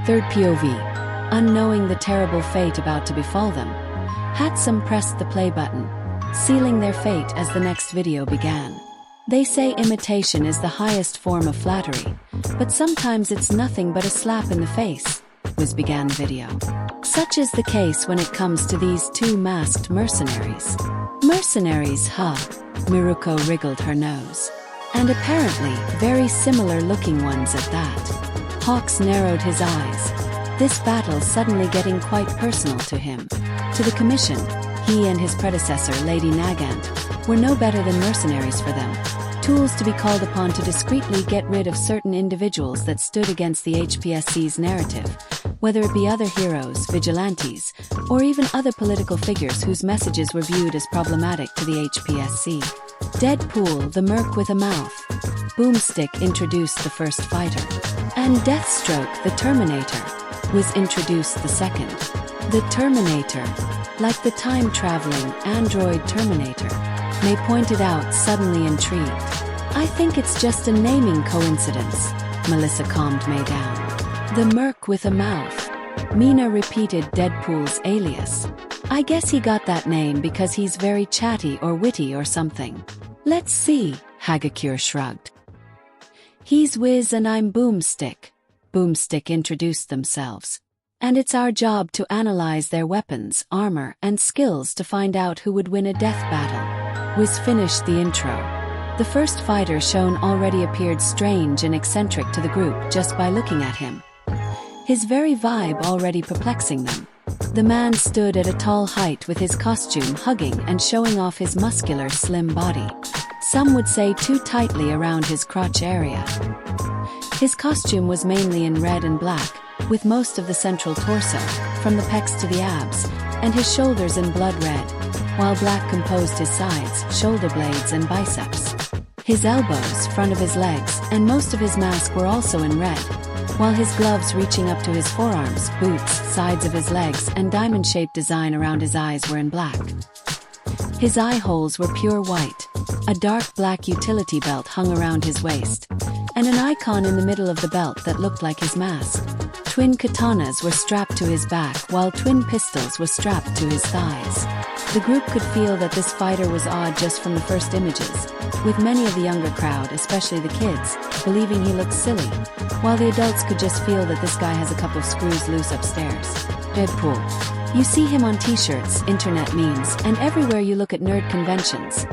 Third POV. Unknowing the terrible fate about to befall them, Hatsum pressed the play button, sealing their fate as the next video began. They say imitation is the highest form of flattery, but sometimes it's nothing but a slap in the face, began the video. Such is the case when it comes to these two masked mercenaries. Mercenaries, huh? Miruko wriggled her nose. And apparently, very similar looking ones at that. Hawks narrowed his eyes, this battle suddenly getting quite personal to him. To the commission, he and his predecessor, Lady Nagant, were no better than mercenaries for them. Tools to be called upon to discreetly get rid of certain individuals that stood against the HPSC's narrative, whether it be other heroes, vigilantes, or even other political figures whose messages were viewed as problematic to the HPSC. Deadpool, the merc with a mouth. Boomstick introduced the first fighter. And Deathstroke, the Terminator, was introduced the second. The Terminator, like the time-traveling android Terminator, May pointed out, suddenly intrigued. I think it's just a naming coincidence. Melissa calmed May down. The merc with a mouth. Mina repeated Deadpool's alias. I guess he got that name because he's very chatty or witty or something. Let's see, Hagakure shrugged. He's Wiz and I'm Boomstick. Boomstick introduced themselves. And it's our job to analyze their weapons, armor, and skills to find out who would win a death battle. Wiz finished the intro. The first fighter shown already appeared strange and eccentric to the group just by looking at him. His very vibe already perplexing them. The man stood at a tall height with his costume hugging and showing off his muscular, slim body. Some would say too tightly around his crotch area. His costume was mainly in red and black, with most of the central torso, from the pecs to the abs, and his shoulders in blood red, while black composed his sides, shoulder blades and biceps. His elbows, front of his legs, and most of his mask were also in red, while his gloves reaching up to his forearms, boots, sides of his legs, and diamond-shaped design around his eyes were in black. His eye holes were pure white. A dark black utility belt hung around his waist, and an icon in the middle of the belt that looked like his mask. Twin katanas were strapped to his back while twin pistols were strapped to his thighs. The group could feel that this fighter was odd just from the first images, with many of the younger crowd, especially the kids, believing he looked silly, while the adults could just feel that this guy has a couple of screws loose upstairs. Deadpool. You see him on t-shirts, internet memes, and everywhere you look at nerd conventions.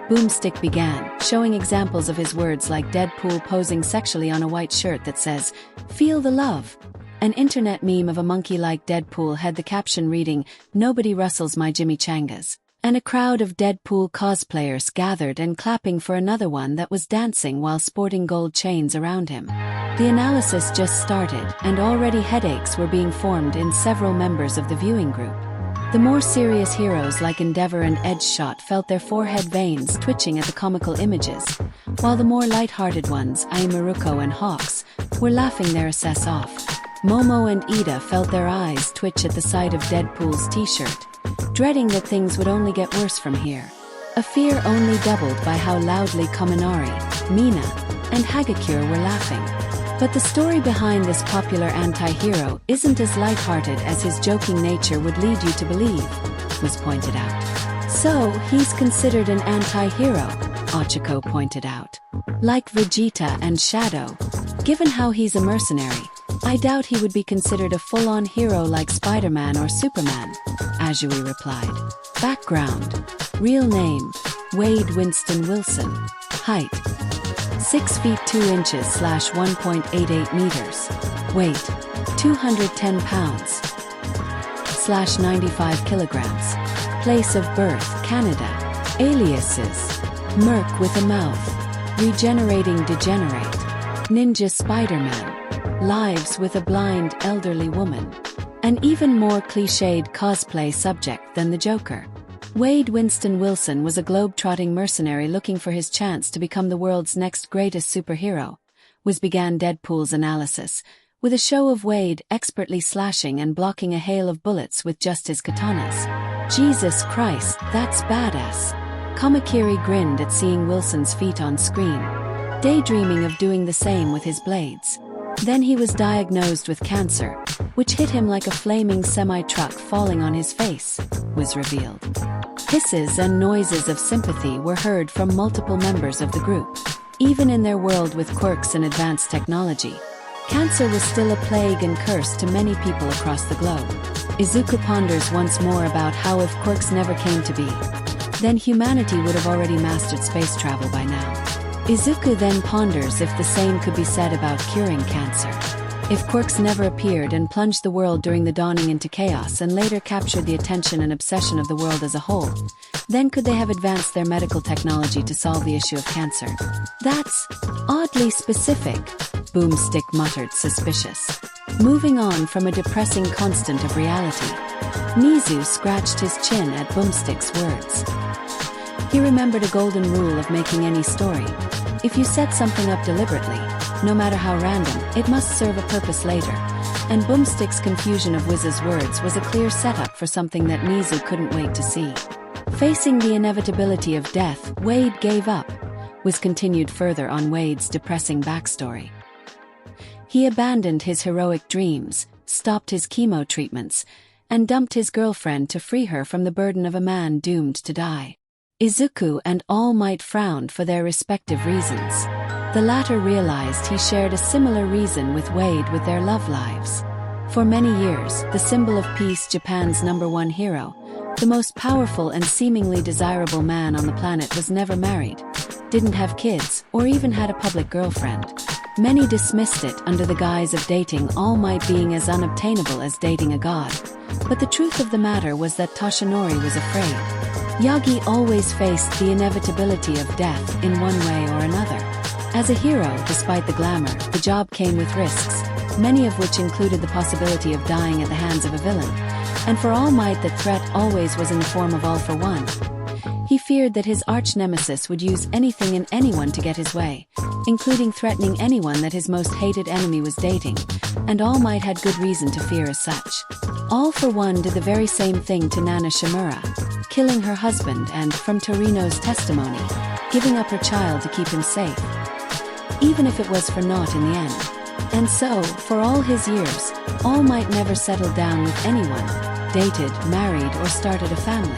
Boomstick began, showing examples of his words like Deadpool posing sexually on a white shirt that says, "Feel the love." An internet meme of a monkey like Deadpool had the caption reading, "Nobody rustles my chimichangas." And a crowd of Deadpool cosplayers gathered and clapping for another one that was dancing while sporting gold chains around him. The analysis just started, and already headaches were being formed in several members of the viewing group. The more serious heroes like Endeavor and Edgeshot felt their forehead veins twitching at the comical images, while the more light-hearted ones, Miruko and Hawks, were laughing their assess off. Momo and Ida felt their eyes twitch at the sight of Deadpool's t-shirt, dreading that things would only get worse from here. A fear only doubled by how loudly Kaminari, Mina, and Hagakure were laughing. But the story behind this popular anti-hero isn't as lighthearted as his joking nature would lead you to believe, was pointed out. So, he's considered an anti-hero, Ochiko pointed out. Like Vegeta and Shadow. Given how he's a mercenary, I doubt he would be considered a full-on hero like Spider-Man or Superman, Azui replied. Background. Real name, Wade Winston Wilson. Height, 6 feet 2 inches / 1.88 meters. Weight, 210 pounds / 95 kilograms. Place of birth, Canada. Aliases, Merc with a mouth. Regenerating Degenerate. Ninja Spider-Man. Lives with a blind elderly woman. An even more cliched cosplay subject than the Joker. Wade Winston Wilson was a globe-trotting mercenary looking for his chance to become the world's next greatest superhero, began Deadpool's analysis, with a show of Wade expertly slashing and blocking a hail of bullets with just his katanas. Jesus Christ, that's badass. Kamakiri grinned at seeing Wilson's feat on screen, daydreaming of doing the same with his blades. Then he was diagnosed with cancer, which hit him like a flaming semi-truck falling on his face, was revealed. Hisses and noises of sympathy were heard from multiple members of the group. Even in their world with quirks and advanced technology, cancer was still a plague and curse to many people across the globe. Izuku ponders once more about how if quirks never came to be, then humanity would have already mastered space travel by now. Izuku then ponders if the same could be said about curing cancer. If quirks never appeared and plunged the world during the dawning into chaos and later captured the attention and obsession of the world as a whole, then could they have advanced their medical technology to solve the issue of cancer? That's oddly specific, Boomstick muttered, suspicious. Moving on from a depressing constant of reality, Nizu scratched his chin at Boomstick's words. He remembered a golden rule of making any story. If you set something up deliberately, no matter how random, it must serve a purpose later. And Boomstick's confusion of Wiz's words was a clear setup for something that Nizu couldn't wait to see. Facing the inevitability of death, Wade gave up, was continued further on Wade's depressing backstory. He abandoned his heroic dreams, stopped his chemo treatments, and dumped his girlfriend to free her from the burden of a man doomed to die. Izuku and All Might frowned for their respective reasons. The latter realized he shared a similar reason with Wade with their love lives. For many years, the symbol of peace, Japan's #1 hero, the most powerful and seemingly desirable man on the planet, was never married, didn't have kids, or even had a public girlfriend. Many dismissed it under the guise of dating All Might being as unobtainable as dating a god. But the truth of the matter was that Toshinori was afraid. Yagi always faced the inevitability of death in one way or another. As a hero, despite the glamour, the job came with risks, many of which included the possibility of dying at the hands of a villain. And for All Might, that threat always was in the form of All for One. He feared that his arch-nemesis would use anything and anyone to get his way, including threatening anyone that his most hated enemy was dating, and All Might had good reason to fear as such. All for One did the very same thing to Nana Shimura, killing her husband and, from Torino's testimony, giving up her child to keep him safe, even if it was for naught in the end. And so, for all his years, All Might never settled down with anyone, dated, married, or started a family.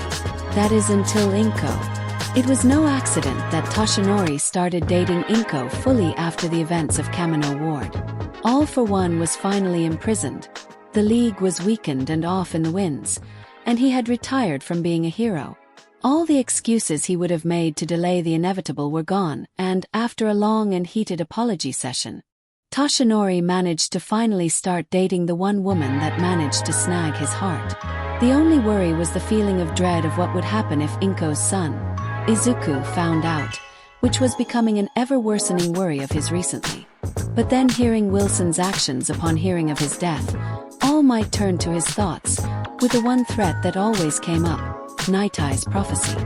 That is until Inko. It was no accident that Toshinori started dating Inko fully after the events of Kamino Ward. All for One was finally imprisoned. The League was weakened and off in the winds, and he had retired from being a hero. All the excuses he would have made to delay the inevitable were gone, and, after a long and heated apology session, Toshinori managed to finally start dating the one woman that managed to snag his heart. The only worry was the feeling of dread of what would happen if Inko's son, Izuku, found out, which was becoming an ever-worsening worry of his recently. But then, hearing Wilson's actions upon hearing of his death, All Might turned to his thoughts, with the one threat that always came up, Nightie's prophecy.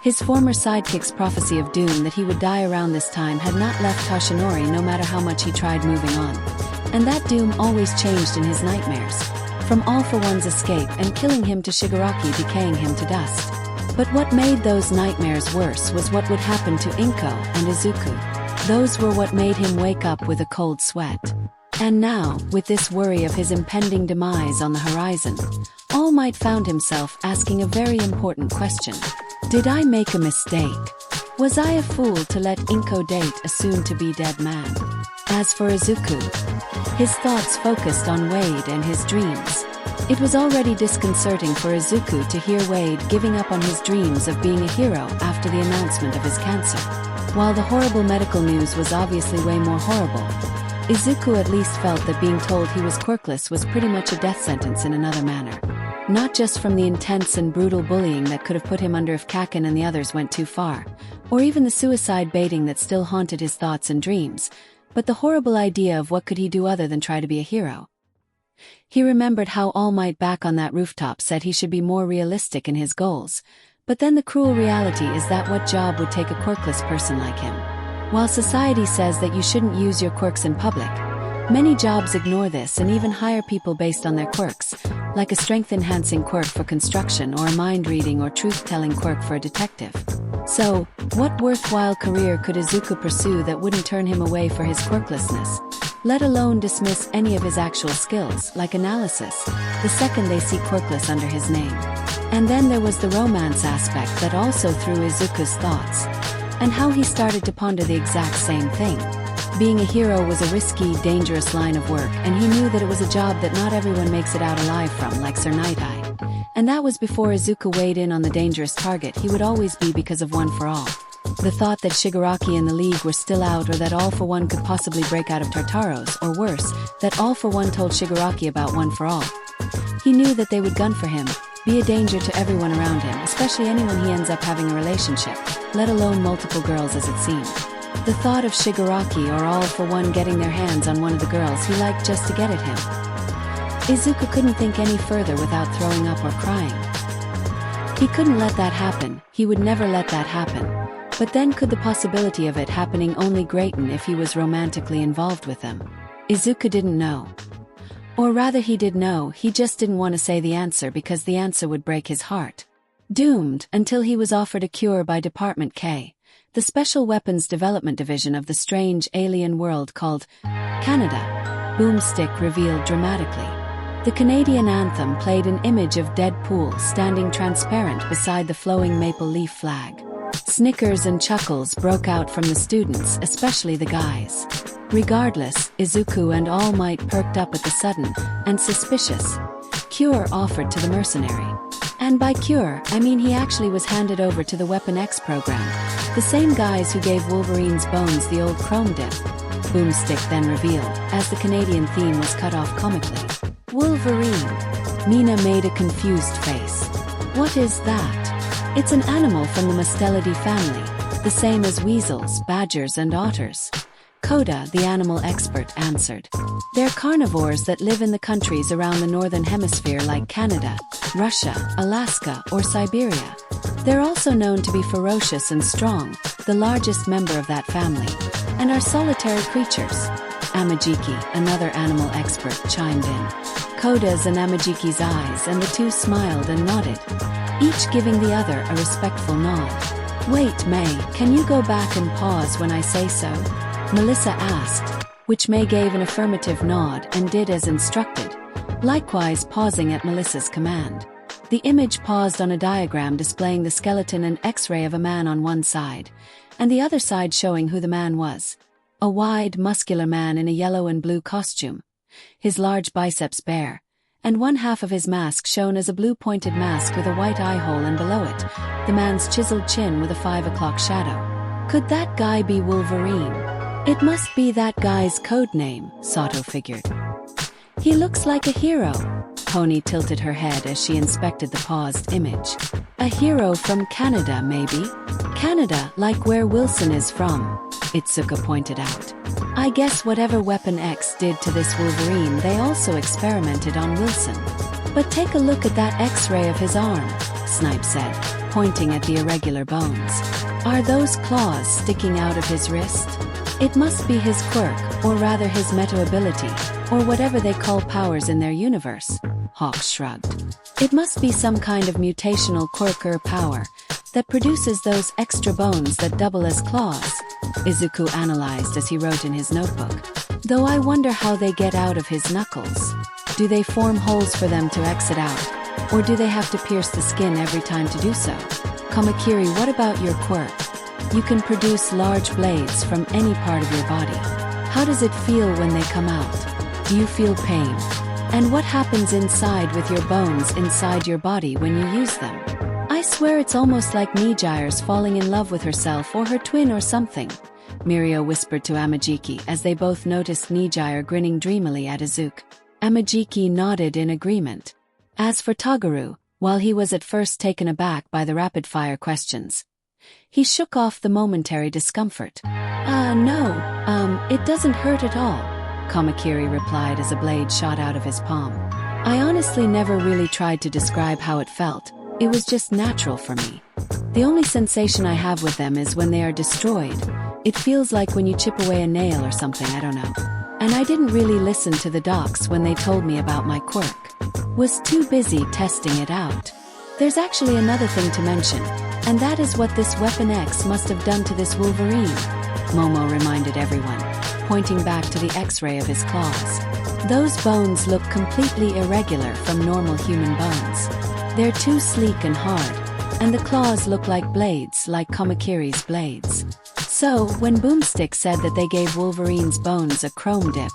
His former sidekick's prophecy of doom that he would die around this time had not left Toshinori no matter how much he tried moving on. And that doom always changed in his nightmares, from All for One's escape and killing him to Shigaraki decaying him to dust. But what made those nightmares worse was what would happen to Inko and Izuku. Those were what made him wake up with a cold sweat. And now, with this worry of his impending demise on the horizon, All Might found himself asking a very important question. Did I make a mistake? Was I a fool to let Inko date a soon-to-be dead man? As for Izuku, his thoughts focused on Wade and his dreams. It was already disconcerting for Izuku to hear Wade giving up on his dreams of being a hero after the announcement of his cancer. While the horrible medical news was obviously way more horrible, Izuku at least felt that being told he was quirkless was pretty much a death sentence in another manner. Not just from the intense and brutal bullying that could have put him under if Kaken and the others went too far, or even the suicide baiting that still haunted his thoughts and dreams, but the horrible idea of what could he do other than try to be a hero. He remembered how All Might back on that rooftop said he should be more realistic in his goals, but then the cruel reality is that what job would take a quirkless person like him? While society says that you shouldn't use your quirks in public, many jobs ignore this and even hire people based on their quirks, like a strength-enhancing quirk for construction or a mind-reading or truth-telling quirk for a detective. So, what worthwhile career could Izuku pursue that wouldn't turn him away for his quirklessness? let alone dismiss any of his actual skills, like analysis, the second they see quirkless under his name. And then there was the romance aspect that also threw Izuku's thoughts, and how he started to ponder the exact same thing. Being a hero was a risky, dangerous line of work, and he knew that it was a job that not everyone makes it out alive from, like Sir Night-Eye. And that was before Izuku weighed in on the dangerous target he would always be because of One for All. The thought that Shigaraki and the League were still out, or that All for One could possibly break out of Tartaros, or worse, that All for One told Shigaraki about One for All. He knew that they would gun for him, be a danger to everyone around him, especially anyone he ends up having a relationship, let alone multiple girls as it seemed. The thought of Shigaraki or All for One getting their hands on one of the girls he liked just to get at him. Izuku couldn't think any further without throwing up or crying. He couldn't let that happen, he would never let that happen. But then could the possibility of it happening only greaten if he was romantically involved with them? Izuku didn't know. Or rather he did know, he just didn't want to say the answer because the answer would break his heart. Doomed, until he was offered a cure by Department K, the Special Weapons Development Division of the strange alien world called Canada. Boomstick revealed dramatically. The Canadian anthem played an image of Deadpool standing transparent beside the flowing maple leaf flag. Snickers and chuckles broke out from the students, especially the guys. Regardless, Izuku and All Might perked up at the sudden and suspicious cure offered to the mercenary. And by cure, I mean he actually was handed over to the Weapon X program, the same guys who gave Wolverine's bones the old chrome dip. Boomstick then revealed, as the Canadian theme was cut off comically. Wolverine. Mina made a confused face. What is that? It's an animal from the Mustelidae family, the same as weasels, badgers and otters. Koda, the animal expert, answered. They're carnivores that live in the countries around the northern hemisphere like Canada, Russia, Alaska, or Siberia. They're also known to be ferocious and strong, the largest member of that family, and are solitary creatures. Amajiki, another animal expert, chimed in. Koda's and Amajiki's eyes, and the two smiled and nodded, each giving the other a respectful nod. Wait, May, can you go back and pause when I say so? Melissa asked, which May gave an affirmative nod and did as instructed, likewise pausing at Melissa's command. The image paused on a diagram displaying the skeleton and X-ray of a man on one side, and the other side showing who the man was. A wide, muscular man in a yellow and blue costume, his large biceps bare, and one half of his mask shown as a blue-pointed mask with a white eye hole, and below it, the man's chiseled chin with a 5 o'clock shadow. Could that guy be Wolverine? It must be that guy's code name, Sato figured. He looks like a hero. Pony tilted her head as she inspected the paused image. A hero from Canada, maybe? Canada, like where Wilson is from, Izuku pointed out. I guess whatever Weapon X did to this Wolverine, they also experimented on Wilson. But take a look at that X-ray of his arm, Snipe said, pointing at the irregular bones. Are those claws sticking out of his wrist? It must be his quirk, or rather his meta-ability, or whatever they call powers in their universe. Hawk shrugged. It must be some kind of mutational quirk or power that produces those extra bones that double as claws, Izuku analyzed as he wrote in his notebook. Though I wonder how they get out of his knuckles. Do they form holes for them to exit out, or do they have to pierce the skin every time to do so? Kamakiri, what about your quirk? You can produce large blades from any part of your body. How does it feel when they come out? Do you feel pain? And what happens inside with your bones inside your body when you use them? I swear it's almost like Nijire's falling in love with herself or her twin or something, Mirio whispered to Amajiki as they both noticed Nijire grinning dreamily at Izuku. Amajiki nodded in agreement. As for Tagaru, while he was at first taken aback by the rapid-fire questions, he shook off the momentary discomfort. No, it doesn't hurt at all, Kamakiri replied as a blade shot out of his palm. I honestly never really tried to describe how it felt, it was just natural for me. The only sensation I have with them is when they are destroyed. It feels like when you chip away a nail or something, I don't know. And I didn't really listen to the docs when they told me about my quirk. Was too busy testing it out. There's actually another thing to mention, and that is what this Weapon X must have done to this Wolverine, Momo reminded everyone. pointing back to the X-ray of his claws. Those bones look completely irregular from normal human bones. They're too sleek and hard, and the claws look like blades, like Kamakiri's blades. So, when Boomstick said that they gave Wolverine's bones a chrome dip,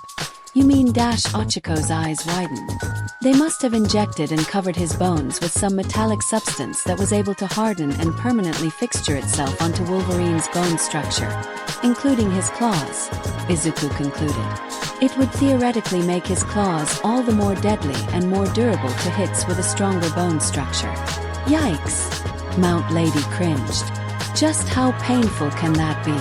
you mean Ochiko's eyes widened. They must have injected and covered his bones with some metallic substance that was able to harden and permanently fixture itself onto Wolverine's bone structure, including his claws, Izuku concluded. It would theoretically make his claws all the more deadly and more durable to hits with a stronger bone structure. Yikes! Mount Lady cringed. Just how painful can that be?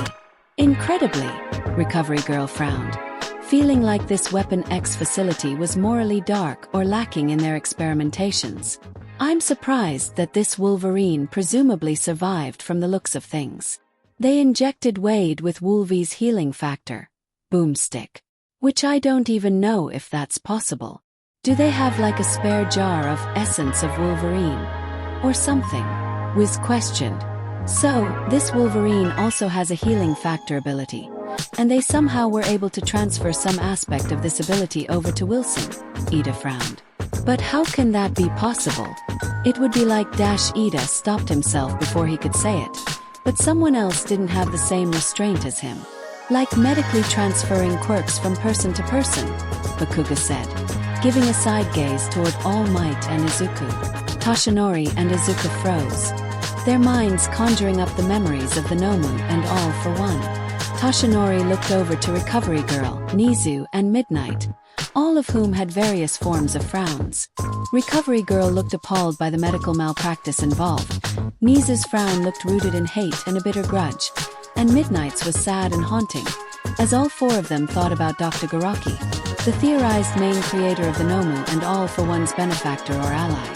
Incredibly, Recovery Girl frowned, feeling like this Weapon X facility was morally dark or lacking in their experimentations. I'm surprised that this Wolverine presumably survived from the looks of things. They injected Wade with Wolvie's healing factor, Boomstick. Which I don't even know if that's possible. Do they have like a spare jar of essence of Wolverine? Or something? Wiz questioned. So, this Wolverine also has a healing factor ability, and they somehow were able to transfer some aspect of this ability over to Wilson, Ida frowned. But how can that be possible? It would be like Ida stopped himself before he could say it, but someone else didn't have the same restraint as him. Like medically transferring quirks from person to person, Bakuga said, giving a side gaze toward All Might and Izuku. Toshinori and Izuku froze, their minds conjuring up the memories of the Nomu and All for One. Toshinori looked over to Recovery Girl, Nizu, and Midnight, all of whom had various forms of frowns. Recovery Girl looked appalled by the medical malpractice involved. Nizu's frown looked rooted in hate and a bitter grudge, and Midnight's was sad and haunting, as all four of them thought about Dr. Garaki, the theorized main creator of the Nomu and All for One's benefactor or ally.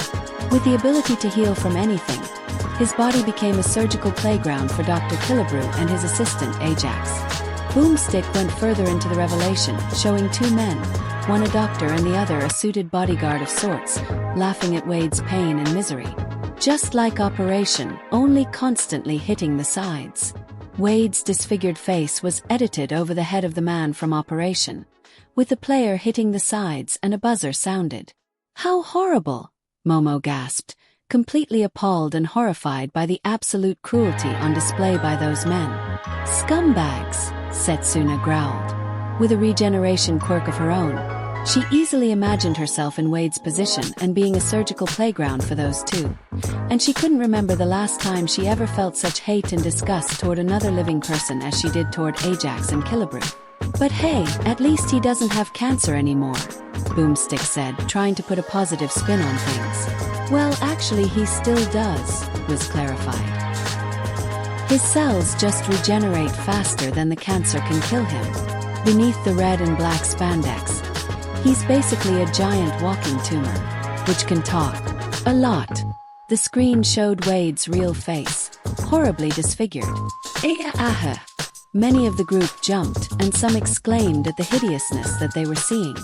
With the ability to heal from anything, his body became a surgical playground for Dr. Killebrew and his assistant Ajax. Boomstick went further into the revelation, showing two men, one a doctor and the other a suited bodyguard of sorts, laughing at Wade's pain and misery. Just like Operation, only constantly hitting the sides. Wade's disfigured face was edited over the head of the man from Operation, with the player hitting the sides and a buzzer sounded. How horrible! Momo gasped, completely appalled and horrified by the absolute cruelty on display by those men. Scumbags, Setsuna growled. With a regeneration quirk of her own, she easily imagined herself in Wade's position and being a surgical playground for those two. And she couldn't remember the last time she ever felt such hate and disgust toward another living person as she did toward Ajax and Killebrew. But hey, at least he doesn't have cancer anymore, Boomstick said, trying to put a positive spin on things. Well, actually he still does, was clarified. His cells just regenerate faster than the cancer can kill him. Beneath the red and black spandex, he's basically a giant walking tumor, which can talk. A lot. The screen showed Wade's real face, horribly disfigured. Ah! Many of the group jumped, and some exclaimed at the hideousness that they were seeing.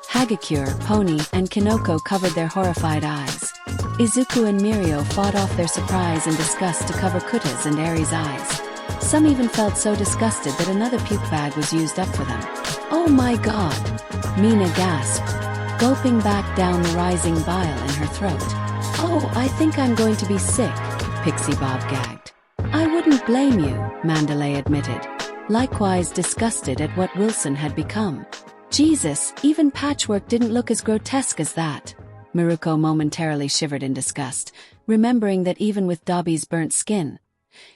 Hagakure, Pony, and Kinoko covered their horrified eyes. Izuku and Mirio fought off their surprise and disgust to cover Kuta's and Eri's eyes. Some even felt so disgusted that another puke bag was used up for them. Oh my god! Mina gasped, gulping back down the rising bile in her throat. Oh, I think I'm going to be sick, Pixie Bob gagged. I wouldn't blame you, Mandalay admitted, likewise disgusted at what Wilson had become. Jesus, even Patchwork didn't look as grotesque as that. Miruko momentarily shivered in disgust, remembering that even with Dobby's burnt skin,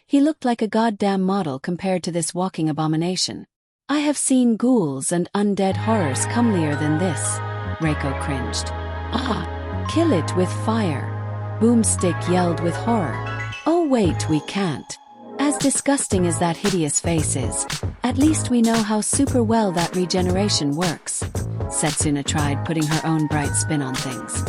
he looked like a goddamn model compared to this walking abomination. I have seen ghouls and undead horrors comelier than this, Reiko cringed. Ah, kill it with fire, Boomstick yelled with horror. Oh wait, we can't. As disgusting as that hideous face is, at least we know how super well that regeneration works. Setsuna tried putting her own bright spin on things.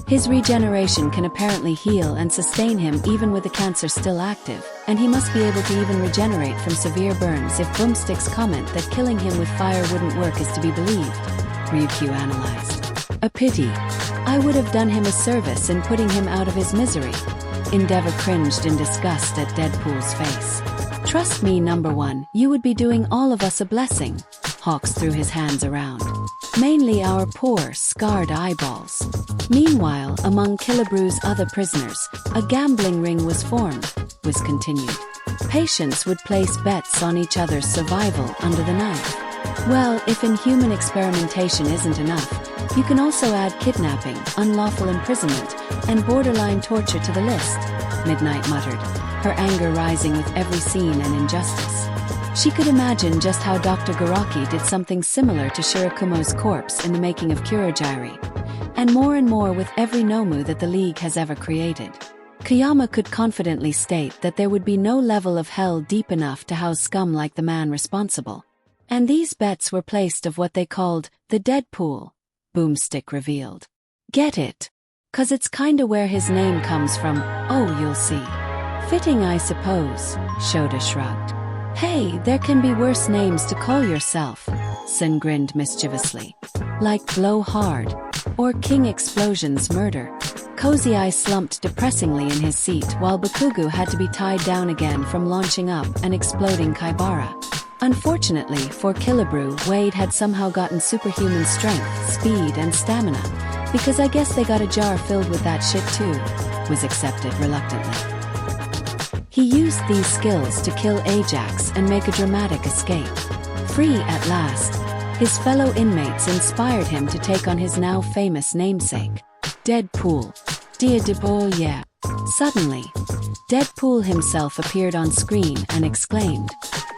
His regeneration can apparently heal and sustain him even with the cancer still active, and he must be able to even regenerate from severe burns if Boomstick's comment that killing him with fire wouldn't work is to be believed, Ryukyu analyzed. A pity. I would have done him a service in putting him out of his misery. Endeavor cringed in disgust at Deadpool's face. Trust me, number one, you would be doing all of us a blessing. Hawks threw his hands around. Mainly our poor, scarred eyeballs. Meanwhile, among Killebrews' other prisoners, a gambling ring was formed, Wiz continued. Patients would place bets on each other's survival under the knife. Well, if inhuman experimentation isn't enough, you can also add kidnapping, unlawful imprisonment, and borderline torture to the list, Midnight muttered, her anger rising with every scene and injustice. She could imagine just how Dr. Garaki did something similar to Shirakumo's corpse in the making of Kurogiri, and more with every Nomu that the League has ever created. Kayama could confidently state that there would be no level of hell deep enough to house scum like the man responsible. And these bets were placed of what they called the Deadpool, Boomstick revealed. Get it? 'Cause it's kinda where his name comes from, oh you'll see. Fitting I suppose, Shoda shrugged. Hey, there can be worse names to call yourself, Sen grinned mischievously. Like Blow Hard, or King Explosion's Murder. Cozy Eye slumped depressingly in his seat while Bakugo had to be tied down again from launching up and exploding Kaibara. Unfortunately for Killebrew, Wade had somehow gotten superhuman strength, speed, and stamina, because I guess they got a jar filled with that shit too, was accepted reluctantly. He used these skills to kill Ajax and make a dramatic escape. Free at last, his fellow inmates inspired him to take on his now famous namesake, Deadpool. Deadpool, yeah. Suddenly, Deadpool himself appeared on screen and exclaimed.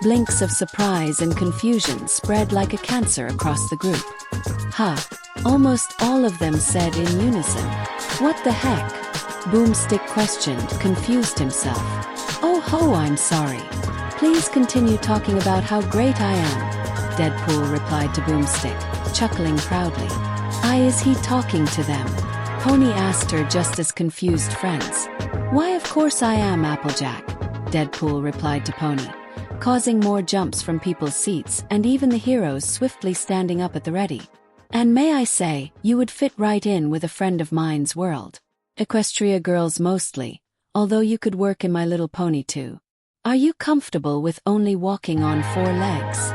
Blinks of surprise and confusion spread like a cancer across the group. Huh. Almost all of them said in unison. What the heck? Boomstick questioned, confused himself. Oh ho, I'm sorry. Please continue talking about how great I am, Deadpool replied to Boomstick, chuckling proudly. Is he talking to them? Pony asked her just as confused friends. Why of course I am, Applejack, Deadpool replied to Pony, causing more jumps from people's seats and even the heroes swiftly standing up at the ready. And may I say, you would fit right in with a friend of mine's world. Equestria girls mostly, although you could work in My Little Pony too. Are you comfortable with only walking on 4 legs?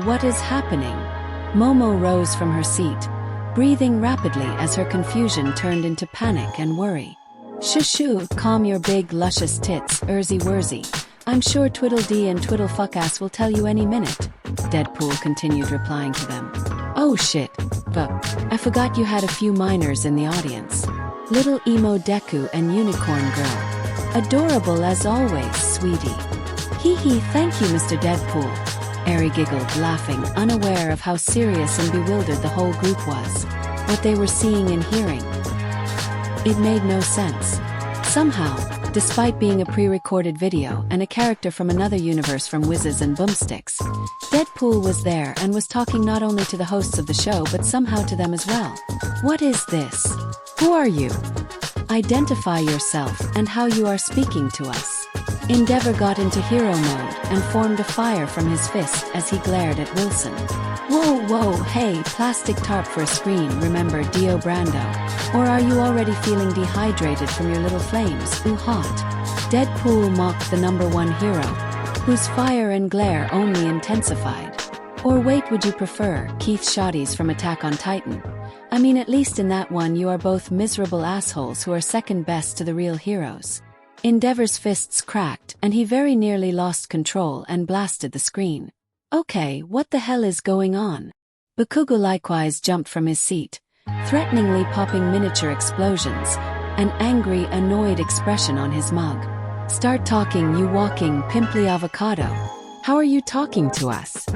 What is happening? Momo rose from her seat, breathing rapidly as her confusion turned into panic and worry. Shushu, calm your big luscious tits, Wurzy. I'm sure Twiddledee and Twiddlefuckass will tell you any minute, Deadpool continued replying to them. Oh shit, but I forgot you had a few minors in the audience. Little Emo Deku and Unicorn Girl. Adorable as always, sweetie. Hee hee, thank you Mr. Deadpool. Eri giggled, laughing, unaware of how serious and bewildered the whole group was. What they were seeing and hearing. It made no sense. Somehow, despite being a pre-recorded video and a character from another universe from Whizzes and Boomsticks, Deadpool was there and was talking not only to the hosts of the show but somehow to them as well. What is this? Who are you? Identify yourself and how you are speaking to us. Endeavor got into hero mode and formed a fire from his fist as he glared at Wilson. Whoa, hey, plastic tarp for a screen, remember Dio Brando. Or are you already feeling dehydrated from your little flames? Ooh, hot. Deadpool mocked the #1 hero, whose fire and glare only intensified. Or wait, would you prefer Keith Shoddy's from Attack on Titan? I mean, at least in that one you are both miserable assholes who are second best to the real heroes. Endeavor's fists cracked and he very nearly lost control and blasted the screen. Okay, what the hell is going on? Bakugo likewise jumped from his seat, threateningly popping miniature explosions, an angry, annoyed expression on his mug. Start talking, you walking, pimply avocado. How are you talking to us?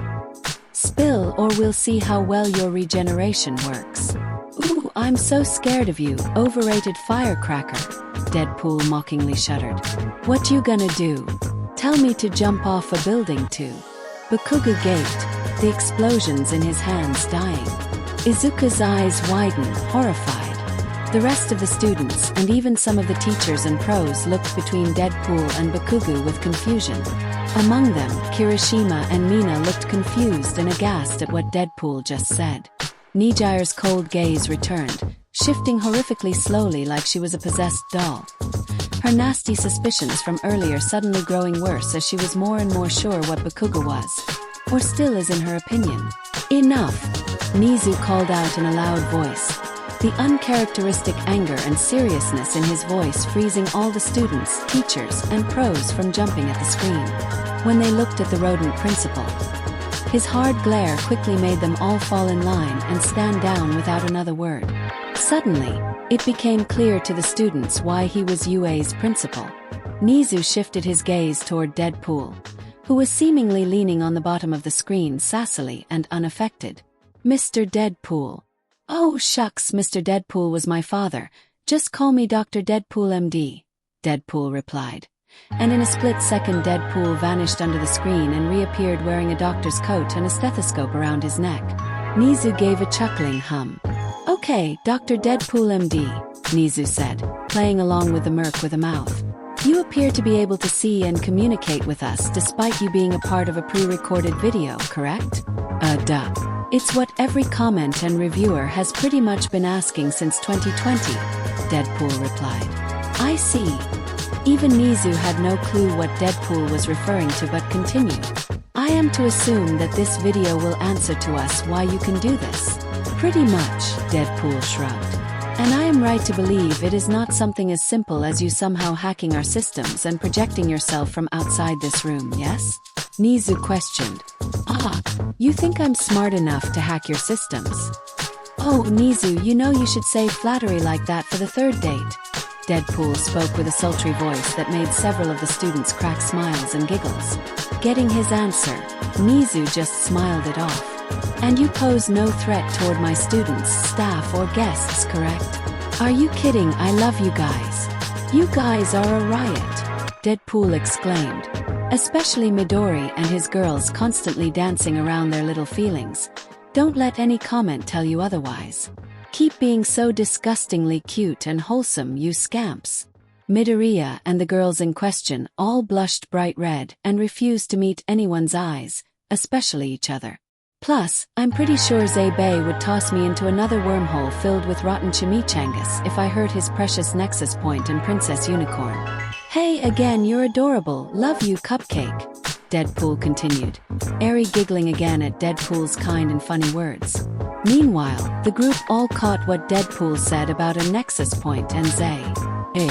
Spill or we'll see how well your regeneration works. Ooh, I'm so scared of you, overrated firecracker. Deadpool mockingly shuddered. What you gonna do? Tell me to jump off a building too. Bakugo gaped, the explosions in his hands dying. Izuku's eyes widened, horrified. The rest of the students and even some of the teachers and pros looked between Deadpool and Bakugo with confusion. Among them, Kirishima and Mina looked confused and aghast at what Deadpool just said. Nijire's cold gaze returned, shifting horrifically slowly like she was a possessed doll. her nasty suspicions from earlier suddenly growing worse as she was more and more sure what Bakugo was. Or still is in her opinion. Enough! Nizu called out in a loud voice. The uncharacteristic anger and seriousness in his voice freezing all the students, teachers, and pros from jumping at the screen. When they looked at the rodent principal, his hard glare quickly made them all fall in line and stand down without another word. Suddenly, it became clear to the students why he was UA's principal. Nizu shifted his gaze toward Deadpool, who was seemingly leaning on the bottom of the screen sassily and unaffected. Mr. Deadpool. Oh shucks, Mr. Deadpool was my father. Just call me Dr. Deadpool MD. Deadpool replied. And in a split second Deadpool vanished under the screen and reappeared wearing a doctor's coat and a stethoscope around his neck. Nizu gave a chuckling hum. Okay, Dr. Deadpool MD, Nizu said, playing along with the merc with a mouth. You appear to be able to see and communicate with us despite you being a part of a pre-recorded video, correct? Duh. It's what every comment and reviewer has pretty much been asking since 2020, Deadpool replied. I see. Even Nizu had no clue what Deadpool was referring to but continued. I am to assume that this video will answer to us why you can do this. Pretty much, Deadpool shrugged. And I am right to believe it is not something as simple as you somehow hacking our systems and projecting yourself from outside this room, yes? Nizu questioned. You think I'm smart enough to hack your systems? Oh, Nizu, you know you should say flattery like that for the third date. Deadpool spoke with a sultry voice that made several of the students crack smiles and giggles. Getting his answer, Nizu just smiled it off. And you pose no threat toward my students, staff, or guests, correct? Are you kidding? I love you guys. You guys are a riot, Deadpool exclaimed. Especially Midori and his girls constantly dancing around their little feelings. Don't let any comment tell you otherwise. Keep being so disgustingly cute and wholesome, you scamps. Midoriya and the girls in question all blushed bright red and refused to meet anyone's eyes, especially each other. Plus, I'm pretty sure Zayden would toss me into another wormhole filled with rotten chimichangas if I hurt his precious Nexus Point and Princess Unicorn. Hey again, you're adorable, love you cupcake, Deadpool continued, airy giggling again at Deadpool's kind and funny words. Meanwhile, the group all caught what Deadpool said about a Nexus Point and Zay. Hey,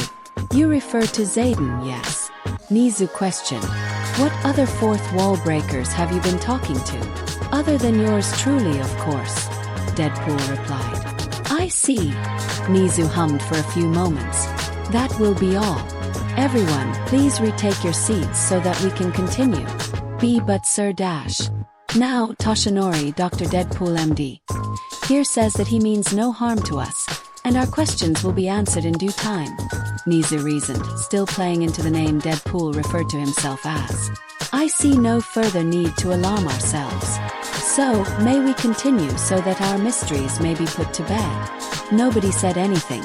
you refer to Zayden, yes? Nizu questioned. What other fourth wall breakers have you been talking to? Other than yours truly, of course, Deadpool replied. I see. Nizu hummed for a few moments. That will be all. Everyone, please retake your seats so that we can continue. But Sir Dash. Now, Toshinori, Dr. Deadpool MD. Here says that he means no harm to us, and our questions will be answered in due time. Nizu reasoned, still playing into the name Deadpool referred to himself as. I see no further need to alarm ourselves. So, may we continue so that our mysteries may be put to bed? Nobody said anything,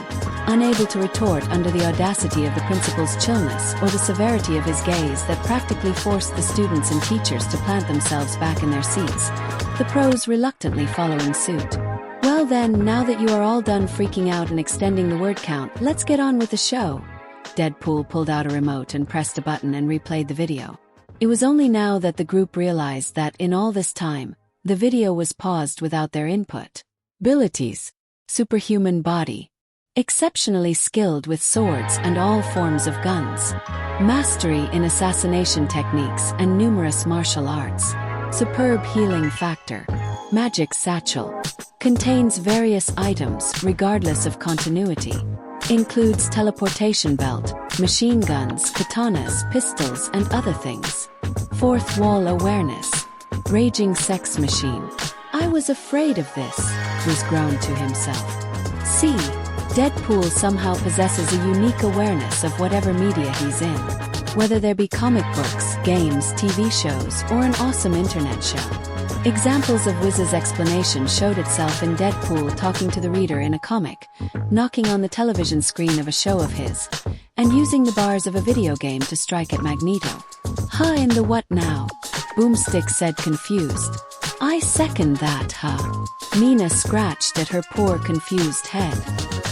unable to retort under the audacity of the principal's chillness or the severity of his gaze that practically forced the students and teachers to plant themselves back in their seats, the pros reluctantly following suit. Well then, now that you are all done freaking out and extending the word count, let's get on with the show. Deadpool pulled out a remote and pressed a button and replayed the video. It was only now that the group realized that in all this time, the video was paused without their input. Abilities. Superhuman body. Exceptionally skilled with swords and all forms of guns. Mastery in assassination techniques and numerous martial arts. Superb healing factor. Magic satchel. Contains various items regardless of continuity. Includes teleportation belt, machine guns, katanas, pistols, and other things. Fourth wall awareness. Raging sex machine. I was afraid of this, was groaned to himself. See, Deadpool somehow possesses a unique awareness of whatever media he's in. Whether there be comic books, games, TV shows, or an awesome internet show. Examples of Wiz's explanation showed itself in Deadpool talking to the reader in a comic, knocking on the television screen of a show of his, and using the bars of a video game to strike at Magneto. In the what now? Boomstick said confused. I second that, Mina scratched at her poor confused head.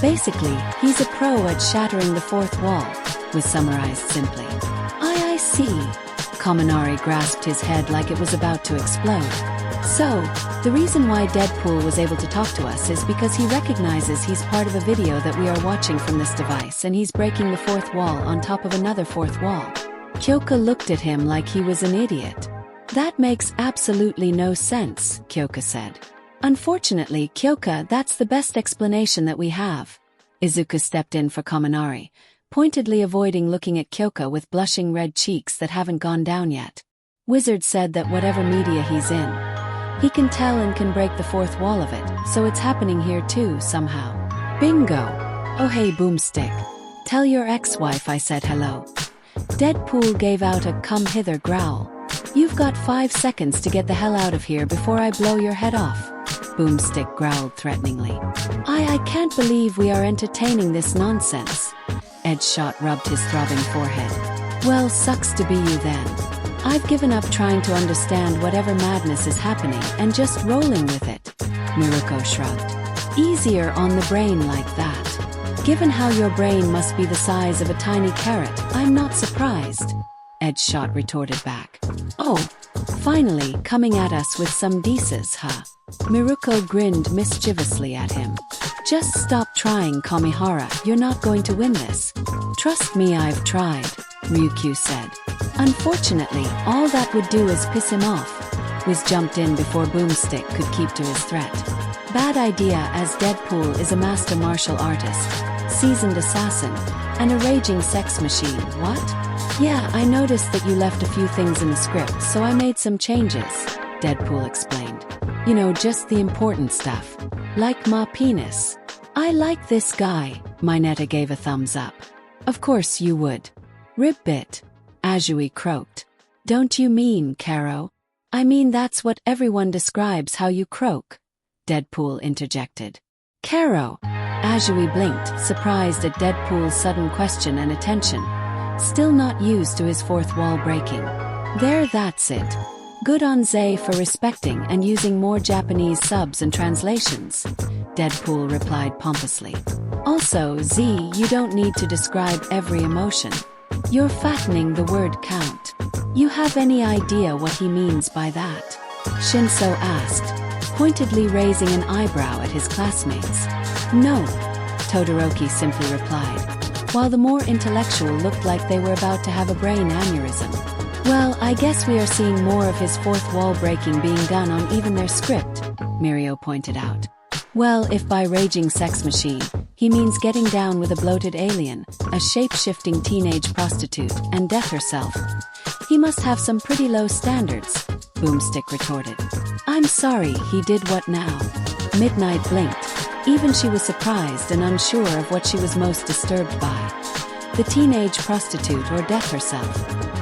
Basically, he's a pro at shattering the fourth wall. Wiz summarized simply. I see. Kaminari grasped his head like it was about to explode. So, the reason why Deadpool was able to talk to us is because he recognizes he's part of a video that we are watching from this device, and he's breaking the fourth wall on top of another fourth wall. Kyoka looked at him like he was an idiot. That makes absolutely no sense, Kyoka said. Unfortunately, Kyoka, that's the best explanation that we have. Izuku stepped in for Kaminari, pointedly avoiding looking at Kyoka with blushing red cheeks that haven't gone down yet. Wizard said that whatever media he's in, he can tell and can break the fourth wall of it, so it's happening here too, somehow. Bingo! Oh hey Boomstick. Tell your ex-wife I said hello. Deadpool gave out a come hither growl. You've got 5 seconds to get the hell out of here before I blow your head off. Boomstick growled threateningly. I can't believe we are entertaining this nonsense. Edgeshot rubbed his throbbing forehead. Well, sucks to be you then. I've given up trying to understand whatever madness is happening and just rolling with it. Miruko shrugged. Easier on the brain like that. Given how your brain must be the size of a tiny carrot, I'm not surprised. Edgeshot retorted back. Oh, finally coming at us with some dices, huh? Miruko grinned mischievously at him. Just stop trying, Kamihara, you're not going to win this. Trust me, I've tried, Ryukyu said. Unfortunately, all that would do is piss him off. Wiz jumped in before Boomstick could keep to his threat. Bad idea, as Deadpool is a master martial artist, seasoned assassin, and a raging sex machine. What? Yeah, I noticed that you left a few things in the script, so I made some changes, Deadpool explained. You know, just the important stuff. Like my penis. I like this guy, Mineta gave a thumbs up. Of course you would. Ribbit. Azui croaked. Don't you mean, Karo? I mean that's what everyone describes how you croak. Deadpool interjected. Karo. Azui blinked, surprised at Deadpool's sudden question and attention. Still not used to his fourth wall breaking. There, that's it. Good on Zay for respecting and using more Japanese subs and translations. Deadpool replied pompously. Also, Z, you don't need to describe every emotion. You're fattening the word count. You have any idea what he means by that? Shinso asked, pointedly raising an eyebrow at his classmates. No, Todoroki simply replied, while the more intellectual looked like they were about to have a brain aneurysm. Well, I guess we are seeing more of his fourth wall breaking being done on even their script, Mirio pointed out. Well, if by raging sex machine, he means getting down with a bloated alien, a shape-shifting teenage prostitute, and death herself, he must have some pretty low standards, Boomstick retorted. I'm sorry, he did what now? Midnight blinked. Even she was surprised and unsure of what she was most disturbed by. The teenage prostitute or death herself.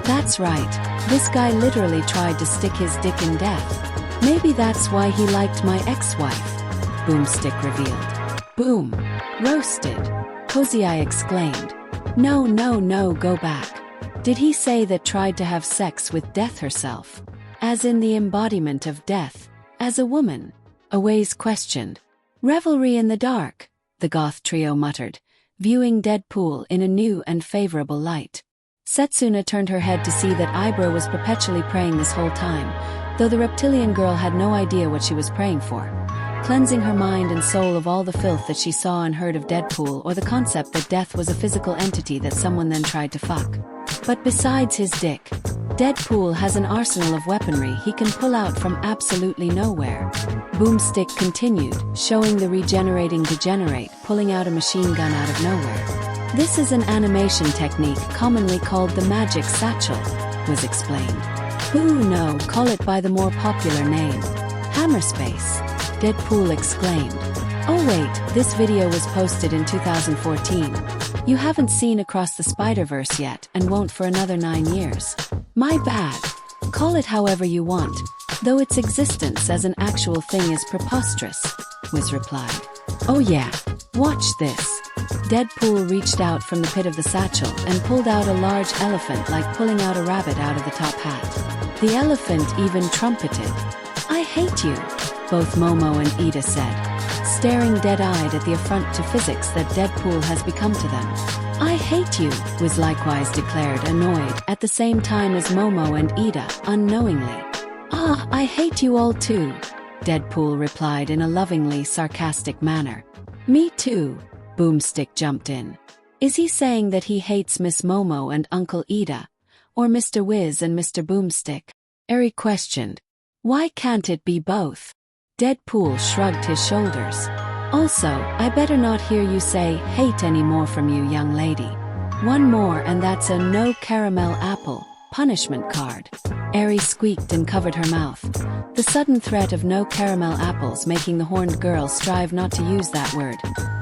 That's right, this guy literally tried to stick his dick in death. Maybe that's why he liked my ex-wife, Boomstick revealed. Boom! Roasted! Kozai exclaimed. No, go back. Did he say that tried to have sex with death herself? As in the embodiment of death, as a woman? Aways questioned. Revelry in the dark, the goth trio muttered, viewing Deadpool in a new and favorable light. Setsuna turned her head to see that Ibra was perpetually praying this whole time, though the reptilian girl had no idea what she was praying for. Cleansing her mind and soul of all the filth that she saw and heard of Deadpool, or the concept that death was a physical entity that someone then tried to fuck. But besides his dick, Deadpool has an arsenal of weaponry he can pull out from absolutely nowhere. Boomstick continued, showing the regenerating degenerate pulling out a machine gun out of nowhere. This is an animation technique commonly called the magic satchel, was explained. Ooh no, call it by the more popular name. Hammerspace, Deadpool exclaimed. Oh wait, this video was posted in 2014. You haven't seen Across the Spider-Verse yet and won't for another 9 years. My bad. Call it however you want, though its existence as an actual thing is preposterous, Wiz replied. Oh yeah, watch this. Deadpool reached out from the pit of the satchel and pulled out a large elephant like pulling out a rabbit out of the top hat. The elephant even trumpeted. I hate you, both Momo and Ida said, staring dead-eyed at the affront to physics that Deadpool has become to them. I hate you, was likewise declared annoyed at the same time as Momo and Ida, unknowingly. Ah, I hate you all too, Deadpool replied in a lovingly sarcastic manner. Me too, Boomstick jumped in. Is he saying that he hates Miss Momo and Uncle Ida, or Mr. Wiz and Mr. Boomstick? Eri questioned. Why can't it be both? Deadpool shrugged his shoulders. Also, I better not hear you say hate anymore from you, young lady. One more and that's a no caramel apple punishment card. Eri squeaked and covered her mouth, the sudden threat of no caramel apples making the horned girl strive not to use that word,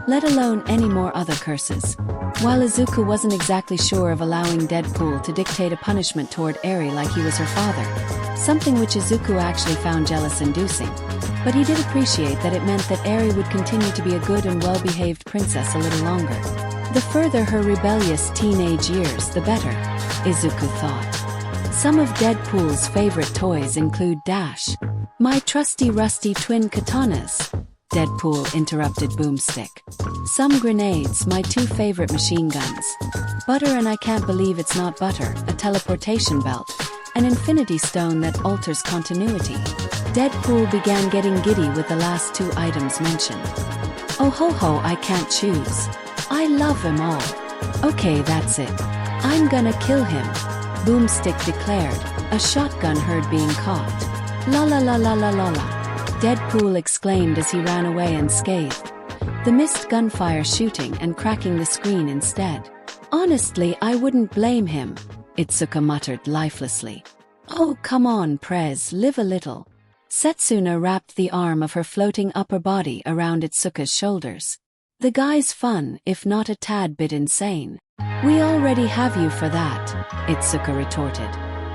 let alone any more other curses. While Izuku wasn't exactly sure of allowing Deadpool to dictate a punishment toward Eri like he was her father, something which Izuku actually found jealous-inducing, but he did appreciate that it meant that Eri would continue to be a good and well-behaved princess a little longer. The further her rebellious teenage years, the better, Izuku thought. Some of Deadpool's favorite toys include Dash. My trusty rusty twin katanas, Deadpool interrupted Boomstick. Some grenades, my two favorite machine guns. Butter and I can't believe it's not butter, a teleportation belt, an infinity stone that alters continuity. Deadpool began getting giddy with the last two items mentioned. Oh ho ho, I can't choose. I love them all. Okay, that's it. I'm gonna kill him, Boomstick declared, a shotgun heard being caught. La la la la la la la, Deadpool exclaimed as he ran away unscathed, the missed gunfire shooting and cracking the screen instead. Honestly, I wouldn't blame him, Itsuka muttered lifelessly. Oh, come on, Prez, live a little. Setsuna wrapped the arm of her floating upper body around Itsuka's shoulders. The guy's fun, if not a tad bit insane. We already have you for that, Itsuka retorted.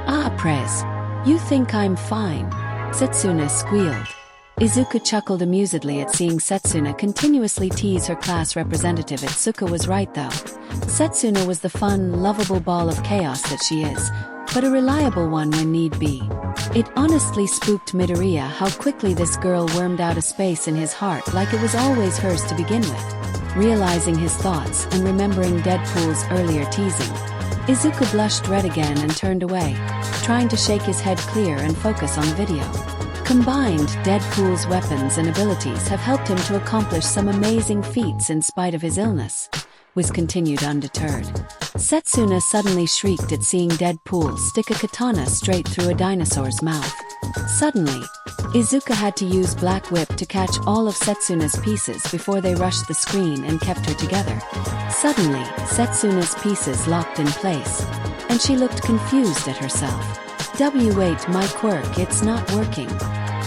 Ah, Prez. You think I'm fine? Setsuna squealed. Izuku chuckled amusedly at seeing Setsuna continuously tease her class representative. Itsuka was right though. Setsuna was the fun, lovable ball of chaos that she is, but a reliable one when need be. It honestly spooked Midoriya how quickly this girl wormed out a space in his heart like it was always hers to begin with. Realizing his thoughts and remembering Deadpool's earlier teasing, Izuku blushed red again and turned away, trying to shake his head clear and focus on the video. Combined, Deadpool's weapons and abilities have helped him to accomplish some amazing feats in spite of his illness. Wiz continued undeterred. Setsuna suddenly shrieked at seeing Deadpool stick a katana straight through a dinosaur's mouth. Suddenly, Izuku had to use Black Whip to catch all of Setsuna's pieces before they rushed the screen and kept her together. Suddenly, Setsuna's pieces locked in place, and she looked confused at herself. Wait, my quirk, it's not working.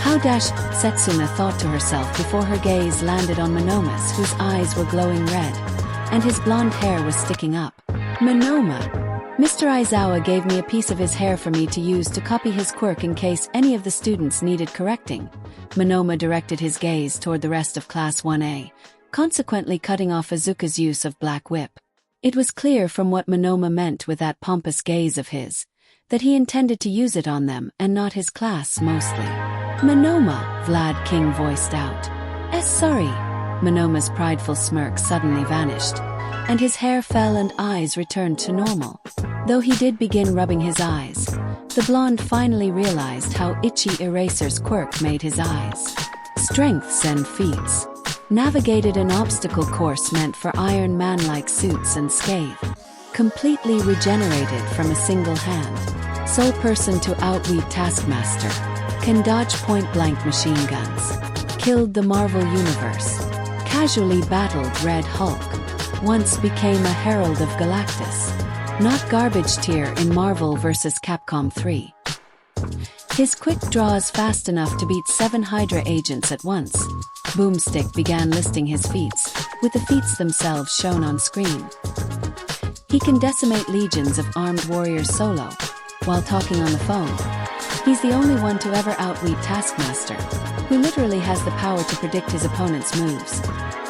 How dash, Setsuna thought to herself before her gaze landed on Monoma's, whose eyes were glowing red, and his blonde hair was sticking up. Monoma. Mr. Aizawa gave me a piece of his hair for me to use to copy his quirk in case any of the students needed correcting. Monoma directed his gaze toward the rest of Class 1A, consequently cutting off Izuku's use of Black Whip. It was clear from what Monoma meant with that pompous gaze of his, that he intended to use it on them and not his class mostly. Monoma, Vlad King voiced out. Sorry. Monoma's prideful smirk suddenly vanished, and his hair fell and eyes returned to normal. Though he did begin rubbing his eyes, the blonde finally realized how itchy Eraser's quirk made his eyes. Strengths and feats. Navigated an obstacle course meant for Iron Man-like suits unscathed. Completely regenerated from a single hand. Sole person to outweed Taskmaster. Can dodge point-blank machine guns. Killed the Marvel Universe. Casually battled Red Hulk. Once became a Herald of Galactus. Not garbage tier in Marvel vs. Capcom 3. His quick draws fast enough to beat 7 Hydra agents at once. Boomstick began listing his feats, with the feats themselves shown on screen. He can decimate legions of armed warriors solo, while talking on the phone. He's the only one to ever outweed Taskmaster, who literally has the power to predict his opponent's moves.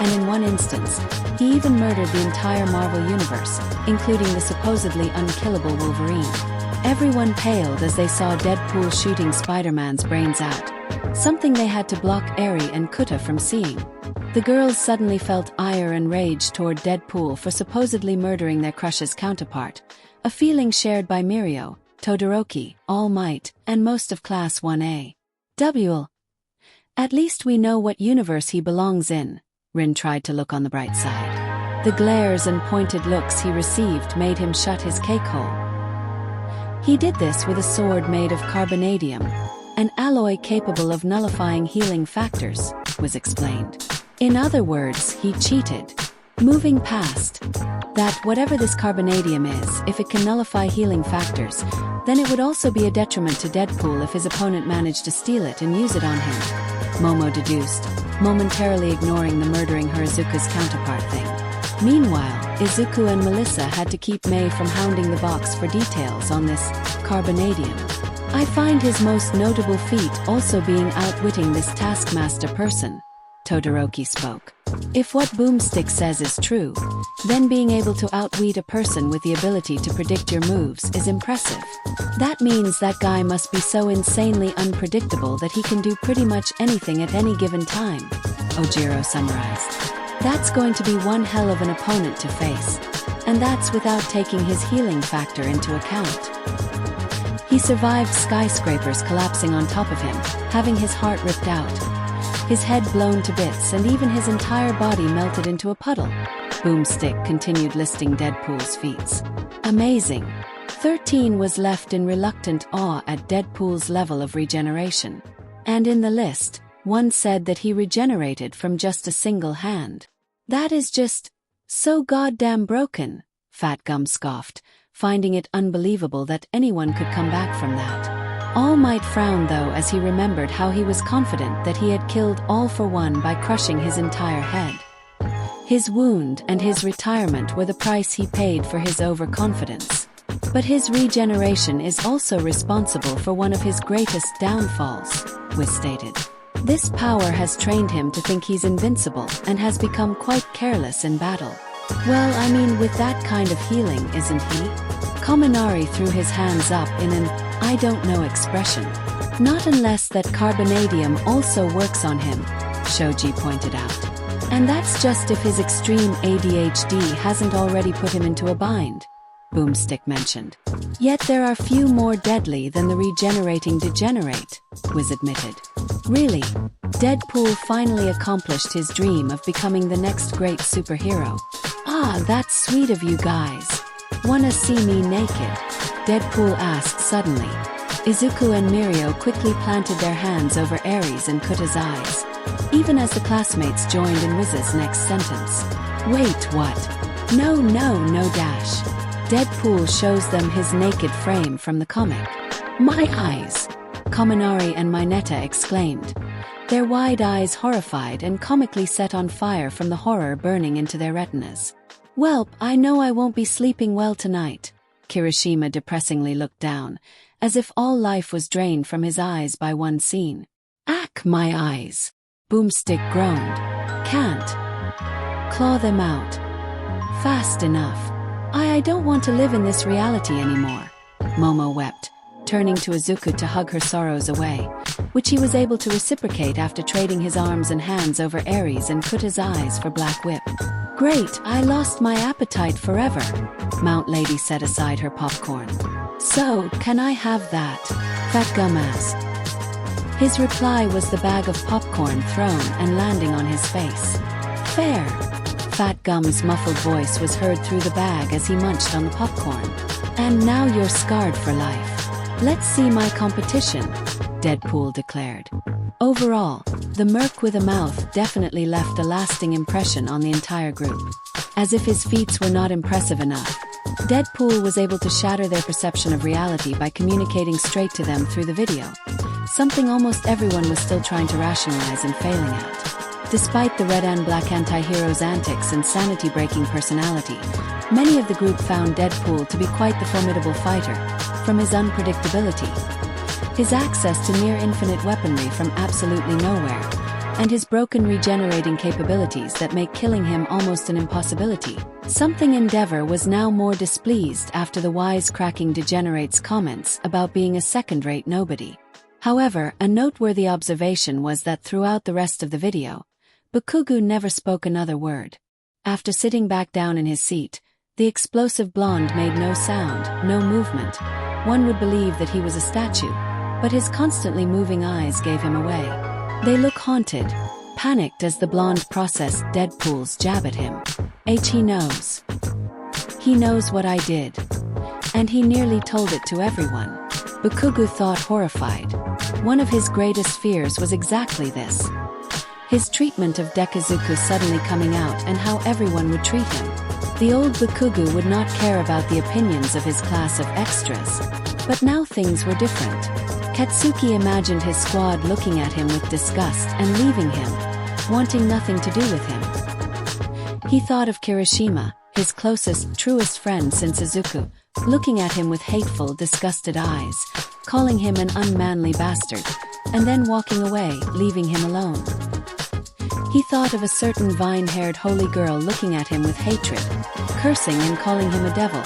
And in one instance, he even murdered the entire Marvel Universe, including the supposedly unkillable Wolverine. Everyone paled as they saw Deadpool shooting Spider-Man's brains out, something they had to block Eri and Kuta from seeing. The The girls suddenly felt ire and rage toward Deadpool for supposedly murdering their crush's counterpart, a feeling shared by Mirio, Todoroki, All Might, and most of Class 1A. At least we know what universe he belongs in. Rin tried to look on the bright side. The glares and pointed looks he received made him shut his cake hole. He did this with a sword made of carbonadium, an alloy capable of nullifying healing factors, was explained. In other words, he cheated. Moving past that, whatever this carbonadium is, if it can nullify healing factors, then it would also be a detriment to Deadpool if his opponent managed to steal it and use it on him, Momo deduced, momentarily ignoring the murdering her Izuku's counterpart thing. Meanwhile, Izuku and Melissa had to keep Mei from hounding the box for details on this carbonadium. I find his most notable feat also being outwitting this taskmaster person, Todoroki spoke. If what Boomstick says is true, then being able to outwit a person with the ability to predict your moves is impressive. That means that guy must be so insanely unpredictable that he can do pretty much anything at any given time, Ojiro summarized. That's going to be one hell of an opponent to face, and that's without taking his healing factor into account. He survived skyscrapers collapsing on top of him, having his heart ripped out, his head blown to bits, and even his entire body melted into a puddle. Boomstick continued listing Deadpool's feats. Amazing. 13 was left in reluctant awe at Deadpool's level of regeneration. And in the list, one said that he regenerated from just a single hand. That is just so goddamn broken, Fat Gum scoffed, finding it unbelievable that anyone could come back from that. All Might frowned though as he remembered how he was confident that he had killed All for One by crushing his entire head. His wound and his retirement were the price he paid for his overconfidence. But his regeneration is also responsible for one of his greatest downfalls, was stated. This power has trained him to think he's invincible and has become quite careless in battle. Well, I mean, with that kind of healing, isn't he? Kaminari threw his hands up in an I don't know expression. Not unless that carbonadium also works on him, Shoji pointed out. And that's just if his extreme ADHD hasn't already put him into a bind, Boomstick mentioned. Yet there are few more deadly than the regenerating degenerate, was admitted. Really, Deadpool finally accomplished his dream of becoming the next great superhero. Ah, that's sweet of you guys. Wanna see me naked? Deadpool asked suddenly. Izuku and Mirio quickly planted their hands over Ares and Kuta's eyes, even as the classmates joined in Wiz's next sentence. Wait, what? No dash. Deadpool shows them his naked frame from the comic. My eyes! Kaminari and Mineta exclaimed, their wide eyes horrified and comically set on fire from the horror burning into their retinas. Welp, I know I won't be sleeping well tonight. Kirishima depressingly looked down, as if all life was drained from his eyes by one scene. Ack, my eyes! Boomstick groaned. Can't claw them out fast enough. I don't want to live in this reality anymore. Momo wept, turning to Izuku to hug her sorrows away, which he was able to reciprocate after trading his arms and hands over Ares and Kuta's eyes for Black Whip. Great, I lost my appetite forever, Mount Lady set aside her popcorn. So, can I have that? Fat Gum asked. His reply was the bag of popcorn thrown and landing on his face. Fair. Fat Gum's muffled voice was heard through the bag as he munched on the popcorn. And now you're scarred for life. Let's see my competition, Deadpool declared. Overall, the merc with a mouth definitely left a lasting impression on the entire group. As if his feats were not impressive enough, Deadpool was able to shatter their perception of reality by communicating straight to them through the video, something almost everyone was still trying to rationalize and failing at. Despite the red and black anti-hero's antics and sanity-breaking personality, many of the group found Deadpool to be quite the formidable fighter, from his unpredictability, his access to near-infinite weaponry from absolutely nowhere, and his broken regenerating capabilities that make killing him almost an impossibility. Something Endeavor was now more displeased after the wisecracking degenerate's comments about being a second-rate nobody. However, a noteworthy observation was that throughout the rest of the video, Bakugo never spoke another word. After sitting back down in his seat, the explosive blonde made no sound, no movement. One would believe that he was a statue, but his constantly moving eyes gave him away. They look haunted, panicked as the blonde processed Deadpool's jab at him. He knows. He knows what I did. And he nearly told it to everyone. Bakugo thought, horrified. One of his greatest fears was exactly this. His treatment of Izuku suddenly coming out and how everyone would treat him. The old Bakugo would not care about the opinions of his class of extras. But now things were different. Katsuki imagined his squad looking at him with disgust and leaving him, wanting nothing to do with him. He thought of Kirishima, his closest, truest friend since Izuku, looking at him with hateful, disgusted eyes, calling him an unmanly bastard, and then walking away, leaving him alone. He thought of a certain vine-haired holy girl looking at him with hatred, cursing and calling him a devil,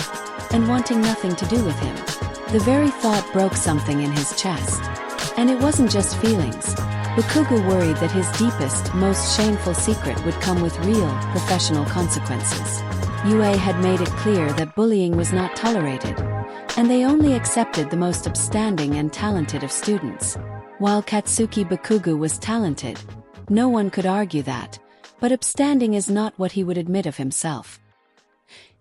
and wanting nothing to do with him. The very thought broke something in his chest. And it wasn't just feelings. Bakugo worried that his deepest, most shameful secret would come with real, professional consequences. UA had made it clear that bullying was not tolerated, and they only accepted the most upstanding and talented of students. While Katsuki Bakugo was talented, no one could argue that, but upstanding is not what he would admit of himself.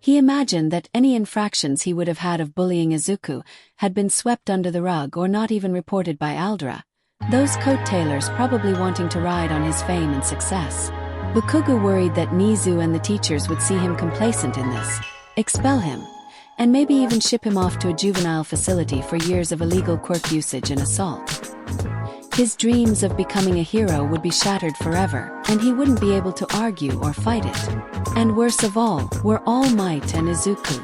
He imagined that any infractions he would have had of bullying Izuku had been swept under the rug or not even reported by Aldera, those coat-tailors probably wanting to ride on his fame and success. Bakugo worried that Nizu and the teachers would see him complacent in this, expel him, and maybe even ship him off to a juvenile facility for years of illegal quirk usage and assault. His dreams of becoming a hero would be shattered forever, and he wouldn't be able to argue or fight it. And worst of all, were All Might and Izuku.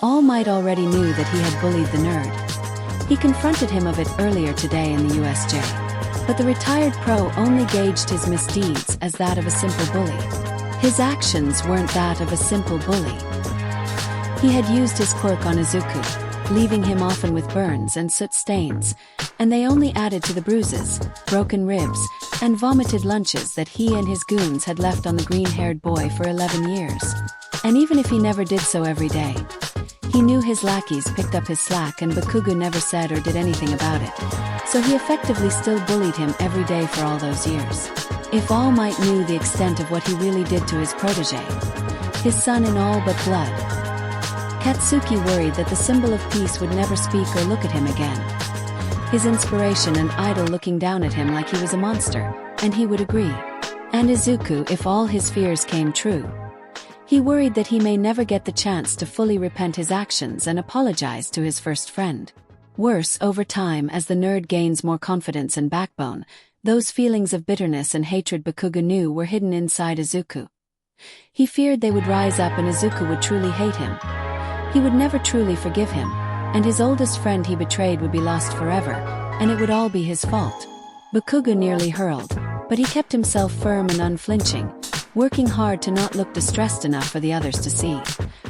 All Might already knew that he had bullied the nerd. He confronted him of it earlier today in the USJ. But the retired pro only gauged his misdeeds as that of a simple bully. His actions weren't that of a simple bully. He had used his quirk on Izuku, leaving him often with burns and soot stains, and they only added to the bruises, broken ribs, and vomited lunches that he and his goons had left on the green-haired boy for 11 years. And even if he never did so every day, he knew his lackeys picked up his slack and Bakugo never said or did anything about it. So he effectively still bullied him every day for all those years. If All Might knew the extent of what he really did to his protege, his son in all but blood, Katsuki worried that the symbol of peace would never speak or look at him again. His inspiration and idol looking down at him like he was a monster, and he would agree. And Izuku, if all his fears came true. He worried that he may never get the chance to fully repent his actions and apologize to his first friend. Worse, over time, as the nerd gains more confidence and backbone, those feelings of bitterness and hatred Bakugo knew were hidden inside Izuku. He feared they would rise up and Izuku would truly hate him. He would never truly forgive him, and his oldest friend he betrayed would be lost forever, and it would all be his fault. Bakugo nearly hurled, but he kept himself firm and unflinching, working hard to not look distressed enough for the others to see,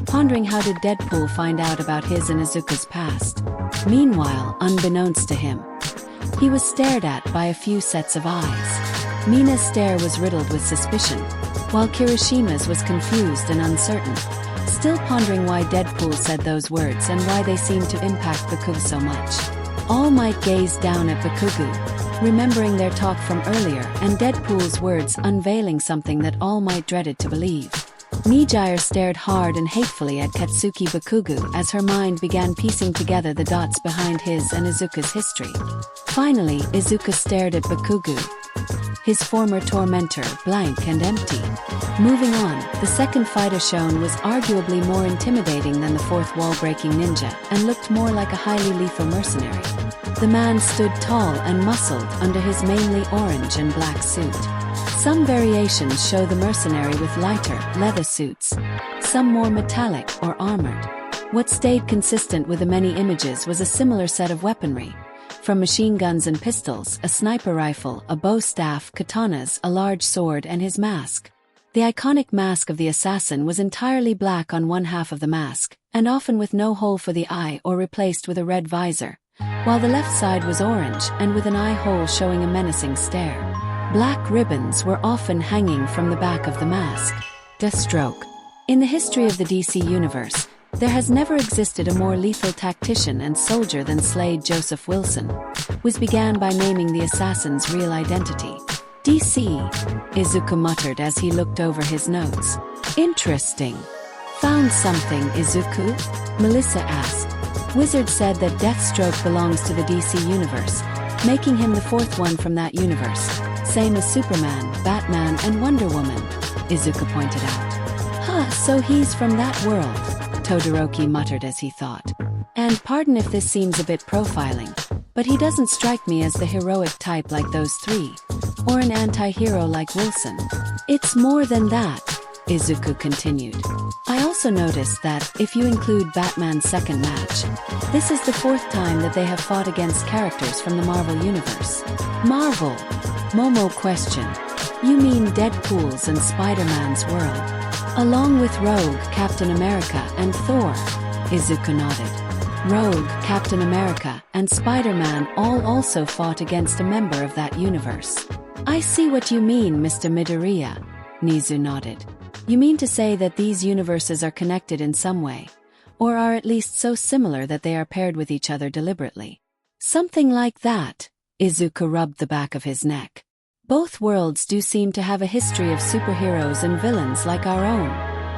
pondering how did Deadpool find out about his and Izuku's past. Meanwhile, unbeknownst to him, he was stared at by a few sets of eyes. Mina's stare was riddled with suspicion, while Kirishima's was confused and uncertain, still pondering why Deadpool said those words and why they seemed to impact Bakugo so much. All Might gazed down at Bakugo, remembering their talk from earlier and Deadpool's words unveiling something that All Might dreaded to believe. Mijire stared hard and hatefully at Katsuki Bakugo as her mind began piecing together the dots behind his and Izuku's history. Finally, Izuku stared at Bakugo, his former tormentor, blank and empty. Moving on, the second fighter shown was arguably more intimidating than the fourth wall-breaking ninja and looked more like a highly lethal mercenary. The man stood tall and muscled under his mainly orange and black suit. Some variations show the mercenary with lighter, leather suits, some more metallic or armored. What stayed consistent with the many images was a similar set of weaponry, from machine guns and pistols, a sniper rifle, a bow staff, katanas, a large sword, and his mask. The iconic mask of the assassin was entirely black on one half of the mask, and often with no hole for the eye or replaced with a red visor, while the left side was orange and with an eye hole showing a menacing stare. Black ribbons were often hanging from the back of the mask. Deathstroke. In the history of the DC Universe, there has never existed a more lethal tactician and soldier than Slade Joseph Wilson, which began by naming the assassin's real identity. DC, Izuku muttered as he looked over his notes. Interesting. Found something, Izuku? Melissa asked. Wizard said that Deathstroke belongs to the DC Universe, making him the fourth one from that universe, same as Superman, Batman, and Wonder Woman, Izuku pointed out. Huh, so he's from that world, Todoroki muttered as he thought. And pardon if this seems a bit profiling, but he doesn't strike me as the heroic type like those three, or an anti-hero like Wilson. It's more than that, Izuku continued. I also noticed that, if you include Batman's second match, this is the fourth time that they have fought against characters from the Marvel Universe. Marvel? Momo questioned. You mean Deadpool's and Spider-Man's world? Along with Rogue, Captain America, and Thor, Izuku nodded. Rogue, Captain America, and Spider-Man all also fought against a member of that universe. I see what you mean, Mr. Midoriya, Nizu nodded. You mean to say that these universes are connected in some way, or are at least so similar that they are paired with each other deliberately? Something like that, Izuku rubbed the back of his neck. Both worlds do seem to have a history of superheroes and villains like our own,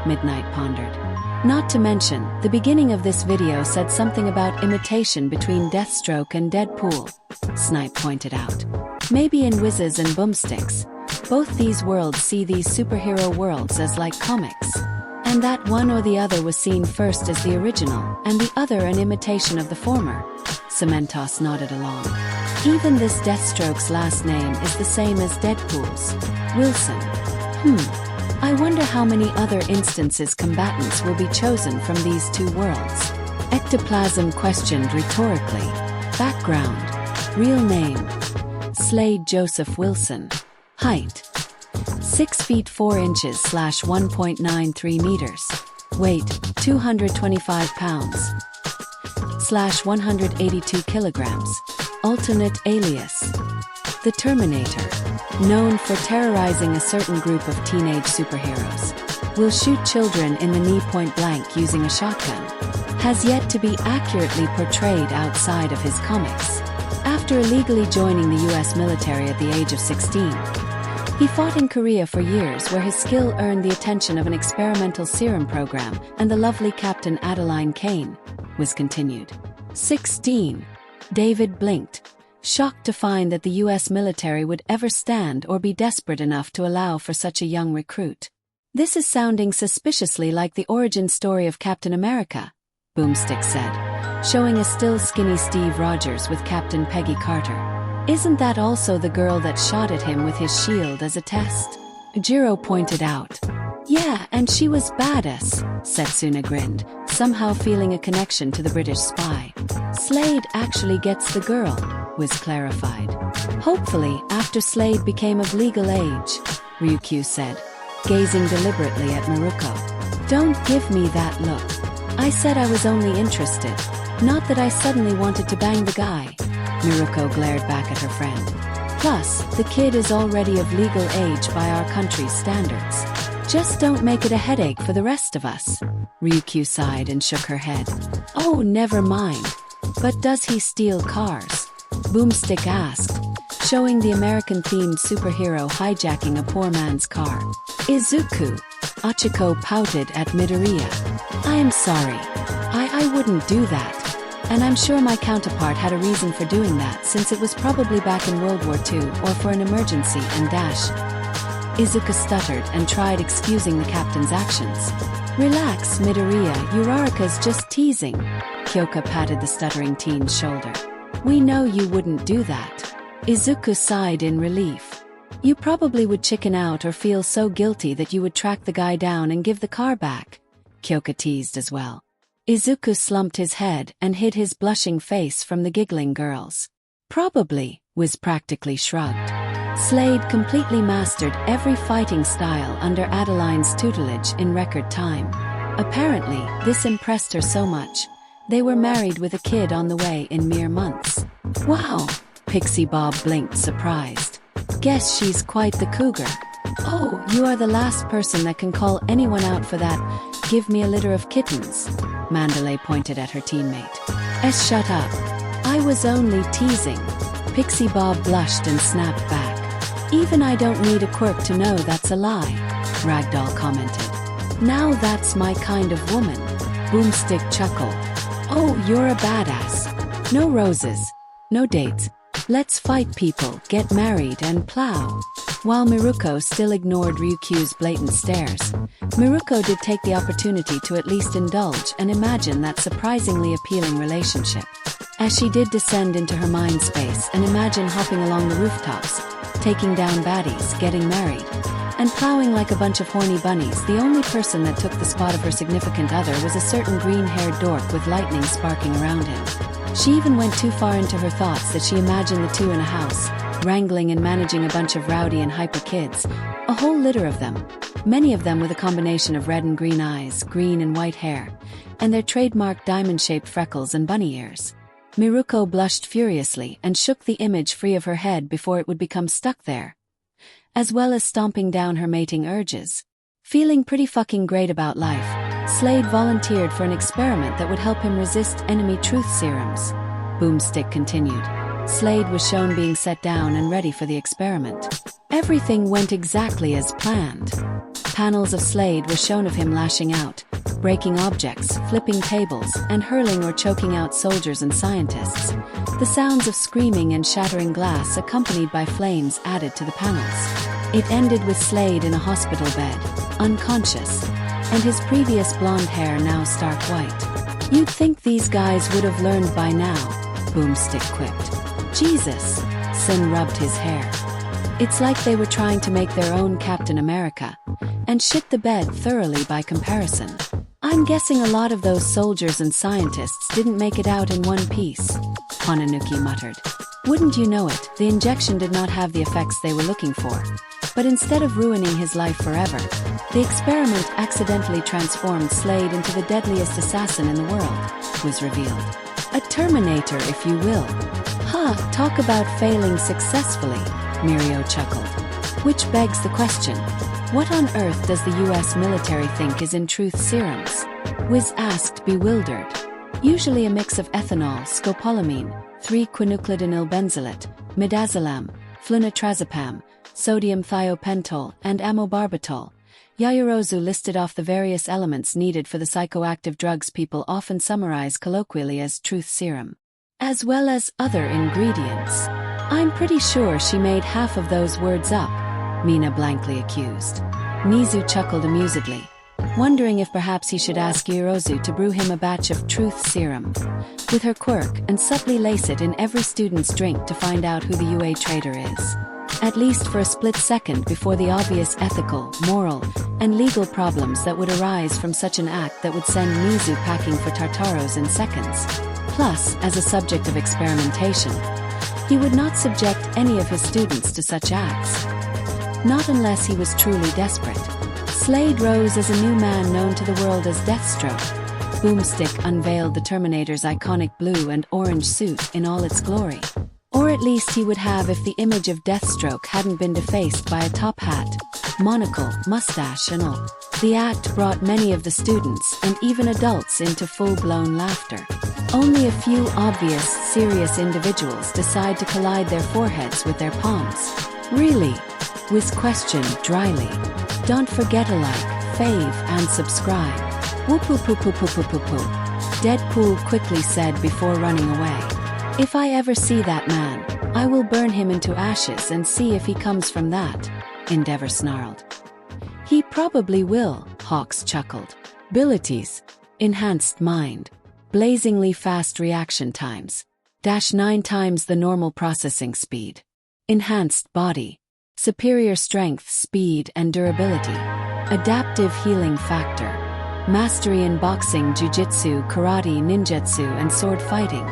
Midnight pondered. Not to mention, the beginning of this video said something about imitation between Deathstroke and Deadpool, Snipe pointed out. Maybe in Whizzes and Boomsticks, both these worlds see these superhero worlds as like comics, and that one or the other was seen first as the original, and the other an imitation of the former. Cementos nodded along. Even this Deathstroke's last name is the same as Deadpool's, Wilson. I wonder how many other instances combatants will be chosen from these two worlds. Ectoplasm questioned rhetorically. Background. Real name. Slade Joseph Wilson. Height. 6 feet 4 inches / 1.93 meters. Weight, 225 pounds. / 182 kilograms. Alternate alias. The Terminator. Known for terrorizing a certain group of teenage superheroes. Will shoot children in the knee point blank using a shotgun. Has yet to be accurately portrayed outside of his comics. After illegally joining the US military at the age of 16, he fought in Korea for years where his skill earned the attention of an experimental serum program and the lovely Captain Adeline Kane, was continued. 16. David blinked, shocked to find that the US military would ever stand or be desperate enough to allow for such a young recruit. This is sounding suspiciously like the origin story of Captain America, Boomstick said, showing a still skinny Steve Rogers with Captain Peggy Carter. Isn't that also the girl that shot at him with his shield as a test? Jiro pointed out. Yeah, and she was badass, Setsuna grinned, somehow feeling a connection to the British spy. Slade actually gets the girl, was clarified. Hopefully, after Slade became of legal age, Ryukyu said, gazing deliberately at Maruko. Don't give me that look. I said I was only interested, not that I suddenly wanted to bang the guy. Maruko glared back at her friend. Plus, the kid is already of legal age by our country's standards. Just don't make it a headache for the rest of us. Ryukyu sighed and shook her head. Oh, never mind. But does he steal cars? Boomstick asked, showing the American-themed superhero hijacking a poor man's car. Izuku. Achiko pouted at Midoriya. I am sorry. I wouldn't do that. And I'm sure my counterpart had a reason for doing that since it was probably back in World War II or for an emergency and dash. Izuku stuttered and tried excusing the captain's actions. Relax, Midoriya, Uraraka's just teasing. Kyoka patted the stuttering teen's shoulder. We know you wouldn't do that. Izuku sighed in relief. You probably would chicken out or feel so guilty that you would track the guy down and give the car back. Kyoka teased as well. Izuku slumped his head and hid his blushing face from the giggling girls. Probably, was practically shrugged. Slade completely mastered every fighting style under Adeline's tutelage in record time. Apparently, this impressed her so much. They were married with a kid on the way in mere months. Wow! Pixie Bob blinked surprised. guess she's quite the cougar. Oh, you are the last person that can call anyone out for that. Give me a litter of kittens. Mandalay pointed at her teammate. Shut up. I was only teasing. Pixie Bob blushed and snapped back. Even I don't need a quirk to know that's a lie, Ragdoll commented. Now that's my kind of woman. Boomstick chuckled. Oh, you're a badass. No roses. No dates. Let's fight people, get married and plow. While Miruko still ignored Ryukyu's blatant stares, Miruko did take the opportunity to at least indulge and imagine that surprisingly appealing relationship. As she did descend into her mind space and imagine hopping along the rooftops, taking down baddies, getting married, and plowing like a bunch of horny bunnies, the only person that took the spot of her significant other was a certain green-haired dork with lightning sparking around him. She even went too far into her thoughts that she imagined the two in a house, wrangling and managing a bunch of rowdy and hyper kids, a whole litter of them, many of them with a combination of red and green eyes, green and white hair, and their trademark diamond-shaped freckles and bunny ears. Miruko blushed furiously and shook the image free of her head before it would become stuck there, as well as stomping down her mating urges. Feeling pretty fucking great about life, Slade volunteered for an experiment that would help him resist enemy truth serums. Boomstick continued. Slade was shown being set down and ready for the experiment. Everything went exactly as planned. Panels of Slade were shown of him lashing out, breaking objects, flipping tables, and hurling or choking out soldiers and scientists. The sounds of screaming and shattering glass accompanied by flames added to the panels. It ended with Slade in a hospital bed, unconscious, and his previous blonde hair now stark white. You'd think these guys would have learned by now, Boomstick quipped. Jesus, Sin rubbed his hair. It's like they were trying to make their own Captain America, and shit the bed thoroughly by comparison. I'm guessing a lot of those soldiers and scientists didn't make it out in one piece, Hananuki muttered. Wouldn't you know it, the injection did not have the effects they were looking for. But instead of ruining his life forever, the experiment accidentally transformed Slade into the deadliest assassin in the world, was revealed. A Terminator, if you will. Talk about failing successfully, Mirio chuckled. Which begs the question, what on earth does the US military think is in truth serums? Wiz asked, bewildered. Usually a mix of ethanol, scopolamine, 3-quinaclidinylbenzoate, midazolam, flunitrazepam, sodium thiopental, and amobarbital. Yaoyorozu listed off the various elements needed for the psychoactive drugs people often summarize colloquially as truth serum, as well as other ingredients. I'm pretty sure she made half of those words up, Mina blankly accused. Nizu chuckled amusedly, wondering if perhaps he should ask Yaoyorozu to brew him a batch of truth serum with her quirk and subtly lace it in every student's drink to find out who the UA traitor is. At least for a split second before the obvious ethical, moral, and legal problems that would arise from such an act that would send Nizu packing for Tartaros in seconds. Plus, as a subject of experimentation, he would not subject any of his students to such acts. Not unless he was truly desperate. Slade rose as a new man known to the world as Deathstroke. Boomstick unveiled the Terminator's iconic blue and orange suit in all its glory. Or at least he would have if the image of Deathstroke hadn't been defaced by a top hat, monocle, mustache and all. The act brought many of the students and even adults into full-blown laughter. Only a few obvious, serious individuals decide to collide their foreheads with their palms. Really? Wiz questioned dryly. Don't forget to like, fave, and subscribe. Whoop-whoop-whoop-whoop-whoop-whoop-whoop. Deadpool quickly said before running away. If I ever see that man, I will burn him into ashes and see if he comes from that, Endeavor snarled. He probably will, Hawks chuckled. Abilities. Enhanced mind. Blazingly fast reaction times. -9 times the normal processing speed. Enhanced body. Superior strength, speed, and durability. Adaptive healing factor. Mastery in boxing, jujitsu, karate, ninjutsu, and sword fighting.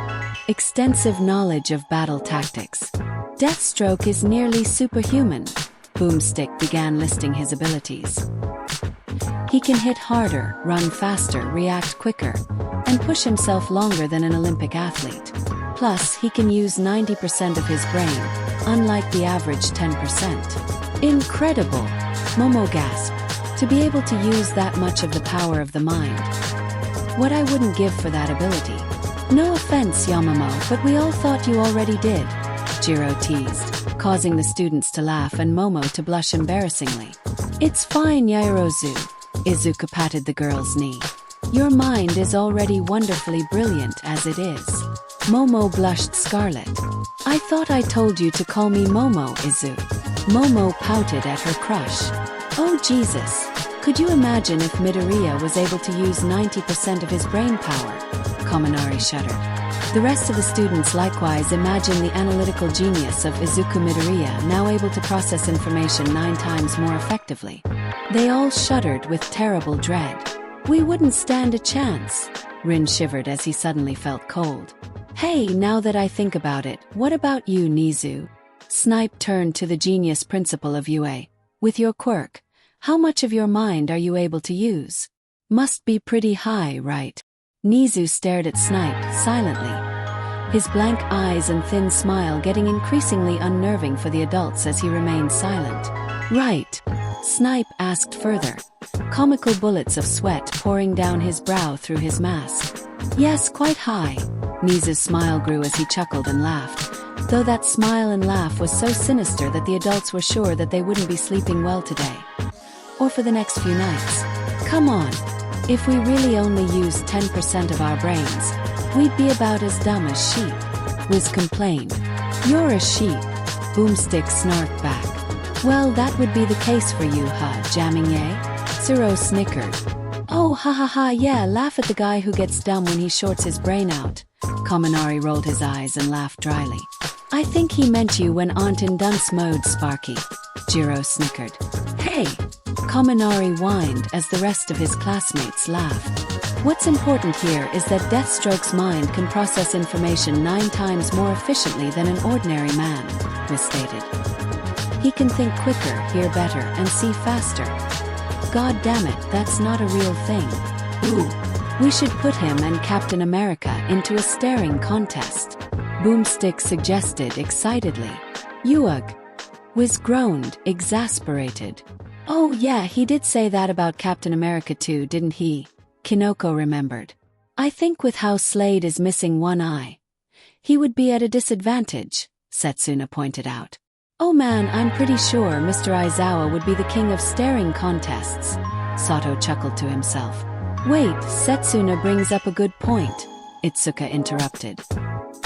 Extensive knowledge of battle tactics. Deathstroke is nearly superhuman. Boomstick began listing his abilities. He can hit harder, run faster, react quicker, and push himself longer than an Olympic athlete. Plus, he can use 90% of his brain, unlike the average 10%. Incredible! Momo gasped. To be able to use that much of the power of the mind. What I wouldn't give for that ability. No offense, Yamamoto, but we all thought you already did, Jiro teased, causing the students to laugh and Momo to blush embarrassingly. It's fine, Yairozu. Izuku patted the girl's knee. Your mind is already wonderfully brilliant as it is. Momo blushed scarlet. I thought I told you to call me Momo, Izu. Momo pouted at her crush. Oh Jesus! Could you imagine if Midoriya was able to use 90% of his brain power? Kaminari shuddered. The rest of the students likewise imagined the analytical genius of Izuku Midoriya, now able to process information 9 times more effectively. They all shuddered with terrible dread. We wouldn't stand a chance. Rin shivered as he suddenly felt cold. Hey, now that I think about it, what about you, Nizu? Snipe turned to the genius principal of UA. With your quirk, how much of your mind are you able to use? Must be pretty high, right? Nizu stared at Snipe silently, his blank eyes and thin smile getting increasingly unnerving for the adults as he remained silent. Right. Snipe asked further, comical bullets of sweat pouring down his brow through his mask. Yes, quite high. Nizu's smile grew as he chuckled and laughed, though that smile and laugh was so sinister that the adults were sure that they wouldn't be sleeping well today. Or for the next few nights. Come on. If we really only used 10% of our brains, we'd be about as dumb as sheep. Wiz complained. You're a sheep. Boomstick snarked back. Well, that would be the case for you, huh, Jamming-ye? Zero snickered. Oh, ha ha ha, yeah, laugh at the guy who gets dumb when he shorts his brain out. Kaminari rolled his eyes and laughed dryly. I think he meant you when aren't in dunce mode, Sparky. Jiro snickered. Hey! Kaminari whined as the rest of his classmates laughed. What's important here is that Deathstroke's mind can process information 9 times more efficiently than an ordinary man, was stated. He can think quicker, hear better, and see faster. God damn it, that's not a real thing. Ooh, we should put him and Captain America into a staring contest. Boomstick suggested excitedly. Yuug. Wiz groaned, exasperated. Oh yeah, he did say that about Captain America too, didn't he? Kinoko remembered. I think with how Slade is missing one eye, he would be at a disadvantage, Setsuna pointed out. Oh man, I'm pretty sure Mr. Aizawa would be the king of staring contests. Sato chuckled to himself. Wait, Setsuna brings up a good point, Itsuka interrupted.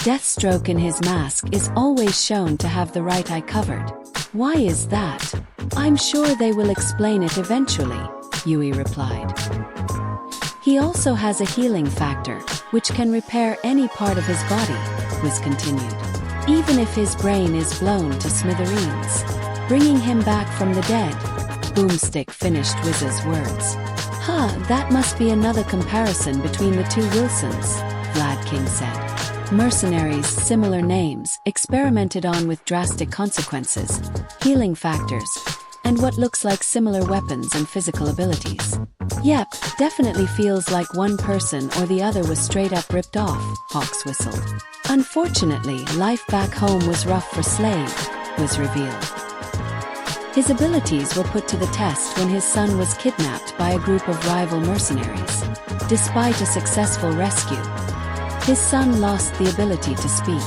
Deathstroke in his mask is always shown to have the right eye covered. Why is that? I'm sure they will explain it eventually, Yui replied. He also has a healing factor, which can repair any part of his body, Wiz continued. Even if his brain is blown to smithereens, bringing him back from the dead. Boomstick finished Wiz's words. Huh, that must be another comparison between the two Wilsons, Vlad King said. Mercenaries, similar names, experimented on with drastic consequences, healing factors, and what looks like similar weapons and physical abilities. Yep, definitely feels like one person or the other was straight up ripped off, Hawks whistled. Unfortunately, life back home was rough for Slade, was revealed. His abilities were put to the test when his son was kidnapped by a group of rival mercenaries. Despite a successful rescue, his son lost the ability to speak.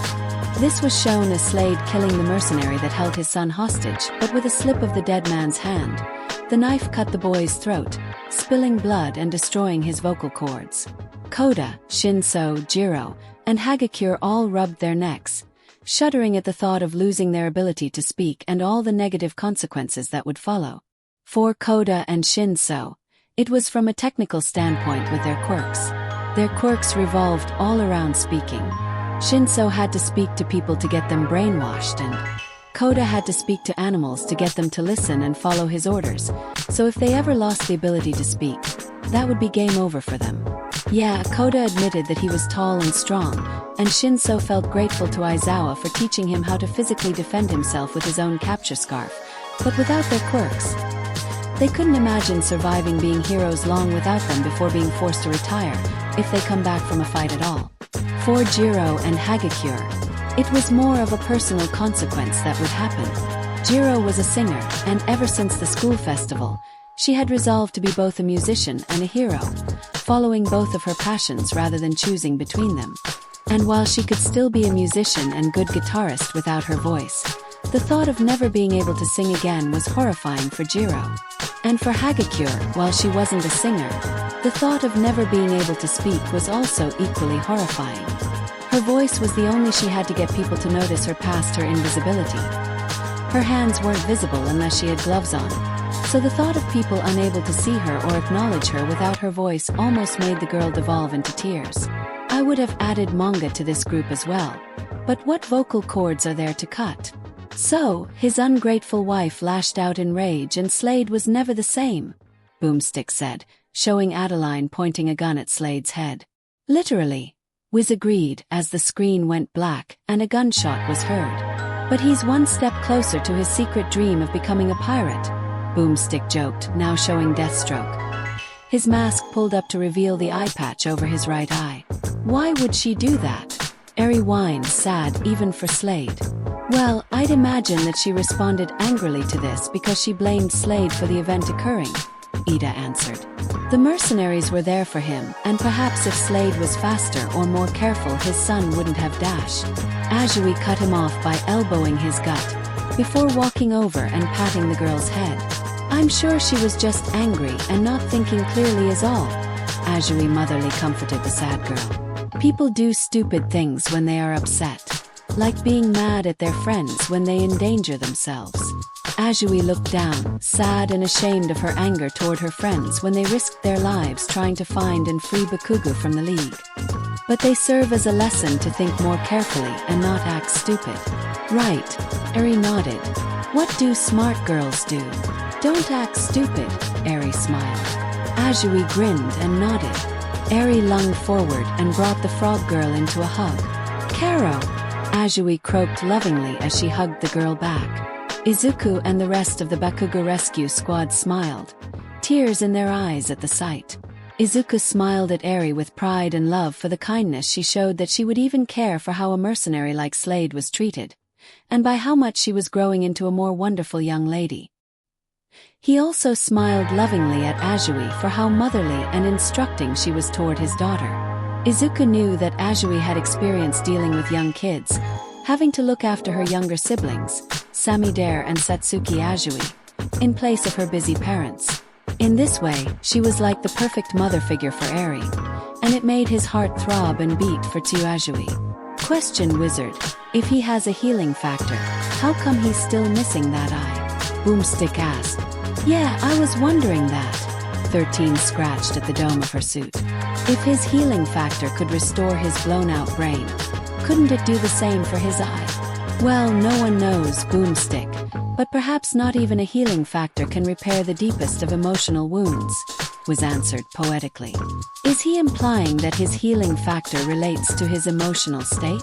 This was shown as Slade killing the mercenary that held his son hostage, but with a slip of the dead man's hand, the knife cut the boy's throat, spilling blood and destroying his vocal cords. Koda, Shinso, Jiro, and Hagakure all rubbed their necks, shuddering at the thought of losing their ability to speak and all the negative consequences that would follow. For Koda and Shinso, it was from a technical standpoint with their quirks. Their quirks revolved all around speaking. Shinso had to speak to people to get them brainwashed, and Koda had to speak to animals to get them to listen and follow his orders, so if they ever lost the ability to speak, that would be game over for them. Yeah, Koda admitted that he was tall and strong, and Shinso felt grateful to Aizawa for teaching him how to physically defend himself with his own capture scarf, but without their quirks, they couldn't imagine surviving being heroes long without them before being forced to retire, if they come back from a fight at all. For Jiro and Hagakure, It was more of a personal consequence that would happen. Jiro was a singer, and ever since the school festival, she had resolved to be both a musician and a hero, following both of her passions rather than choosing between them. And while she could still be a musician and good guitarist without her voice, the thought of never being able to sing again was horrifying for Jiro. And for Hagakure, while she wasn't a singer, the thought of never being able to speak was also equally horrifying. Her voice was the only she had to get people to notice her past her invisibility. Her hands weren't visible unless she had gloves on, so the thought of people unable to see her or acknowledge her without her voice almost made the girl devolve into tears. I would have added manga to this group as well, but what vocal cords are there to cut? So, his ungrateful wife lashed out in rage and Slade was never the same, Boomstick said, showing Adeline pointing a gun at Slade's head. Literally, Wiz agreed as the screen went black and a gunshot was heard. But he's one step closer to his secret dream of becoming a pirate, Boomstick joked, now showing Deathstroke. His mask pulled up to reveal the eye patch over his right eye. Why would she do that? Eri whined, sad even for Slade. Well, I'd imagine that she responded angrily to this because she blamed Slade for the event occurring, Ida answered. The mercenaries were there for him, and perhaps if Slade was faster or more careful his son wouldn't have dashed. Azui cut him off by elbowing his gut, before walking over and patting the girl's head. I'm sure she was just angry and not thinking clearly is all, Azui motherly comforted the sad girl. People do stupid things when they are upset, like being mad at their friends when they endanger themselves. Azui looked down, sad and ashamed of her anger toward her friends when they risked their lives trying to find and free Bakugo from the League. But they serve as a lesson to think more carefully and not act stupid. Right, Eri nodded. What do smart girls do? Don't act stupid, Eri smiled. Azui grinned and nodded. Eri lunged forward and brought the frog girl into a hug. Karo! Azui croaked lovingly as she hugged the girl back. Izuku and the rest of the Bakugo rescue squad smiled, tears in their eyes at the sight. Izuku smiled at Eri with pride and love for the kindness she showed that she would even care for how a mercenary like Slade was treated, and by how much she was growing into a more wonderful young lady. He also smiled lovingly at Azui for how motherly and instructing she was toward his daughter. Izuku knew that Azui had experience dealing with young kids, having to look after her younger siblings, Samidare and Satsuki Azui, in place of her busy parents. In this way, she was like the perfect mother figure for Eri, and it made his heart throb and beat for Azui. Question Wizard, if he has a healing factor, how come he's still missing that eye? Boomstick asked. Yeah, I was wondering that. 13 scratched at the dome of her suit. If his healing factor could restore his blown-out brain, couldn't it do the same for his eye? Well, no one knows, Boomstick, but perhaps not even a healing factor can repair the deepest of emotional wounds, was answered poetically. Is he implying that his healing factor relates to his emotional state?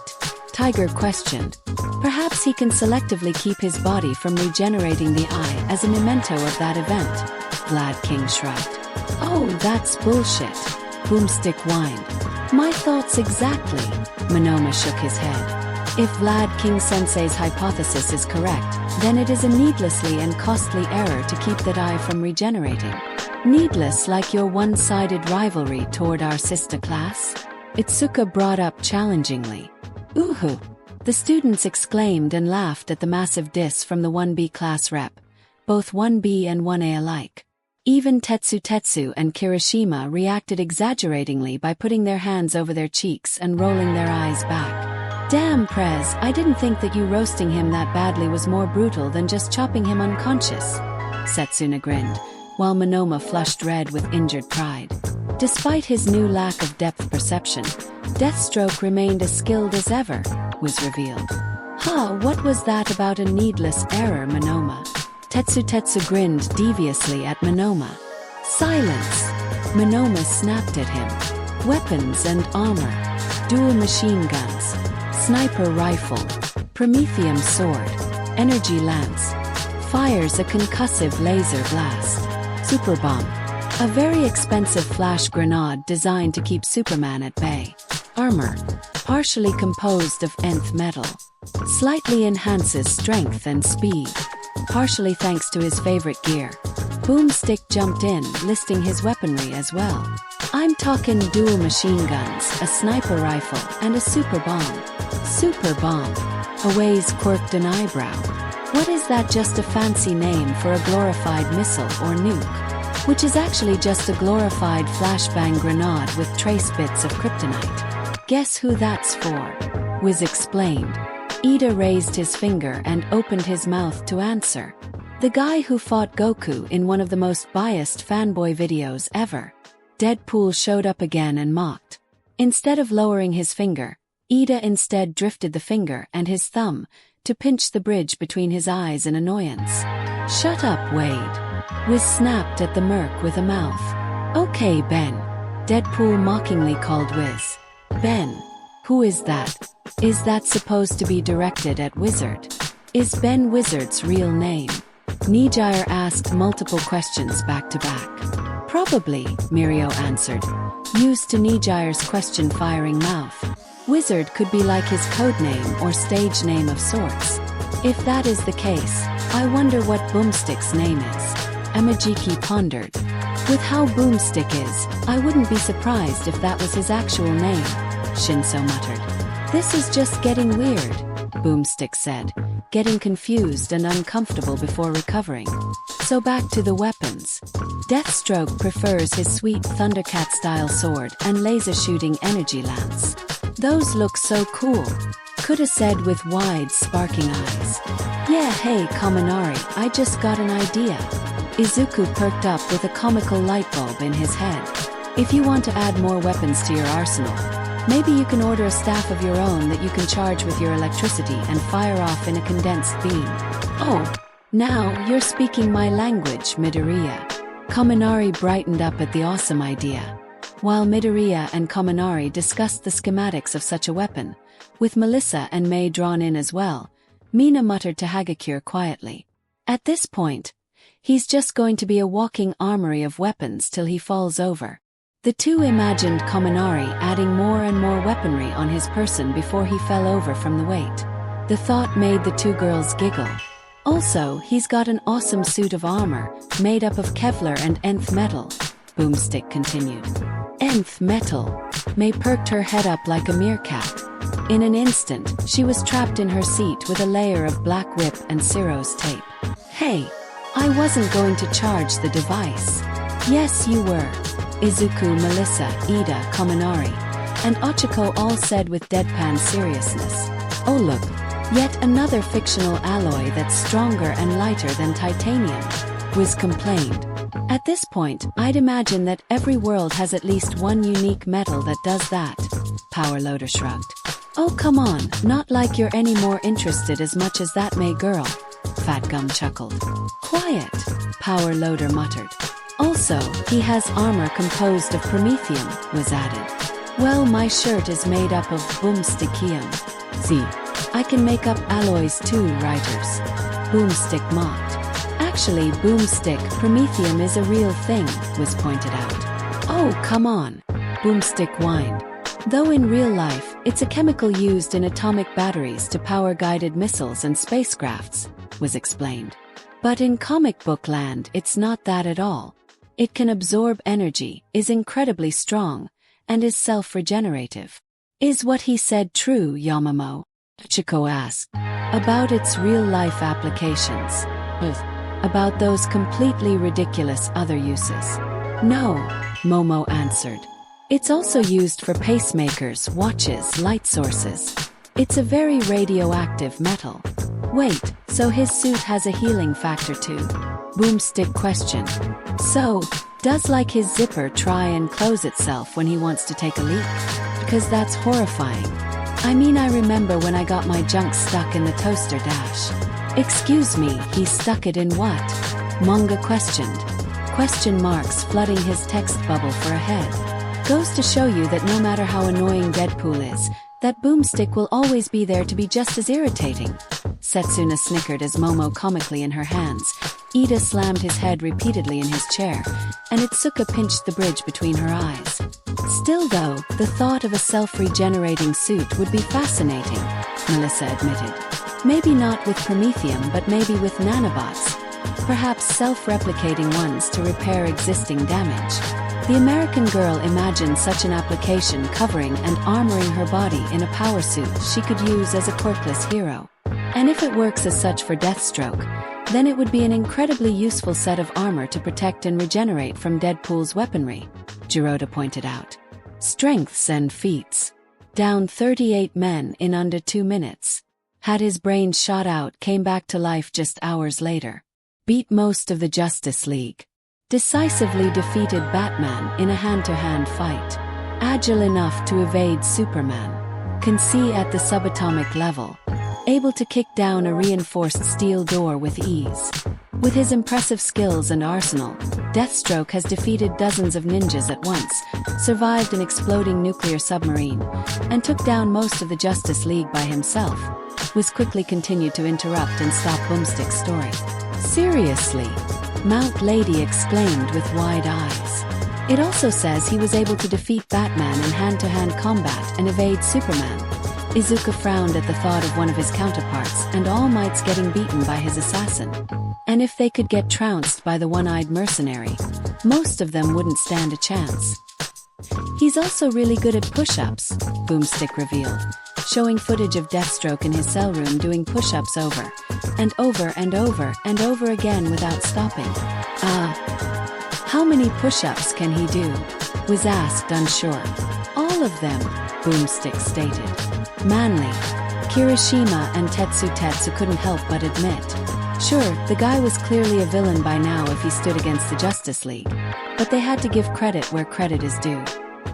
Tiger questioned. Perhaps he can selectively keep his body from regenerating the eye as a memento of that event, Vlad King shrugged. Oh, that's bullshit, Boomstick whined. My thoughts exactly, Monoma shook his head. If Vlad King Sensei's hypothesis is correct, then it is a needlessly and costly error to keep that eye from regenerating. Needless like your one-sided rivalry toward our sister class? Itsuka brought up challengingly. Ooh! The students exclaimed and laughed at the massive diss from the 1B class rep, both 1B and 1A alike. Even Tetsu and Kirishima reacted exaggeratingly by putting their hands over their cheeks and rolling their eyes back. Damn, Prez, I didn't think that you roasting him that badly was more brutal than just chopping him unconscious. Setsuna grinned, while Monoma flushed red with injured pride. Despite his new lack of depth perception, Deathstroke remained as skilled as ever, was revealed. What was that about a needless error, Monoma? Tetsu grinned deviously at Monoma. Silence! Monoma snapped at him. Weapons and armor. Dual machine guns. Sniper rifle. Prometheum sword. Energy lance. Fires a concussive laser blast. Super bomb. A very expensive flash grenade designed to keep Superman at bay. Armor. Partially composed of nth metal. Slightly enhances strength and speed. Partially thanks to his favorite gear. Boomstick jumped in, listing his weaponry as well. I'm talking dual machine guns, a sniper rifle, and a super bomb. Super bomb. Away's quirked an eyebrow. What is that, just a fancy name for a glorified missile or nuke? Which is actually just a glorified flashbang grenade with trace bits of kryptonite. Guess who that's for? Wiz explained. Ida raised his finger and opened his mouth to answer. The guy who fought Goku in one of the most biased fanboy videos ever. Deadpool showed up again and mocked. Instead of lowering his finger, Ida instead drifted the finger and his thumb to pinch the bridge between his eyes in annoyance. Shut up, Wade. Wiz snapped at the merc with a mouth. Okay, Ben. Deadpool mockingly called Wiz. Ben. Who is that? Is that supposed to be directed at Wizard? Is Ben Wizard's real name? Nijire asked multiple questions back to back. Probably, Mirio answered, used to Nijire's question-firing mouth. Wizard could be like his codename or stage name of sorts. If that is the case, I wonder what Boomstick's name is. Amajiki pondered. With how Boomstick is, I wouldn't be surprised if that was his actual name, Shinso muttered. This is just getting weird, Boomstick said, getting confused and uncomfortable before recovering. So back to the weapons. Deathstroke prefers his sweet Thundercat-style sword and laser-shooting energy lance. Those look so cool, Kuda said with wide, sparking eyes. Yeah, hey, Kaminari, I just got an idea. Izuku perked up with a comical light bulb in his head. If you want to add more weapons to your arsenal, maybe you can order a staff of your own that you can charge with your electricity and fire off in a condensed beam. Oh, now you're speaking my language, Midoriya. Kaminari brightened up at the awesome idea. While Midoriya and Kaminari discussed the schematics of such a weapon, with Melissa and May drawn in as well, Mina muttered to Hagakure quietly. At this point, he's just going to be a walking armory of weapons till he falls over. The two imagined Kaminari adding more and more weaponry on his person before he fell over from the weight. The thought made the two girls giggle. Also, he's got an awesome suit of armor, made up of Kevlar and nth metal, Boomstick continued. Nth metal. May perked her head up like a meerkat. In an instant, she was trapped in her seat with a layer of black whip and Ciro's tape. Hey, I wasn't going to charge the device. Yes, you were. Izuku, Melissa, Ida, Kaminari, and Ochako all said with deadpan seriousness. Oh look, yet another fictional alloy that's stronger and lighter than titanium, Wiz complained. At this point, I'd imagine that every world has at least one unique metal that does that, Powerloader shrugged. Oh come on, not like you're any more interested as much as that May girl, Fat Gum chuckled. Quiet, Powerloader muttered. Also, he has armor composed of promethium, was added. Well, my shirt is made up of boomstickium. Z. I can make up alloys too, writers. Boomstick mocked. Actually, boomstick promethium is a real thing, was pointed out. Oh, come on, Boomstick whined. Though in real life, it's a chemical used in atomic batteries to power guided missiles and spacecrafts, was explained. But in comic book land, it's not that at all. It can absorb energy, is incredibly strong, and is self-regenerative. Is what he said true, Yamamo? Chico asked. About its real-life applications. About those completely ridiculous other uses. No, Momo answered. It's also used for pacemakers, watches, light sources. It's a very radioactive metal. Wait, so his suit has a healing factor too? Boomstick questioned. So, does like his zipper try and close itself when he wants to take a leak? Because that's horrifying. I mean, I remember when I got my junk stuck in the toaster dash. Excuse me, he stuck it in what? Manga questioned. Question marks flooding his text bubble for a head. Goes to show you that no matter how annoying Deadpool is, that Boomstick will always be there to be just as irritating. Setsuna snickered as Momo comically in her hands, Ida slammed his head repeatedly in his chair, and Itsuka pinched the bridge between her eyes. Still though, the thought of a self-regenerating suit would be fascinating, Melissa admitted. Maybe not with Promethium, but maybe with nanobots. Perhaps self-replicating ones to repair existing damage. The American girl imagined such an application covering and armoring her body in a power suit she could use as a quirkless hero. And if it works as such for Deathstroke, then it would be an incredibly useful set of armor to protect and regenerate from Deadpool's weaponry, Giroda pointed out. Strengths and feats. Down 38 men in under 2 minutes. Had his brains shot out, came back to life just hours later. Beat most of the Justice League. Decisively defeated Batman in a hand-to-hand fight. Agile enough to evade Superman. Can see at the subatomic level. Able to kick down a reinforced steel door with ease. With his impressive skills and arsenal, Deathstroke has defeated dozens of ninjas at once, survived an exploding nuclear submarine, and took down most of the Justice League by himself. Was quickly continued to interrupt and stop Boomstick's story. Seriously? Mount Lady exclaimed with wide eyes. It also says he was able to defeat Batman in hand-to-hand combat and evade Superman. Izuku frowned at the thought of one of his counterparts and All Might's getting beaten by his assassin. And if they could get trounced by the one-eyed mercenary, most of them wouldn't stand a chance. He's also really good at push-ups, Boomstick revealed, showing footage of Deathstroke in his cell room doing push-ups over and over and over and over again without stopping. How many push-ups can he do? Was asked unsure. All of them, Boomstick stated. Manly. Kirishima and Tetsu couldn't help but admit. Sure, the guy was clearly a villain by now if he stood against the Justice League, but they had to give credit where credit is due.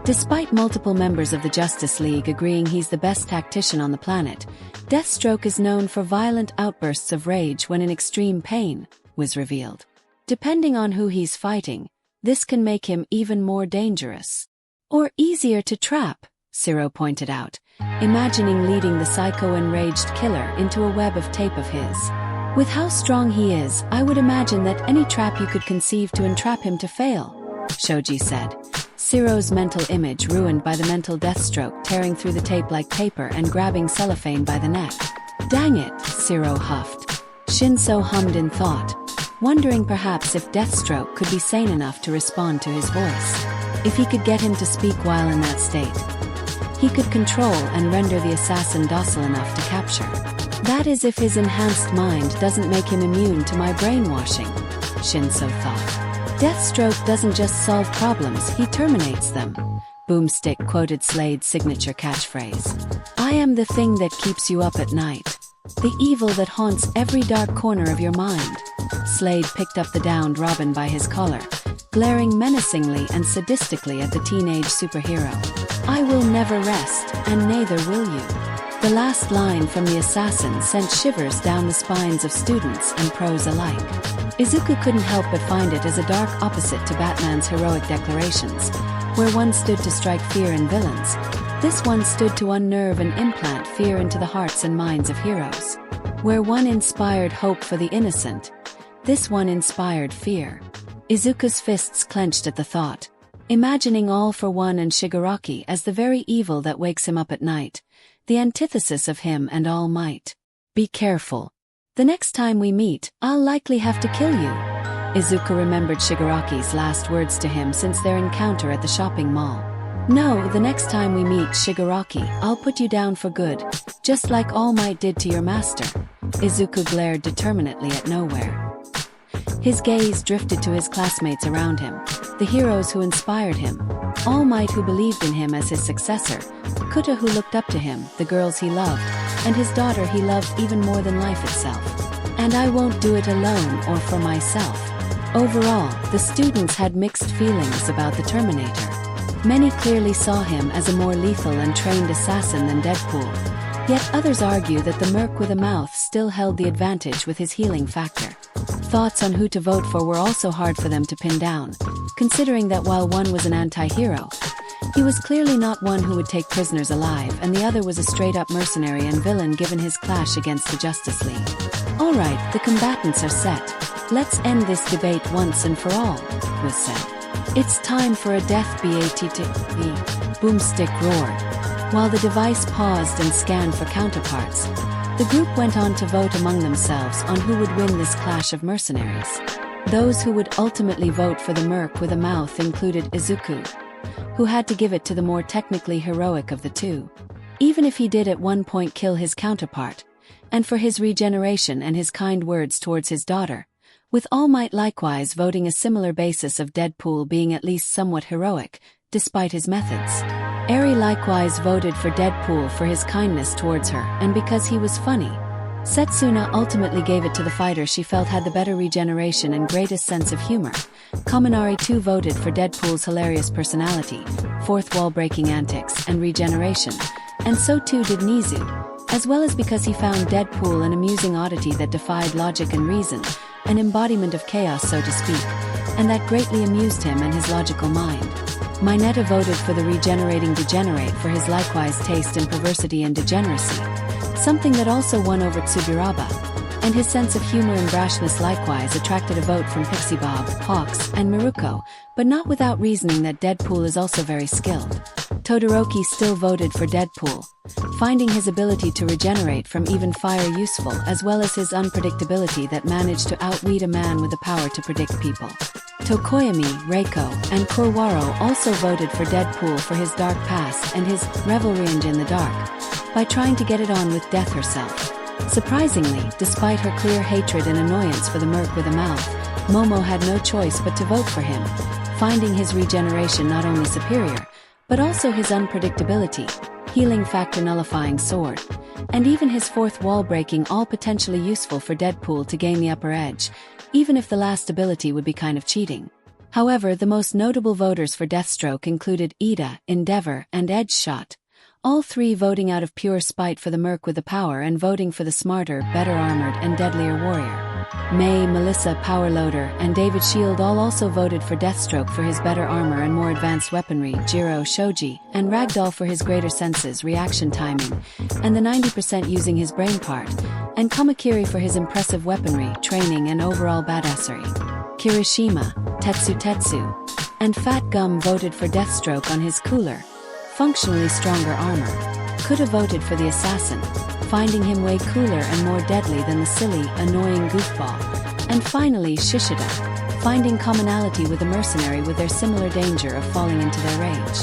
Despite multiple members of the Justice League agreeing he's the best tactician on the planet, Deathstroke is known for violent outbursts of rage when in extreme pain, was revealed. Depending on who he's fighting, this can make him even more dangerous. Or easier to trap, Zero pointed out, imagining leading the psycho-enraged killer into a web of tape of his. With how strong he is, I would imagine that any trap you could conceive to entrap him to fail, Shoji said. Zero's mental image ruined by the mental Deathstroke tearing through the tape like paper and grabbing cellophane by the neck. Dang it, Zero huffed. Shinso hummed in thought, wondering perhaps if Deathstroke could be sane enough to respond to his voice. If he could get him to speak while in that state, he could control and render the assassin docile enough to capture. That is if his enhanced mind doesn't make him immune to my brainwashing, Shinso thought. Deathstroke doesn't just solve problems, he terminates them. Boomstick quoted Slade's signature catchphrase. I am the thing that keeps you up at night. The evil that haunts every dark corner of your mind. Slade picked up the downed Robin by his collar, glaring menacingly and sadistically at the teenage superhero. I will never rest, and neither will you. The last line from the assassin sent shivers down the spines of students and pros alike. Izuku couldn't help but find it as a dark opposite to Batman's heroic declarations, where one stood to strike fear in villains. This one stood to unnerve and implant fear into the hearts and minds of heroes. Where one inspired hope for the innocent, this one inspired fear. Izuku's fists clenched at the thought, imagining All for One and Shigaraki as the very evil that wakes him up at night, the antithesis of him and All Might. Be careful. The next time we meet, I'll likely have to kill you. Izuku remembered Shigaraki's last words to him since their encounter at the shopping mall. No, the next time we meet, Shigaraki, I'll put you down for good, just like All Might did to your master. Izuku glared determinately at nowhere. His gaze drifted to his classmates around him, the heroes who inspired him, All Might who believed in him as his successor, Kuta who looked up to him, the girls he loved, and his daughter he loved even more than life itself. And I won't do it alone or for myself. Overall, the students had mixed feelings about the Terminator. Many clearly saw him as a more lethal and trained assassin than Deadpool. Yet others argue that the merc with a mouth still held the advantage with his healing factor. Thoughts on who to vote for were also hard for them to pin down, considering that while one was an anti-hero, he was clearly not one who would take prisoners alive, and the other was a straight-up mercenary and villain given his clash against the Justice League. Alright, the combatants are set. "Let's end this debate once and for all," was said. "It's time for a death battle," Boomstick roared. While the device paused and scanned for counterparts, the group went on to vote among themselves on who would win this clash of mercenaries. Those who would ultimately vote for the merc with a mouth included Izuku, who had to give it to the more technically heroic of the two, even if he did at one point kill his counterpart, and for his regeneration and his kind words towards his daughter, with All Might likewise voting a similar basis of Deadpool being at least somewhat heroic, despite his methods. Eri likewise voted for Deadpool for his kindness towards her and because he was funny. Setsuna ultimately gave it to the fighter she felt had the better regeneration and greatest sense of humor. Kaminari too voted for Deadpool's hilarious personality, fourth wall-breaking antics, and regeneration, and so too did Nizu, as well as because he found Deadpool an amusing oddity that defied logic and reason, an embodiment of chaos so to speak, and that greatly amused him and his logical mind. Mineta voted for the regenerating degenerate for his likewise taste in perversity and degeneracy, something that also won over Tsuburaba, and his sense of humor and brashness likewise attracted a vote from Pixie Bob, Hawks, and Miruko, but not without reasoning that Deadpool is also very skilled. Todoroki still voted for Deadpool, finding his ability to regenerate from even fire useful as well as his unpredictability that managed to outwit a man with the power to predict people. Tokoyami, Reiko, and Korwaro also voted for Deadpool for his dark past and his revelry in the dark, by trying to get it on with Death herself. Surprisingly, despite her clear hatred and annoyance for the merc with a mouth, Momo had no choice but to vote for him, finding his regeneration not only superior, but also his unpredictability, healing factor nullifying sword, and even his fourth wall breaking all potentially useful for Deadpool to gain the upper edge, even if the last ability would be kind of cheating. However, the most notable voters for Deathstroke included Ida, Endeavor, and Edgeshot, all three voting out of pure spite for the merc with the power and voting for the smarter, better armored, and deadlier warrior. May, Melissa, Powerloader, and David Shield all also voted for Deathstroke for his better armor and more advanced weaponry, Jiro, Shoji, and Ragdoll for his greater senses, reaction timing, and the 90% using his brain part, and Kamakiri for his impressive weaponry, training, and overall badassery. Kirishima, Tetsu, and Fat Gum voted for Deathstroke on his cooler, functionally stronger armor. Kuda voted for the assassin, finding him way cooler and more deadly than the silly, annoying goofball. And finally Shishida, finding commonality with the mercenary with their similar danger of falling into their rage.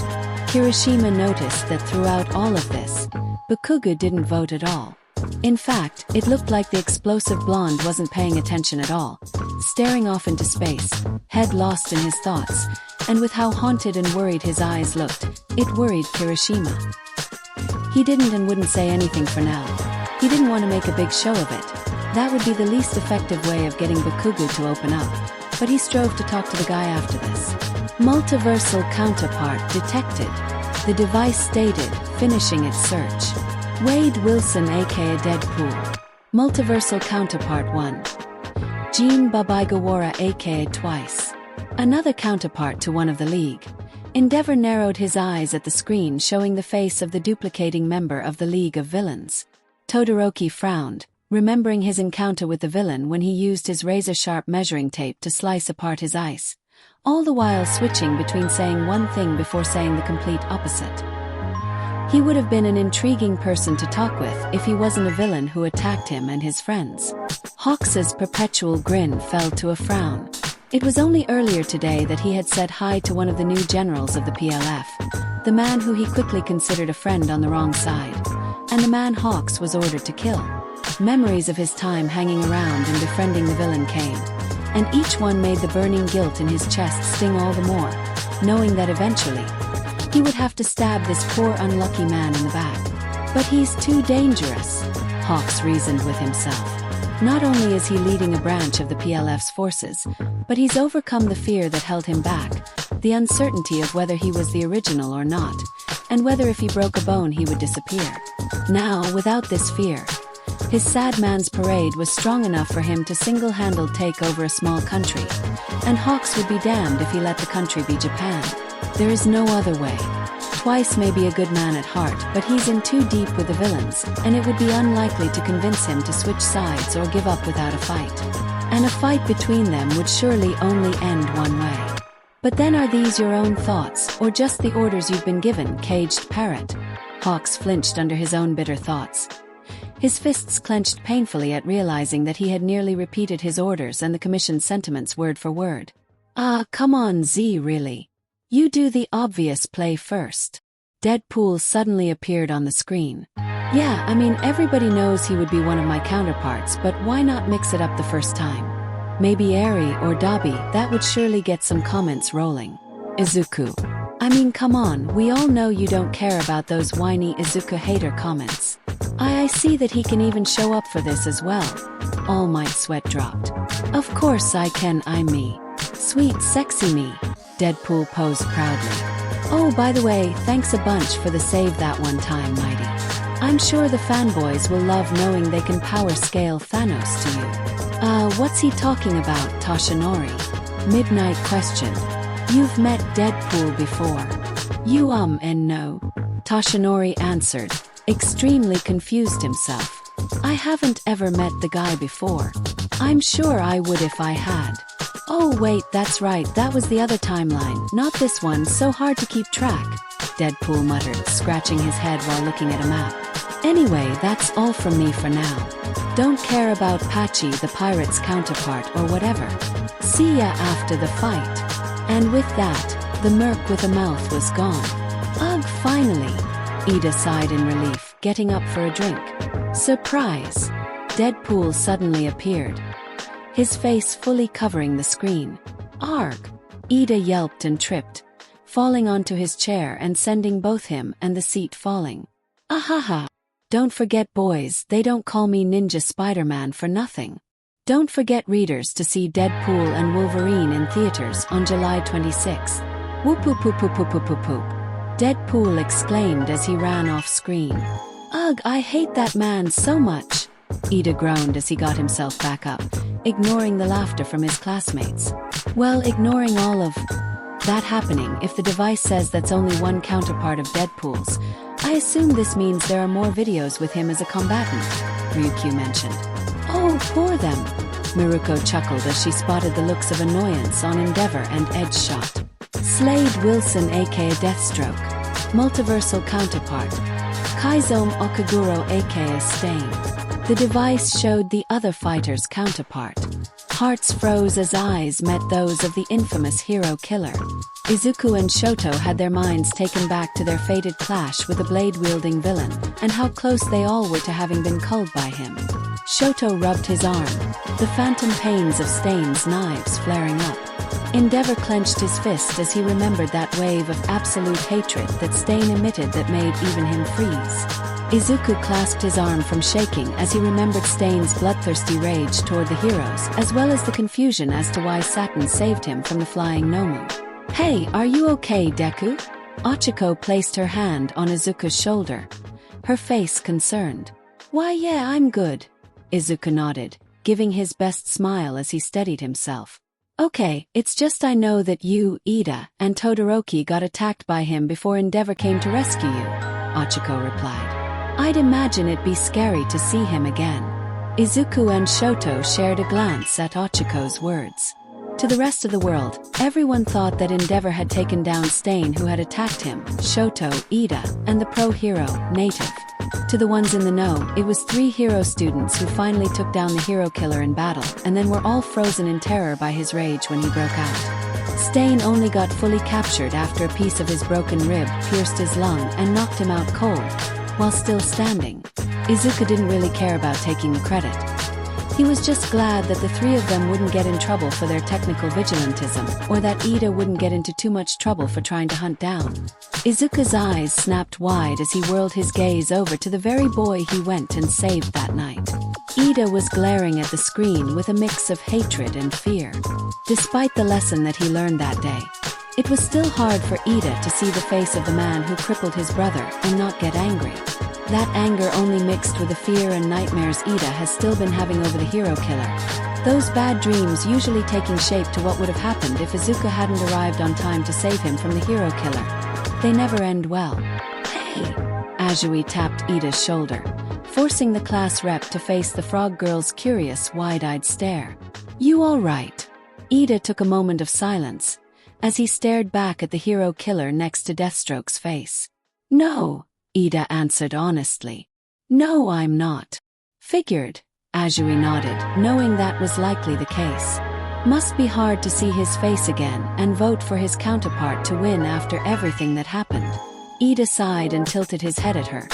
Kirishima noticed that throughout all of this, Bakugo didn't vote at all. In fact, it looked like the explosive blonde wasn't paying attention at all, staring off into space, head lost in his thoughts, and with how haunted and worried his eyes looked, it worried Kirishima. He didn't and wouldn't say anything for now. He didn't want to make a big show of it. That would be the least effective way of getting Bakugo to open up, but he strove to talk to the guy after this. Multiversal counterpart detected, the device stated, finishing its search. Wade Wilson aka Deadpool. Multiversal counterpart 1. Jean Babaigawara aka Twice. Another counterpart to one of the League. Endeavor narrowed his eyes at the screen showing the face of the duplicating member of the League of Villains. Todoroki frowned, remembering his encounter with the villain when he used his razor-sharp measuring tape to slice apart his ice, all the while switching between saying one thing before saying the complete opposite. He would have been an intriguing person to talk with if he wasn't a villain who attacked him and his friends. Hawks's perpetual grin fell to a frown. It was only earlier today that he had said hi to one of the new generals of the PLF, the man who he quickly considered a friend on the wrong side, and the man Hawks was ordered to kill. Memories of his time hanging around and befriending the villain came, and each one made the burning guilt in his chest sting all the more, knowing that eventually, he would have to stab this poor unlucky man in the back. But he's too dangerous, Hawks reasoned with himself. Not only is he leading a branch of the PLF's forces, but he's overcome the fear that held him back, the uncertainty of whether he was the original or not, and whether if he broke a bone he would disappear. Now, without this fear, his sad man's parade was strong enough for him to single-handed take over a small country, and Hawks would be damned if he let the country be Japan. There is no other way. Twice may be a good man at heart, but he's in too deep with the villains, and it would be unlikely to convince him to switch sides or give up without a fight. and a fight between them would surely only end one way. But then are these your own thoughts, or just the orders you've been given, caged parrot? Hawks flinched under his own bitter thoughts. His fists clenched painfully at realizing that he had nearly repeated his orders and the commission's sentiments word for word. Ah, come on Z, really. You do the obvious play first. Deadpool suddenly appeared on the screen. Yeah, I mean everybody knows he would be one of my counterparts, but why not mix it up the first time? Maybe Eri or Dabi, that would surely get some comments rolling. Izuku. I mean come on, we all know you don't care about those whiny Izuku hater comments. I see that he can even show up for this as well. All Might sweat dropped. Of course I can, I'm me. Sweet sexy me. Deadpool posed proudly. Oh, by the way, thanks a bunch for the save that one time, Mighty. I'm sure the fanboys will love knowing they can power scale Thanos to you. What's he talking about, Toshinori? Midnight questioned. You've met Deadpool before. You and no. Toshinori answered, extremely confused himself. I haven't ever met the guy before. I'm sure I would if I had. Oh wait, that's right, that was the other timeline, not this one, so hard to keep track. Deadpool muttered, scratching his head while looking at a map. Anyway, that's all from me for now. Don't care about Patchy, the pirate's counterpart or whatever. See ya after the fight. And with that, the merc with a mouth was gone. Ugh, finally. Ida sighed in relief, getting up for a drink. Surprise! Deadpool suddenly appeared, his face fully covering the screen. Arg! Ida yelped and tripped, falling onto his chair and sending both him and the seat falling. Ahaha! Don't forget boys, they don't call me Ninja Spider-Man for nothing. Don't forget readers to see Deadpool and Wolverine in theaters on July 26th. Whoop whoop whoop whoop whoop whoop whoop whoop. Deadpool exclaimed as he ran off screen. Ugh, I hate that man so much. Ida groaned as he got himself back up, ignoring the laughter from his classmates. Well, ignoring all of that happening, if the device says that's only one counterpart of Deadpool's, I assume this means there are more videos with him as a combatant, Ryukyu mentioned. Oh, poor them. Miruko chuckled as she spotted the looks of annoyance on Endeavor and Edge Shot. Slade Wilson aka Deathstroke, multiversal counterpart. Kaizome Okaguro aka Stain. The device showed the other fighter's counterpart. Hearts froze as eyes met those of the infamous hero killer. Izuku and Shoto had their minds taken back to their fated clash with a blade-wielding villain, and how close they all were to having been culled by him. Shoto rubbed his arm, the phantom pains of Stain's knives flaring up. Endeavor clenched his fist as he remembered that wave of absolute hatred that Stain emitted that made even him freeze. Izuku clasped his arm from shaking as he remembered Stain's bloodthirsty rage toward the heroes, as well as the confusion as to why Saturn saved him from the flying Nomu. Hey, are you okay, Deku? Ochiko placed her hand on Izuku's shoulder, her face concerned. Why yeah, I'm good. Izuku nodded, giving his best smile as he steadied himself. Okay, it's just I know that you, Ida, and Todoroki got attacked by him before Endeavor came to rescue you, Ochiko replied. I'd imagine it'd be scary to see him again. Izuku and Shoto shared a glance at Ochiko's words. To the rest of the world, everyone thought that Endeavor had taken down Stain who had attacked him, Shoto, Ida, and the pro-hero, Native. To the ones in the know, it was 3 hero students who finally took down the hero killer in battle, and then were all frozen in terror by his rage when he broke out. Stain only got fully captured after a piece of his broken rib pierced his lung and knocked him out cold, while still standing. Izuku didn't really care about taking the credit. He was just glad that the 3 of them wouldn't get in trouble for their technical vigilantism, or that Ida wouldn't get into too much trouble for trying to hunt down. Izuku's eyes snapped wide as he whirled his gaze over to the very boy he went and saved that night. Ida was glaring at the screen with a mix of hatred and fear. Despite the lesson that he learned that day, it was still hard for Ida to see the face of the man who crippled his brother and not get angry. That anger only mixed with the fear and nightmares Ida has still been having over the hero killer. Those bad dreams usually taking shape to what would have happened if Izuku hadn't arrived on time to save him from the hero killer. They never end well. Hey! Azui tapped Ida's shoulder, forcing the class rep to face the frog girl's curious, wide-eyed stare. You all right? Ida took a moment of silence, as he stared back at the hero killer next to Deathstroke's face. No, Ida answered honestly. No, I'm not. Figured, Azui nodded, knowing that was likely the case. Must be hard to see his face again and vote for his counterpart to win after everything that happened. Ida sighed and tilted his head at her,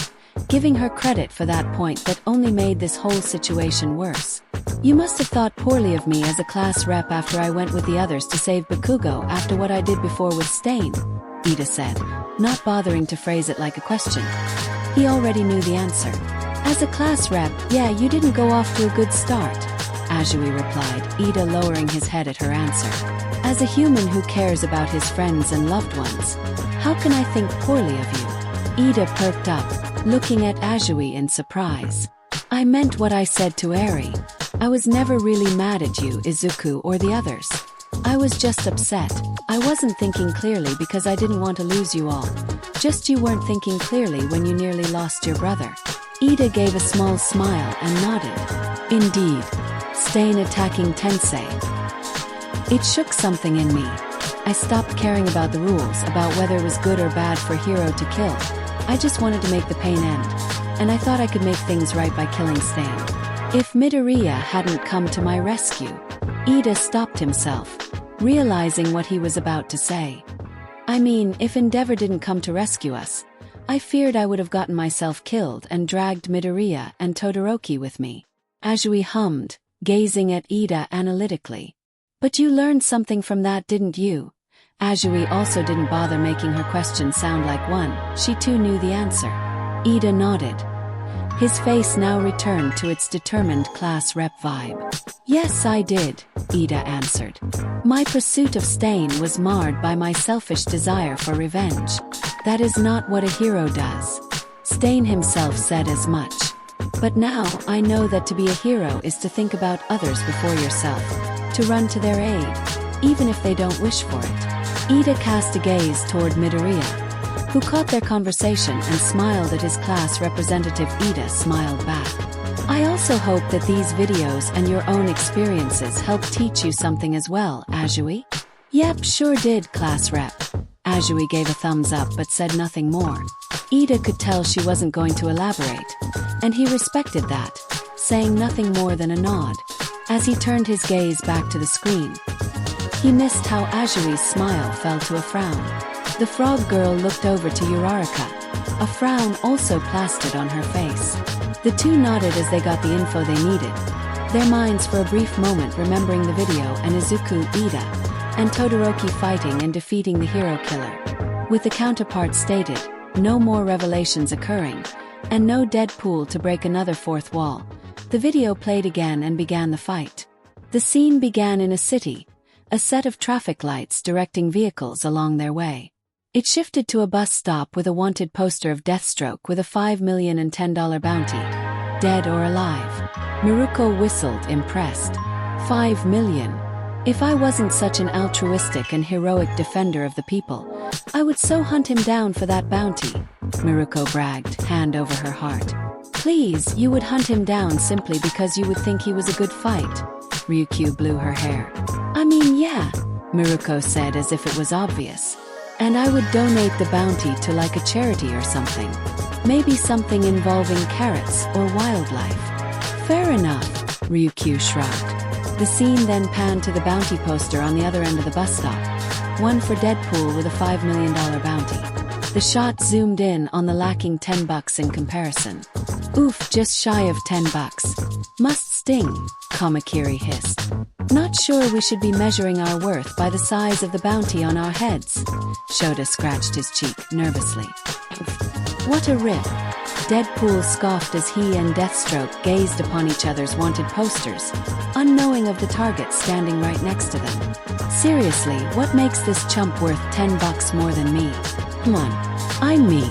giving her credit for that point that only made this whole situation worse. You must have thought poorly of me as a class rep after I went with the others to save Bakugo after what I did before with Stain, Ida said, not bothering to phrase it like a question. He already knew the answer. As a class rep, yeah, you didn't go off to a good start, Azui replied, Ida lowering his head at her answer. As a human who cares about his friends and loved ones, how can I think poorly of you? Ida perked up, looking at Azui in surprise. I meant what I said to Eri. I was never really mad at you, Izuku, or the others. I was just upset. I wasn't thinking clearly because I didn't want to lose you all. Just you weren't thinking clearly when you nearly lost your brother. Ida gave a small smile and nodded. Indeed. Stain attacking Tensei. It shook something in me. I stopped caring about the rules, about whether it was good or bad for Hero to kill. I just wanted to make the pain end. And I thought I could make things right by killing Stain. If Midoriya hadn't come to my rescue. Ida stopped himself, realizing what he was about to say. I mean, if Endeavor didn't come to rescue us, I feared I would have gotten myself killed and dragged Midoriya and Todoroki with me. Azui hummed, gazing at Ida analytically. But you learned something from that, didn't you? Azui also didn't bother making her question sound like one. She too knew the answer. Ida nodded. His face now returned to its determined class rep vibe. Yes, I did, Ida answered. My pursuit of Stain was marred by my selfish desire for revenge. That is not what a hero does. Stain himself said as much. But now I know that to be a hero is to think about others before yourself, to run to their aid, even if they don't wish for it. Ida cast a gaze toward Midoriya, who caught their conversation and smiled at his class representative. Ida smiled back. I also hope that these videos and your own experiences help teach you something as well, Azui. Yep, sure did, class rep. Azui gave a thumbs up but said nothing more. Ida could tell she wasn't going to elaborate, and he respected that, saying nothing more than a nod. As he turned his gaze back to the screen, he missed how Azui's smile fell to a frown. The frog girl looked over to Uraraka, a frown also plastered on her face. The two nodded as they got the info they needed, their minds for a brief moment remembering the video and Izuku, Ida, and Todoroki fighting and defeating the hero killer. With the counterpart stated, no more revelations occurring, and no Deadpool to break another fourth wall, the video played again and began the fight. The scene began in a city, a set of traffic lights directing vehicles along their way. It shifted to a bus stop with a wanted poster of Deathstroke with a $5,010 bounty. Dead or alive? Miruko whistled, impressed. $5 million. If I wasn't such an altruistic and heroic defender of the people, I would so hunt him down for that bounty, Miruko bragged, hand over her heart. Please, you would hunt him down simply because you would think he was a good fight. Ryukyu blew her hair. I mean, yeah, Miruko said as if it was obvious. And I would donate the bounty to like a charity or something. Maybe something involving carrots or wildlife. Fair enough, Ryukyu shrugged. The scene then panned to the bounty poster on the other end of the bus stop. One for Deadpool with a $5 million bounty. The shot zoomed in on the lacking $10 in comparison. Oof, just shy of $10. Must sting, Kamakiri hissed. Not sure we should be measuring our worth by the size of the bounty on our heads. Shoda scratched his cheek, nervously. What a rip. Deadpool scoffed as he and Deathstroke gazed upon each other's wanted posters, unknowing of the target standing right next to them. Seriously, what makes this chump worth $10 more than me? Come on, I'm me.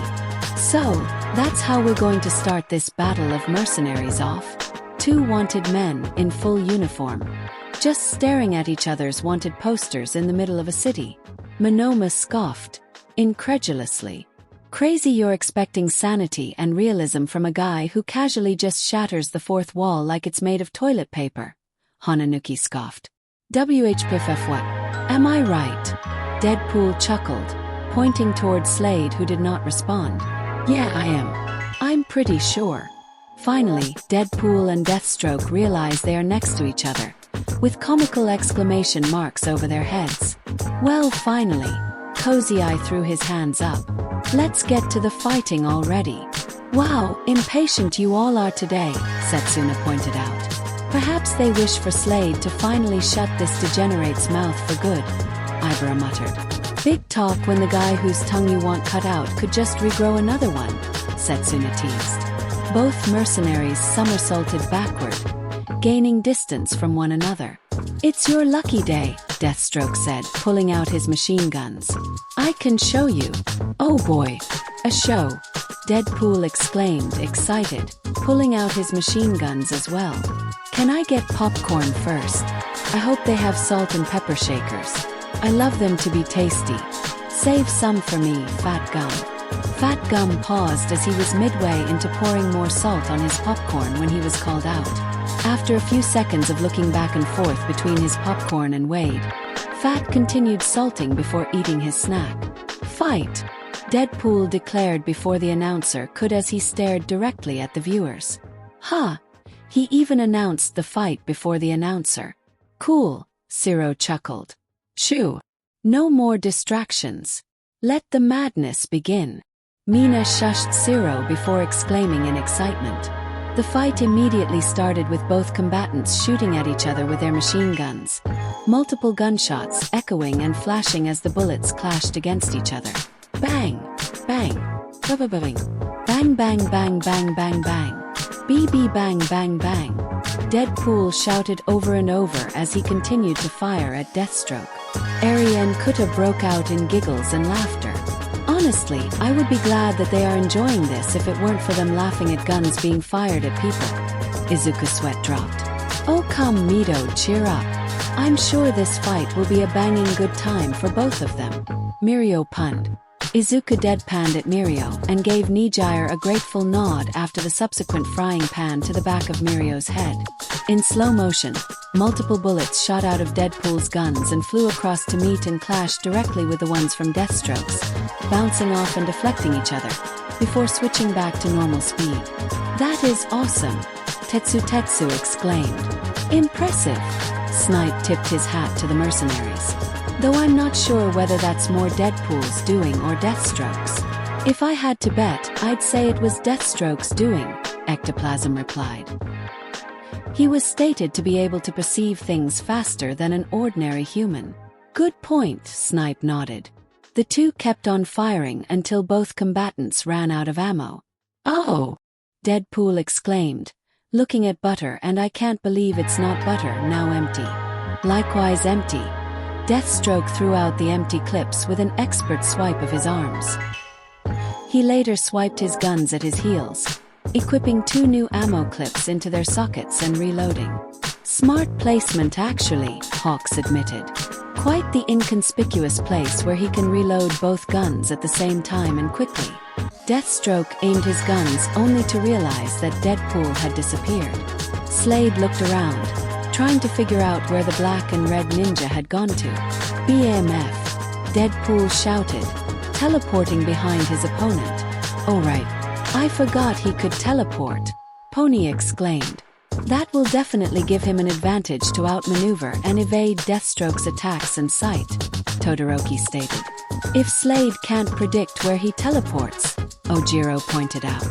So, that's how we're going to start this battle of mercenaries off. Two wanted men in full uniform, just staring at each other's wanted posters in the middle of a city. Monoma scoffed, incredulously. Crazy you're expecting sanity and realism from a guy who casually just shatters the fourth wall like it's made of toilet paper. Hananuki scoffed. WHPFF what? Am I right? Deadpool chuckled, pointing toward Slade, who did not respond. Yeah, I am. I'm pretty sure. Finally, Deadpool and Deathstroke realize they are next to each other, with comical exclamation marks over their heads. Well, finally, Cozy Eye threw his hands up. Let's get to the fighting already. Wow, impatient you all are today, Setsuna pointed out. Perhaps they wish for Slade to finally shut this degenerate's mouth for good, Ibra muttered. Big talk when the guy whose tongue you want cut out could just regrow another one, Setsuna teased. Both mercenaries somersaulted backward, gaining distance from one another. It's your lucky day, Deathstroke said, pulling out his machine guns. I can show you. Oh boy, a show, Deadpool exclaimed, excited, pulling out his machine guns as well. Can I get popcorn first? I hope they have salt and pepper shakers. I love them to be tasty. Save some for me, Fat Gum. Fat Gum paused as he was midway into pouring more salt on his popcorn when he was called out. After a few seconds of looking back and forth between his popcorn and Wade, Fat continued salting before eating his snack. Fight! Deadpool declared before the announcer could as he stared directly at the viewers. Ha! He even announced the fight before the announcer. Cool, Zero chuckled. Shoo! No more distractions. Let the madness begin. Mina shushed Zero before exclaiming in excitement. The fight immediately started with both combatants shooting at each other with their machine guns. Multiple gunshots echoing and flashing as the bullets clashed against each other. Bang! Bang! Ba-ba-ba-bing! Bang bang bang bang bang bang! BB bang bang bang! Deadpool shouted over and over as he continued to fire at Deathstroke. Ari and Kuta broke out in giggles and laughter. Honestly, I would be glad that they are enjoying this if it weren't for them laughing at guns being fired at people. Izuku sweat dropped. Oh come Mito, cheer up. I'm sure this fight will be a banging good time for both of them. Mirio punned. Izuku deadpanned at Mirio and gave Nijire a grateful nod after the subsequent frying pan to the back of Mirio's head. In slow motion, multiple bullets shot out of Deadpool's guns and flew across to meet and clash directly with the ones from Deathstroke's, bouncing off and deflecting each other, before switching back to normal speed. That is awesome, Tetsu exclaimed. Impressive. Snipe tipped his hat to the mercenaries. Though I'm not sure whether that's more Deadpool's doing or Deathstroke's. If I had to bet, I'd say it was Deathstroke's doing, Ectoplasm replied. He was stated to be able to perceive things faster than an ordinary human. Good point, Snipe nodded. The two kept on firing until both combatants ran out of ammo. Oh! Deadpool exclaimed, looking at Butter, and I can't believe it's not Butter, now empty. Likewise empty. Deathstroke threw out the empty clips with an expert swipe of his arms. He later swiped his guns at his heels, equipping 2 new ammo clips into their sockets and reloading. Smart placement actually, Hawks admitted. Quite the inconspicuous place where he can reload both guns at the same time and quickly. Deathstroke aimed his guns only to realize that Deadpool had disappeared. Slade looked around, trying to figure out where the black and red ninja had gone to. BMF, Deadpool shouted, teleporting behind his opponent. Oh right, I forgot he could teleport, Pony exclaimed. That will definitely give him an advantage to outmaneuver and evade Deathstroke's attacks in sight, Todoroki stated. If Slade can't predict where he teleports, Ojiro pointed out.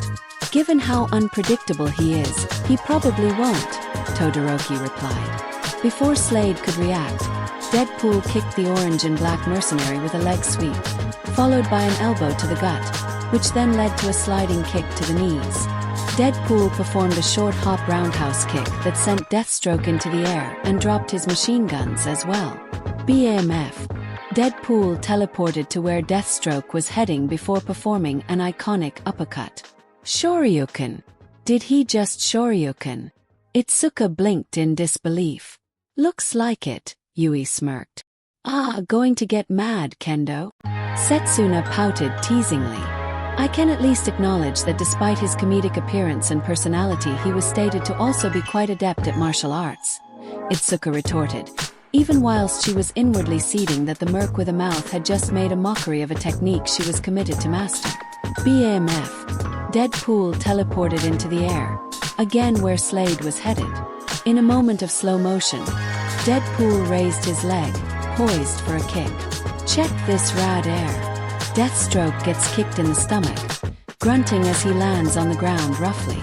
Given how unpredictable he is, he probably won't, Todoroki replied. Before Slade could react, Deadpool kicked the orange and black mercenary with a leg sweep, followed by an elbow to the gut, which then led to a sliding kick to the knees. Deadpool performed a short hop roundhouse kick that sent Deathstroke into the air and dropped his machine guns as well. BMF. Deadpool teleported to where Deathstroke was heading before performing an iconic uppercut. Shoryuken. Did he just Shoryuken? Itsuka blinked in disbelief. Looks like it, Yui smirked. Ah, going to get mad, Kendo? Setsuna pouted teasingly. I can at least acknowledge that despite his comedic appearance and personality, he was stated to also be quite adept at martial arts. Itsuka retorted, even whilst she was inwardly seething that the merc with a mouth had just made a mockery of a technique she was committed to master. BAMF. Deadpool teleported into the air, again where Slade was headed. In a moment of slow motion, Deadpool raised his leg, poised for a kick. Check this rad air. Deathstroke gets kicked in the stomach, grunting as he lands on the ground roughly.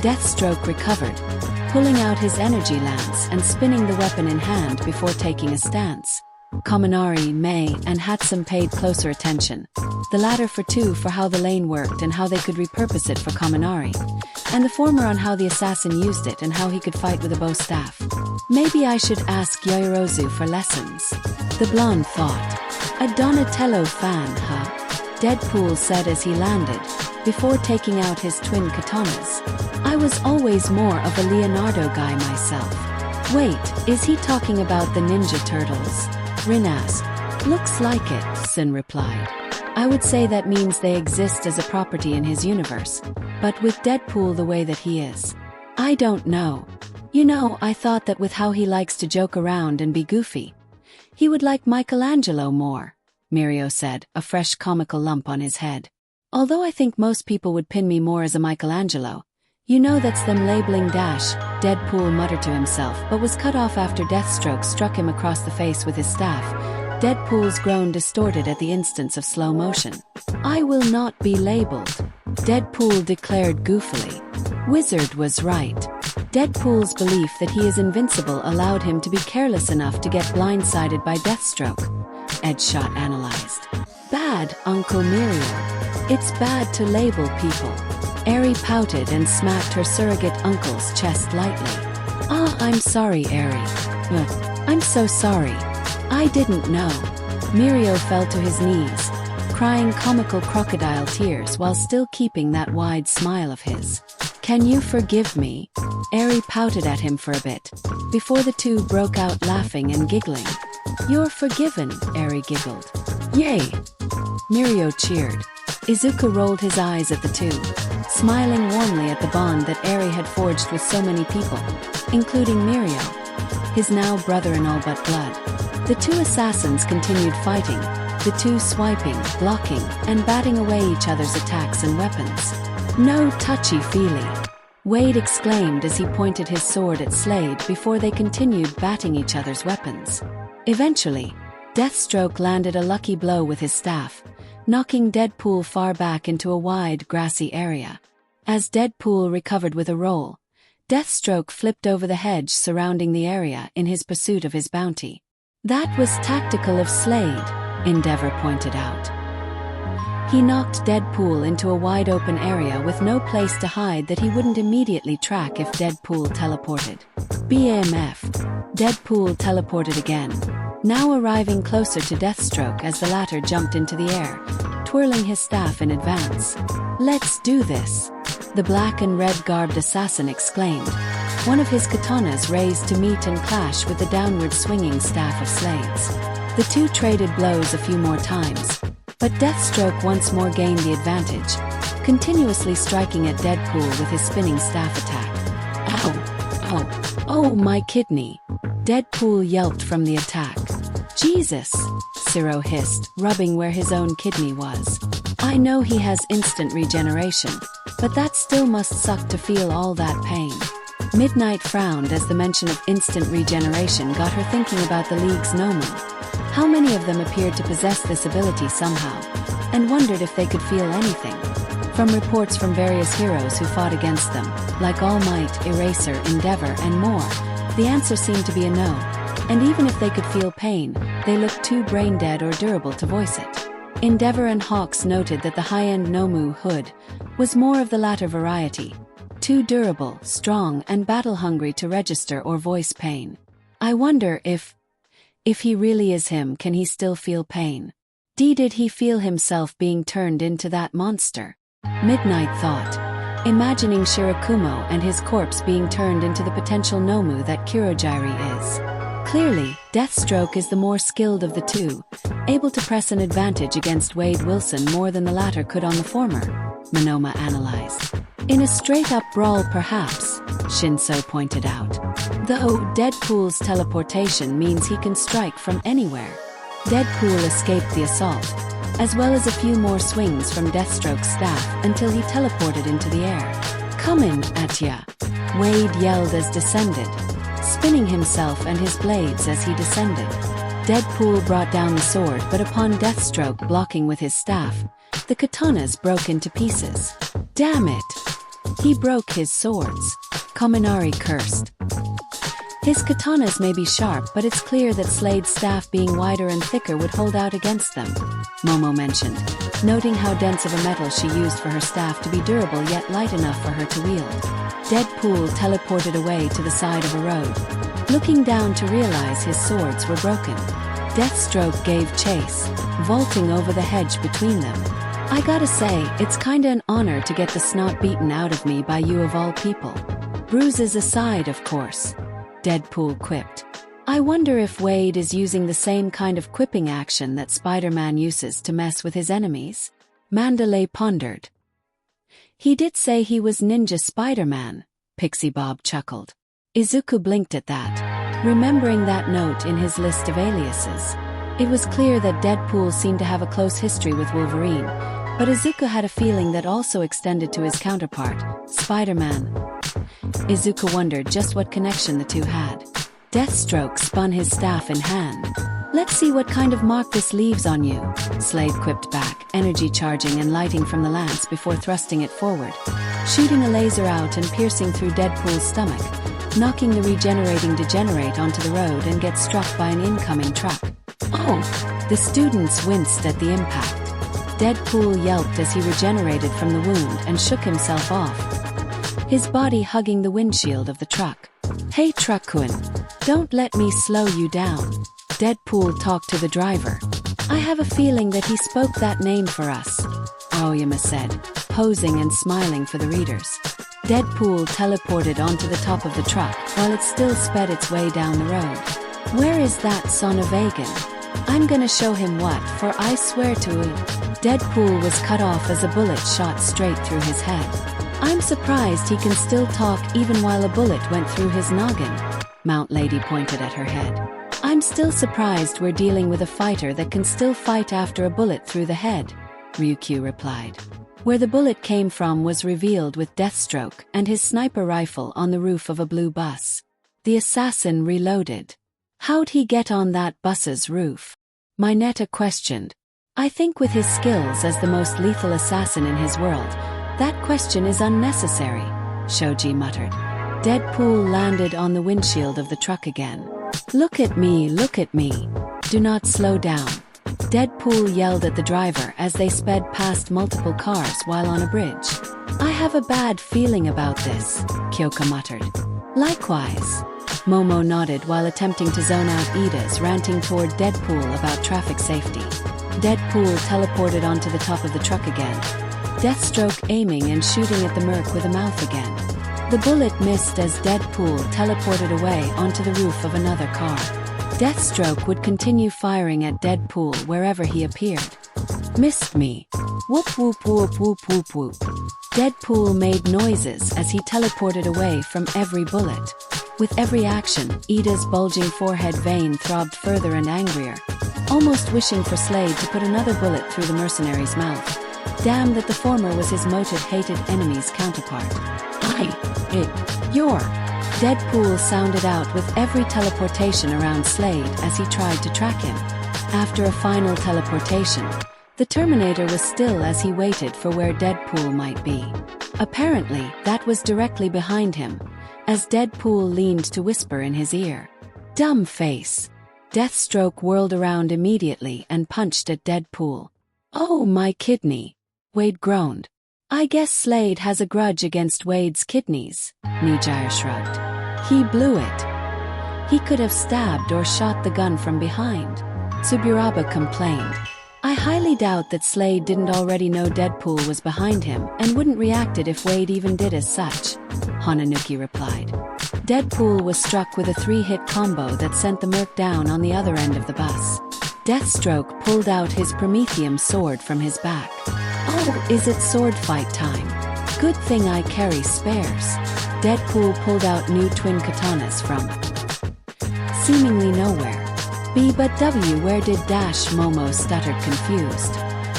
Deathstroke recovered, pulling out his energy lance and spinning the weapon in hand before taking a stance. Kaminari, Mei, and Hatsum paid closer attention, the latter for how the lane worked and how they could repurpose it for Kaminari, and the former on how the assassin used it and how he could fight with a bow staff. Maybe I should ask Yoyorozu for lessons, the blonde thought. A Donatello fan, huh? Deadpool said as he landed, before taking out his twin katanas. I was always more of a Leonardo guy myself. Wait, is he talking about the Ninja Turtles? Rin asked. Looks like it, Sin replied. I would say that means they exist as a property in his universe, but with Deadpool the way that he is, I don't know. You know, I thought that with how he likes to joke around and be goofy, he would like Michelangelo more, Mirio said, a fresh comical lump on his head. Although I think most people would pin me more as a Michelangelo. You know that's them labeling dash, Deadpool muttered to himself but was cut off after Deathstroke struck him across the face with his staff. Deadpool's groan distorted at the instance of slow motion. I will not be labeled, Deadpool declared goofily. Wizard was right. Deadpool's belief that he is invincible allowed him to be careless enough to get blindsided by Deathstroke. Edgeshot analyzed. Bad, Uncle Mirio. It's bad to label people. Eri pouted and smacked her surrogate uncle's chest lightly. Ah, I'm sorry, Eri. I'm so sorry. I didn't know. Mirio fell to his knees, crying comical crocodile tears while still keeping that wide smile of his. Can you forgive me? Eri pouted at him for a bit, before the two broke out laughing and giggling. You're forgiven, Eri giggled. Yay! Mirio cheered. Izuku rolled his eyes at the two, smiling warmly at the bond that Eri had forged with so many people, including Mirio, his now brother-in-all but blood. The two assassins continued fighting, the two swiping, blocking, and batting away each other's attacks and weapons. No touchy-feely, Wade exclaimed as he pointed his sword at Slade before they continued batting each other's weapons. Eventually, Deathstroke landed a lucky blow with his staff, knocking Deadpool far back into a wide, grassy area. As Deadpool recovered with a roll, Deathstroke flipped over the hedge surrounding the area in his pursuit of his bounty. That was tactical of Slade, Endeavor pointed out. He knocked Deadpool into a wide-open area with no place to hide that he wouldn't immediately track if Deadpool teleported. BAMF. Deadpool teleported again, now arriving closer to Deathstroke as the latter jumped into the air, twirling his staff in advance. Let's do this, the black and red-garbed assassin exclaimed, one of his katanas raised to meet and clash with the downward swinging staff of Slade's. The two traded blows a few more times, but Deathstroke once more gained the advantage, continuously striking at Deadpool with his spinning staff attack. Oh, my kidney! Deadpool yelped from the attack. Jesus! Ciro hissed, rubbing where his own kidney was. I know he has instant regeneration, but that still must suck to feel all that pain. Midnight frowned as the mention of instant regeneration got her thinking about the League's Nomu. How many of them appeared to possess this ability somehow, and wondered if they could feel anything. From reports from various heroes who fought against them, like All Might, Eraser, Endeavor, and more, the answer seemed to be a no, and even if they could feel pain, they looked too brain-dead or durable to voice it. Endeavor and Hawks noted that the high-end Nomu Hood was more of the latter variety, too durable, strong, and battle-hungry to register or voice pain. I wonder if he really is him, can he still feel pain? Did he feel himself being turned into that monster? Midnight thought, imagining Shirakumo and his corpse being turned into the potential Nomu that Kurogiri is. Clearly, Deathstroke is the more skilled of the two, able to press an advantage against Wade Wilson more than the latter could on the former, Monoma analyzed. In a straight-up brawl perhaps, Shinso pointed out. Though Deadpool's teleportation means he can strike from anywhere. Deadpool escaped the assault, as well as a few more swings from Deathstroke's staff until he teleported into the air. "Comin' at ya," Wade yelled as descended, spinning himself and his blades as he descended. Deadpool brought down the sword, but upon Deathstroke blocking with his staff, the katanas broke into pieces. "Damn it! He broke his swords," Kaminari cursed. His katanas may be sharp, but it's clear that Slade's staff being wider and thicker would hold out against them, Momo mentioned, noting how dense of a metal she used for her staff to be durable yet light enough for her to wield. Deadpool teleported away to the side of a road, looking down to realize his swords were broken. Deathstroke gave chase, vaulting over the hedge between them. "I gotta say, it's kinda an honor to get the snot beaten out of me by you of all people. Bruises aside, of course," Deadpool quipped. "I wonder if Wade is using the same kind of quipping action that Spider-Man uses to mess with his enemies?" Mandalay pondered. "He did say he was Ninja Spider-Man," Pixie Bob chuckled. Izuku blinked at that, remembering that note in his list of aliases. It was clear that Deadpool seemed to have a close history with Wolverine, but Izuku had a feeling that also extended to his counterpart, Spider-Man. Izuku wondered just what connection the two had. Deathstroke spun his staff in hand. "Let's see what kind of mark this leaves on you," Slade quipped back, energy charging and lighting from the lance before thrusting it forward, shooting a laser out and piercing through Deadpool's stomach, knocking the regenerating degenerate onto the road and get struck by an incoming truck. "Oh!" The students winced at the impact. Deadpool yelped as he regenerated from the wound and shook himself off, his body hugging the windshield of the truck. "Hey Truckun, don't let me slow you down," Deadpool talked to the driver. "I have a feeling that he spoke that name for us," Aoyama said, posing and smiling for the readers. Deadpool teleported onto the top of the truck while it still sped its way down the road. "Where is that son of Agan? I'm gonna show him what, for I swear to it." Deadpool was cut off as a bullet shot straight through his head. "I'm surprised he can still talk even while a bullet went through his noggin," Mount Lady pointed at her head. "I'm still surprised we're dealing with a fighter that can still fight after a bullet through the head," Ryukyu replied. Where the bullet came from was revealed with Deathstroke and his sniper rifle on the roof of a blue bus. The assassin reloaded. "How'd he get on that bus's roof?" Mineta questioned. "I think with his skills as the most lethal assassin in his world, that question is unnecessary," Shoji muttered. Deadpool landed on the windshield of the truck again. Look at me, do not slow down," Deadpool yelled at the driver as they sped past multiple cars while on a bridge. "I have a bad feeling about this," Kyoka muttered. "Likewise," Momo nodded while attempting to zone out Ida's ranting toward Deadpool about traffic safety. Deadpool teleported onto the top of the truck again, Deathstroke aiming and shooting at the Merc with a mouth again. The bullet missed as Deadpool teleported away onto the roof of another car. Deathstroke would continue firing at Deadpool wherever he appeared. "Missed me. Whoop whoop whoop whoop whoop whoop." Deadpool made noises as he teleported away from every bullet. With every action, Ida's bulging forehead vein throbbed further and angrier, almost wishing for Slade to put another bullet through the mercenary's mouth. Damn that the former was his moated-hated enemy's counterpart. Your Deadpool sounded out with every teleportation around Slade as he tried to track him. After a final teleportation, the Terminator was still as he waited for where Deadpool might be. Apparently, that was directly behind him, as Deadpool leaned to whisper in his ear. "Dumb face." Deathstroke whirled around immediately and punched at Deadpool. "Oh, my kidney," Wade groaned. "I guess Slade has a grudge against Wade's kidneys," Nijaya shrugged. "He blew it. He could have stabbed or shot the gun from behind," Tsuburaba complained. "I highly doubt that Slade didn't already know Deadpool was behind him and wouldn't react it if Wade even did as such," Hananuki replied. Deadpool was struck with a 3-hit combo that sent the Merc down on the other end of the bus. Deathstroke pulled out his Prometheum sword from his back. "Oh, is it sword fight time?" Good thing I carry spares. Deadpool pulled out new twin katanas from seemingly nowhere. But where did Momo stuttered confused.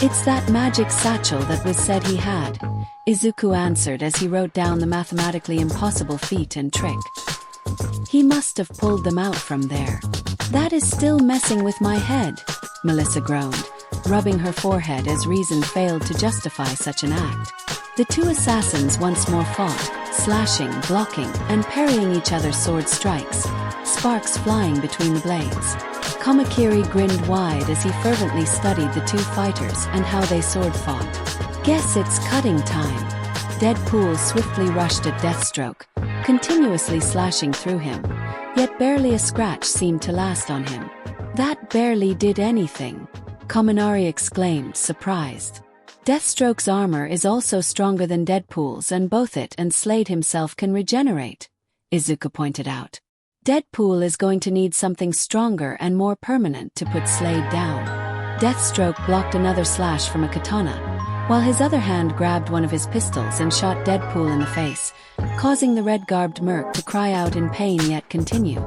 It's that magic satchel that was said he had, Izuku answered as he wrote down the mathematically impossible feat and trick. He must have pulled them out from there. That is still messing with my head, Melissa groaned, rubbing her forehead as reason failed to justify such an act. The two assassins once more fought, slashing, blocking, and parrying each other's sword strikes, sparks flying between the blades. Kamakiri grinned wide as he fervently studied the two fighters and how they sword fought. Guess it's cutting time. Deadpool swiftly rushed at Deathstroke, continuously slashing through him, yet barely a scratch seemed to last on him. That barely did anything, Kaminari exclaimed, surprised. Deathstroke's armor is also stronger than Deadpool's, and both it and Slade himself can regenerate, Izuku pointed out. Deadpool is going to need something stronger and more permanent to put Slade down. Deathstroke blocked another slash from a katana, while his other hand grabbed one of his pistols and shot Deadpool in the face, causing the red-garbed merc to cry out in pain yet continue.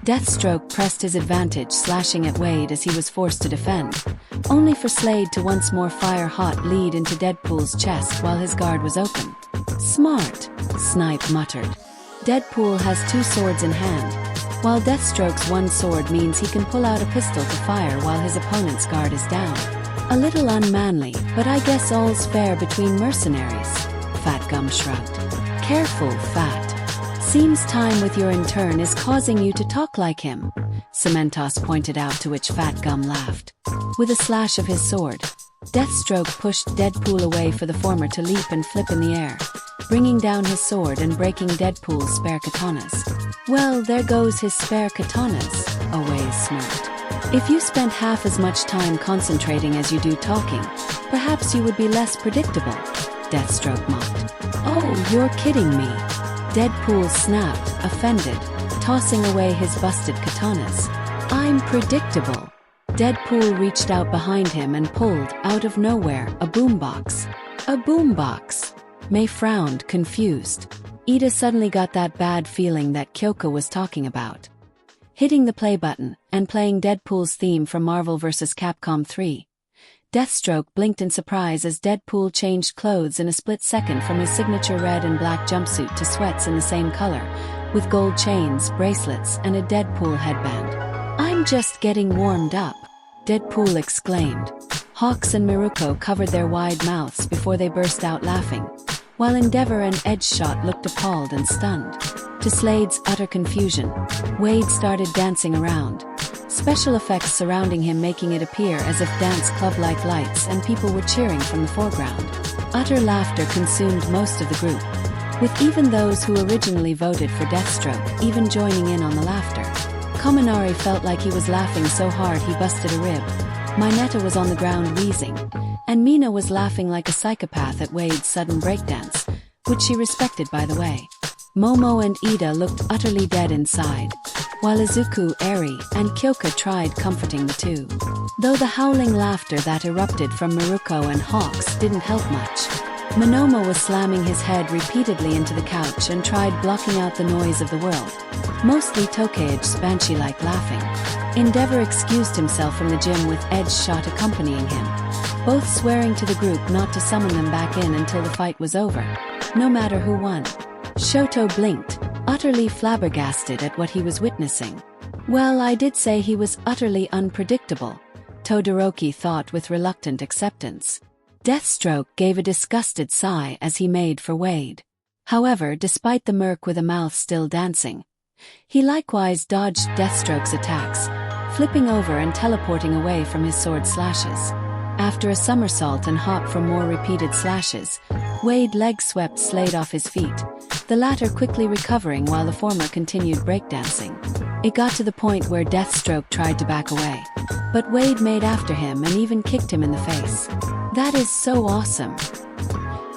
Deathstroke pressed his advantage, slashing at Wade as he was forced to defend, only for Slade to once more fire hot lead into Deadpool's chest while his guard was open. Smart, Snipe muttered. Deadpool has two swords in hand, while Deathstroke's one sword means he can pull out a pistol to fire while his opponent's guard is down. A little unmanly, but I guess all's fair between mercenaries, Fat Gum shrugged. Careful, Fat. Seems time with your intern is causing you to talk like him, Cementos pointed out, to which Fat Gum laughed. With a slash of his sword, Deathstroke pushed Deadpool away for the former to leap and flip in the air, bringing down his sword and breaking Deadpool's spare katanas. Well, there goes his spare katanas, Away smirked. If you spent half as much time concentrating as you do talking, perhaps you would be less predictable, Deathstroke mocked. Oh, you're kidding me. Deadpool snapped, offended, tossing away his busted katanas. I'm predictable. Deadpool reached out behind him and pulled, out of nowhere, a boombox. A boombox. May frowned, confused. Ida suddenly got that bad feeling that Kyoko was talking about. Hitting the play button and playing Deadpool's theme from Marvel vs. Capcom 3. Deathstroke blinked in surprise as Deadpool changed clothes in a split second from his signature red and black jumpsuit to sweats in the same color, with gold chains, bracelets, and a Deadpool headband. I'm just getting warmed up, Deadpool exclaimed. Hawks and Miruko covered their wide mouths before they burst out laughing, while Endeavor and Edgeshot looked appalled and stunned. To Slade's utter confusion, Wade started dancing around, special effects surrounding him making it appear as if dance club-like lights and people were cheering from the foreground. Utter laughter consumed most of the group, with even those who originally voted for Deathstroke even joining in on the laughter. Kaminari felt like he was laughing so hard he busted a rib. Mineta was on the ground wheezing, and Mina was laughing like a psychopath at Wade's sudden breakdance, which she respected by the way. Momo and Ida looked utterly dead inside, while Izuku, Eri, and Kyoka tried comforting the two. Though the howling laughter that erupted from Miruko and Hawks didn't help much. Monoma was slamming his head repeatedly into the couch and tried blocking out the noise of the world, mostly Tokage's banshee-like laughing. Endeavor excused himself from the gym with Edgeshot accompanying him, both swearing to the group not to summon them back in until the fight was over, no matter who won. Shoto blinked, utterly flabbergasted at what he was witnessing. Well, I did say he was utterly unpredictable, Todoroki thought with reluctant acceptance. Deathstroke gave a disgusted sigh as he made for Wade. However, despite the merc with a mouth still dancing, he likewise dodged Deathstroke's attacks, flipping over and teleporting away from his sword slashes. After a somersault and hop from more repeated slashes, Wade leg swept Slade off his feet, the latter quickly recovering while the former continued breakdancing. It got to the point where Deathstroke tried to back away, but Wade made after him and even kicked him in the face. That is so awesome.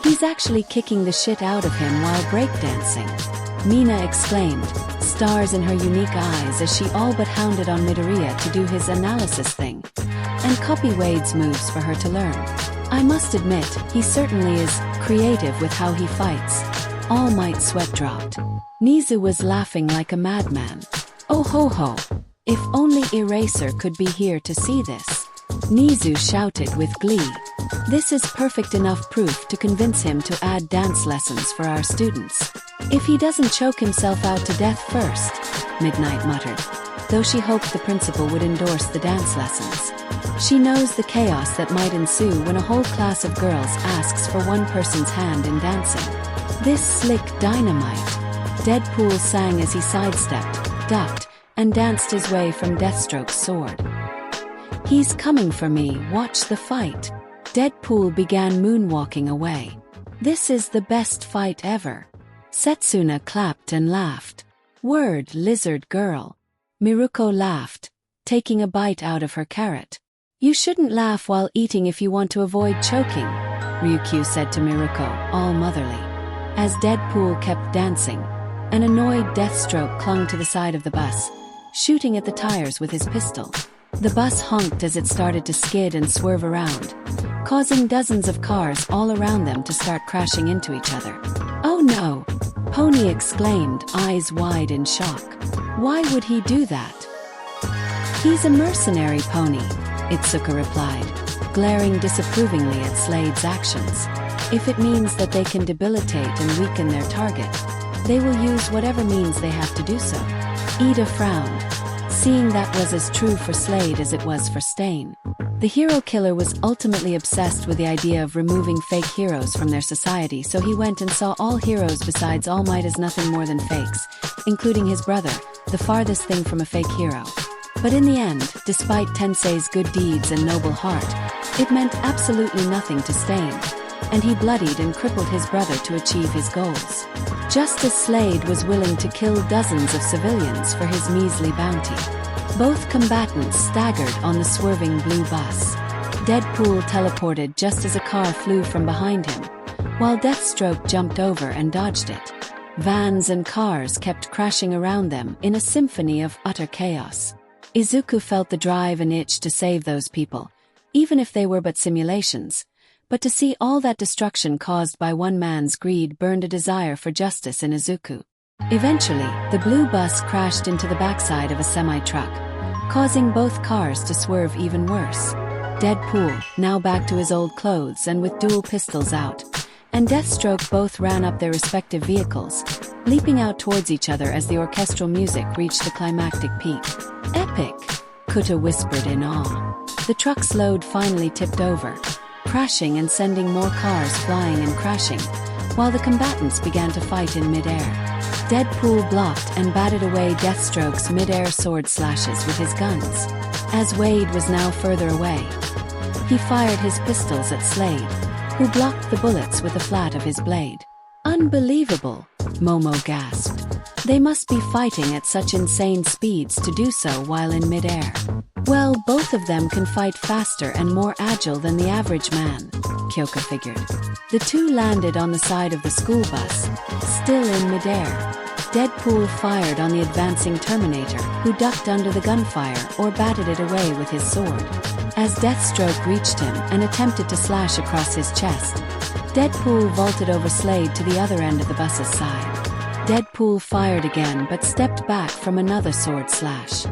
He's actually kicking the shit out of him while breakdancing, Mina exclaimed, stars in her unique eyes as she all but hounded on Midoriya to do his analysis thing, and copy Wade's moves for her to learn. I must admit, he certainly is creative with how he fights. All Might's sweat dropped. Nizu was laughing like a madman. Oh ho ho! If only Eraser could be here to see this. Nizu shouted with glee. This is perfect enough proof to convince him to add dance lessons for our students. If he doesn't choke himself out to death first, Midnight muttered, though she hoped the principal would endorse the dance lessons. She knows the chaos that might ensue when a whole class of girls asks for one person's hand in dancing. This slick dynamite. Deadpool sang as he sidestepped, ducked, and danced his way from Deathstroke's sword. He's coming for me, watch the fight. Deadpool began moonwalking away. This is the best fight ever. Setsuna clapped and laughed. Word, lizard girl. Miruko laughed, taking a bite out of her carrot. You shouldn't laugh while eating if you want to avoid choking, Ryukyu said to Miruko, all motherly. As Deadpool kept dancing, an annoyed Deathstroke clung to the side of the bus, shooting at the tires with his pistol. The bus honked as it started to skid and swerve around, causing dozens of cars all around them to start crashing into each other. Oh no! Pony exclaimed, eyes wide in shock. Why would he do that? He's a mercenary, Pony, Izuku replied, glaring disapprovingly at Slade's actions. If it means that they can debilitate and weaken their target, they will use whatever means they have to do so. Ida frowned, seeing that was as true for Slade as it was for Stain. The hero killer was ultimately obsessed with the idea of removing fake heroes from their society, so he went and saw all heroes besides All Might as nothing more than fakes, including his brother, the farthest thing from a fake hero. But in the end, despite Tensei's good deeds and noble heart, it meant absolutely nothing to Stain, and he bloodied and crippled his brother to achieve his goals. Just as Slade was willing to kill dozens of civilians for his measly bounty. Both combatants staggered on the swerving blue bus. Deadpool teleported just as a car flew from behind him, while Deathstroke jumped over and dodged it. Vans and cars kept crashing around them in a symphony of utter chaos. Izuku felt the drive and itch to save those people, even if they were but simulations. But to see all that destruction caused by one man's greed burned a desire for justice in Izuku. Eventually, the blue bus crashed into the backside of a semi-truck, causing both cars to swerve even worse. Deadpool, now back to his old clothes and with dual pistols out, and Deathstroke both ran up their respective vehicles, leaping out towards each other as the orchestral music reached a climactic peak. Epic! Kuta whispered in awe. The truck's load finally tipped over, crashing and sending more cars flying and crashing, while the combatants began to fight in mid-air. Deadpool blocked and batted away Deathstroke's mid-air sword slashes with his guns. As Wade was now further away, he fired his pistols at Slade, who blocked the bullets with the flat of his blade. Unbelievable, Momo gasped. They must be fighting at such insane speeds to do so while in mid-air. Well, both of them can fight faster and more agile than the average man, Kyoka figured. The two landed on the side of the school bus, still in mid-air. Deadpool fired on the advancing Terminator, who ducked under the gunfire or batted it away with his sword. As Deathstroke reached him and attempted to slash across his chest, Deadpool vaulted over Slade to the other end of the bus's side. Deadpool fired again but stepped back from another sword slash.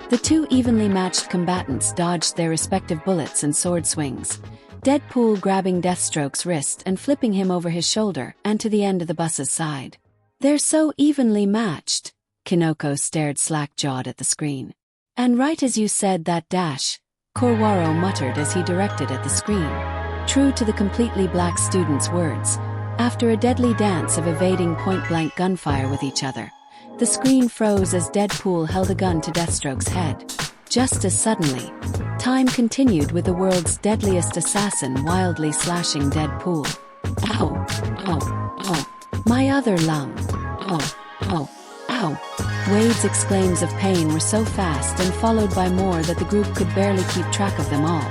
The two evenly matched combatants dodged their respective bullets and sword swings, Deadpool grabbing Deathstroke's wrist and flipping him over his shoulder and to the end of the bus's side. They're so evenly matched, Kinoko stared slack-jawed at the screen. And right as you said that dash, Korwaro muttered as he directed at the screen. True to the completely black student's words, after a deadly dance of evading point-blank gunfire with each other, the screen froze as Deadpool held a gun to Deathstroke's head. Just as suddenly, time continued with the world's deadliest assassin wildly slashing Deadpool. Ow! Ow! Ow! My other lung! Ow! Ow! Ow! Wade's exclaims of pain were so fast and followed by more that the group could barely keep track of them all,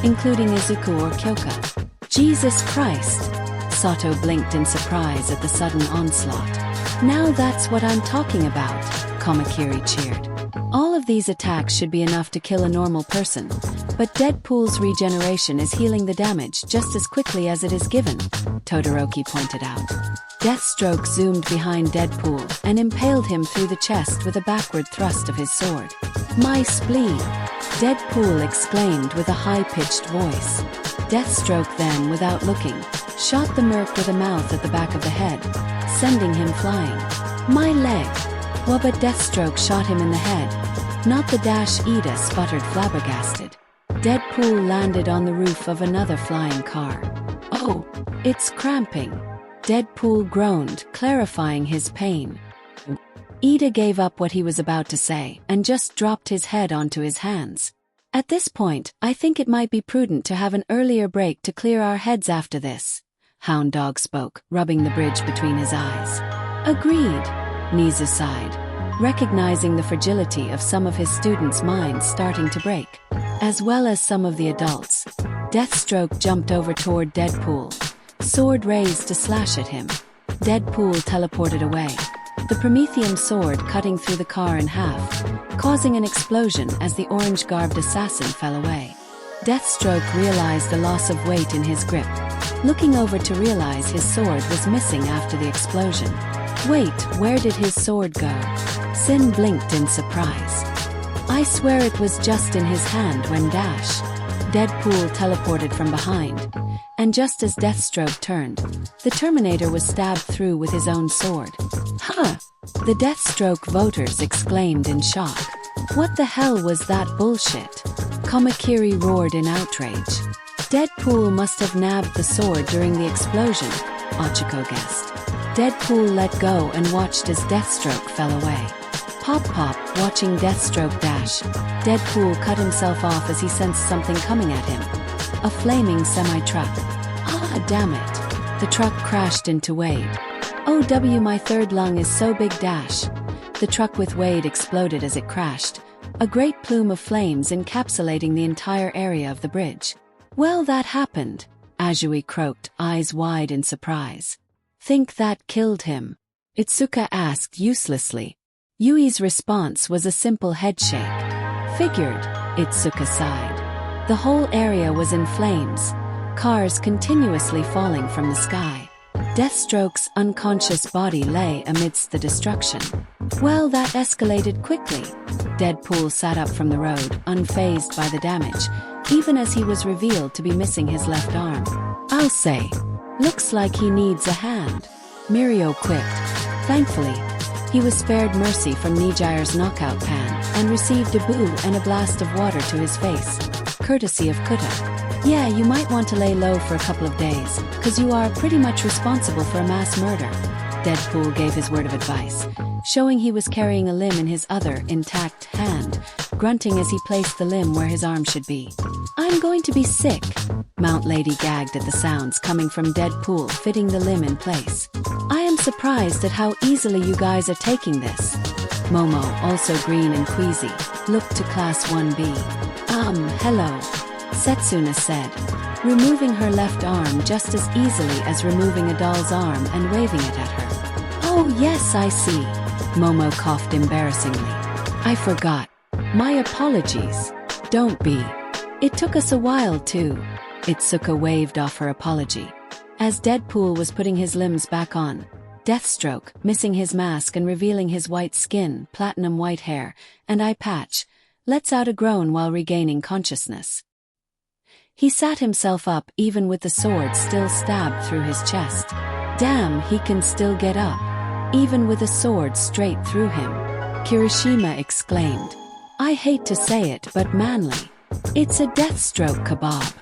including Izuku or Kyoka. Jesus Christ! Sato blinked in surprise at the sudden onslaught. Now that's what I'm talking about, Kamakiri cheered. All of these attacks should be enough to kill a normal person, but Deadpool's regeneration is healing the damage just as quickly as it is given, Todoroki pointed out. Deathstroke zoomed behind Deadpool and impaled him through the chest with a backward thrust of his sword. "My spleen!" Deadpool exclaimed with a high-pitched voice. Deathstroke then, without looking, shot the merc with a mouth at the back of the head, sending him flying. "My leg!" Well, but Deathstroke shot him in the head. "Not the dash," Ida sputtered, flabbergasted. Deadpool landed on the roof of another flying car. "Oh, it's cramping." Deadpool groaned, clarifying his pain. Ida gave up what he was about to say and just dropped his head onto his hands. "At this point, I think it might be prudent to have an earlier break to clear our heads after this," Hound Dog spoke, rubbing the bridge between his eyes. "Agreed," Nizu sighed, recognizing the fragility of some of his students' minds starting to break, as well as some of the adults. Deathstroke jumped over toward Deadpool, sword raised to slash at him. Deadpool teleported away, the Prometheum sword cutting through the car in half, causing an explosion as the orange-garbed assassin fell away. Deathstroke realized the loss of weight in his grip, looking over to realize his sword was missing after the explosion. "Wait, where did his sword go?" Sin blinked in surprise. "I swear it was just in his hand when dash." Deadpool teleported from behind, and just as Deathstroke turned, the Terminator was stabbed through with his own sword. "Huh!" The Deathstroke voters exclaimed in shock. "What the hell was that bullshit?" Kamakiri roared in outrage. "Deadpool must have nabbed the sword during the explosion," Ochiko guessed. Deadpool let go and watched as Deathstroke fell away. Pop pop, watching Deathstroke dash, Deadpool cut himself off as he sensed something coming at him. A flaming semi-truck. "Ah, damn it." The truck crashed into Wade. "OW, my third lung is so big dash." The truck with Wade exploded as it crashed, a great plume of flames encapsulating the entire area of the bridge. "Well, that happened," Azui croaked, eyes wide in surprise. "Think that killed him?" Itsuka asked uselessly. Yui's response was a simple headshake. "Figured," Itsuka sighed. The whole area was in flames, cars continuously falling from the sky. Deathstroke's unconscious body lay amidst the destruction. "Well, that escalated quickly." Deadpool sat up from the road, unfazed by the damage, even as he was revealed to be missing his left arm. "I'll say, looks like he needs a hand," Mirio quipped. Thankfully, he was spared mercy from Nijire's knockout pan and received a boo and a blast of water to his face, courtesy of Kuta. "Yeah, you might want to lay low for a couple of days, 'cause you are pretty much responsible for a mass murder." Deadpool gave his word of advice, showing he was carrying a limb in his other, intact, hand, grunting as he placed the limb where his arm should be. "I'm going to be sick." Mount Lady gagged at the sounds coming from Deadpool fitting the limb in place. "I am surprised at how easily you guys are taking this." Momo, also green and queasy, looked to Class 1B. Hello," Setsuna said, removing her left arm just as easily as removing a doll's arm and waving it at her. "Oh yes, I see." Momo coughed embarrassingly. "I forgot. My apologies." "Don't be. It took us a while too." Itsuka waved off her apology. As Deadpool was putting his limbs back on, Deathstroke, missing his mask and revealing his white skin, platinum white hair, and eye patch, lets out a groan while regaining consciousness. He sat himself up even with the sword still stabbed through his chest. Damn, he can still get up, even with a sword straight through him. Kirishima exclaimed. "I hate to say it, but manly. It's a Deathstroke kebab."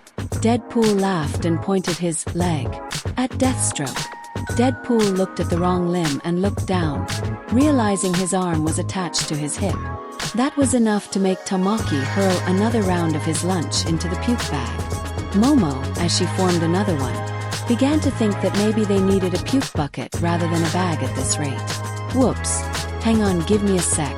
Deadpool laughed and pointed his leg at Deathstroke. Deadpool looked at the wrong limb and looked down, realizing his arm was attached to his hip. That was enough to make Tamaki hurl another round of his lunch into the puke bag. Momo, as she formed another one, began to think that maybe they needed a puke bucket rather than a bag at this rate. "Whoops. Hang on, give me a sec.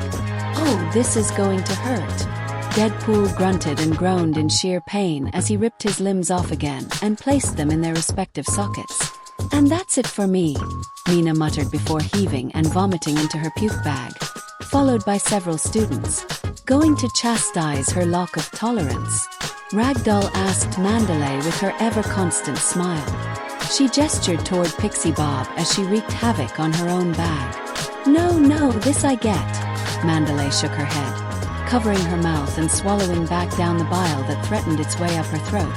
Oh, this is going to hurt." Deadpool grunted and groaned in sheer pain as he ripped his limbs off again and placed them in their respective sockets. "And that's it for me," Mina muttered before heaving and vomiting into her puke bag, followed by several students. Going to chastise her lack of tolerance? Ragdoll asked Mandalay with her ever-constant smile. She gestured toward Pixie Bob as she wreaked havoc on her own bag. No, this I get. Mandalay shook her head, covering her mouth and swallowing back down the bile that threatened its way up her throat.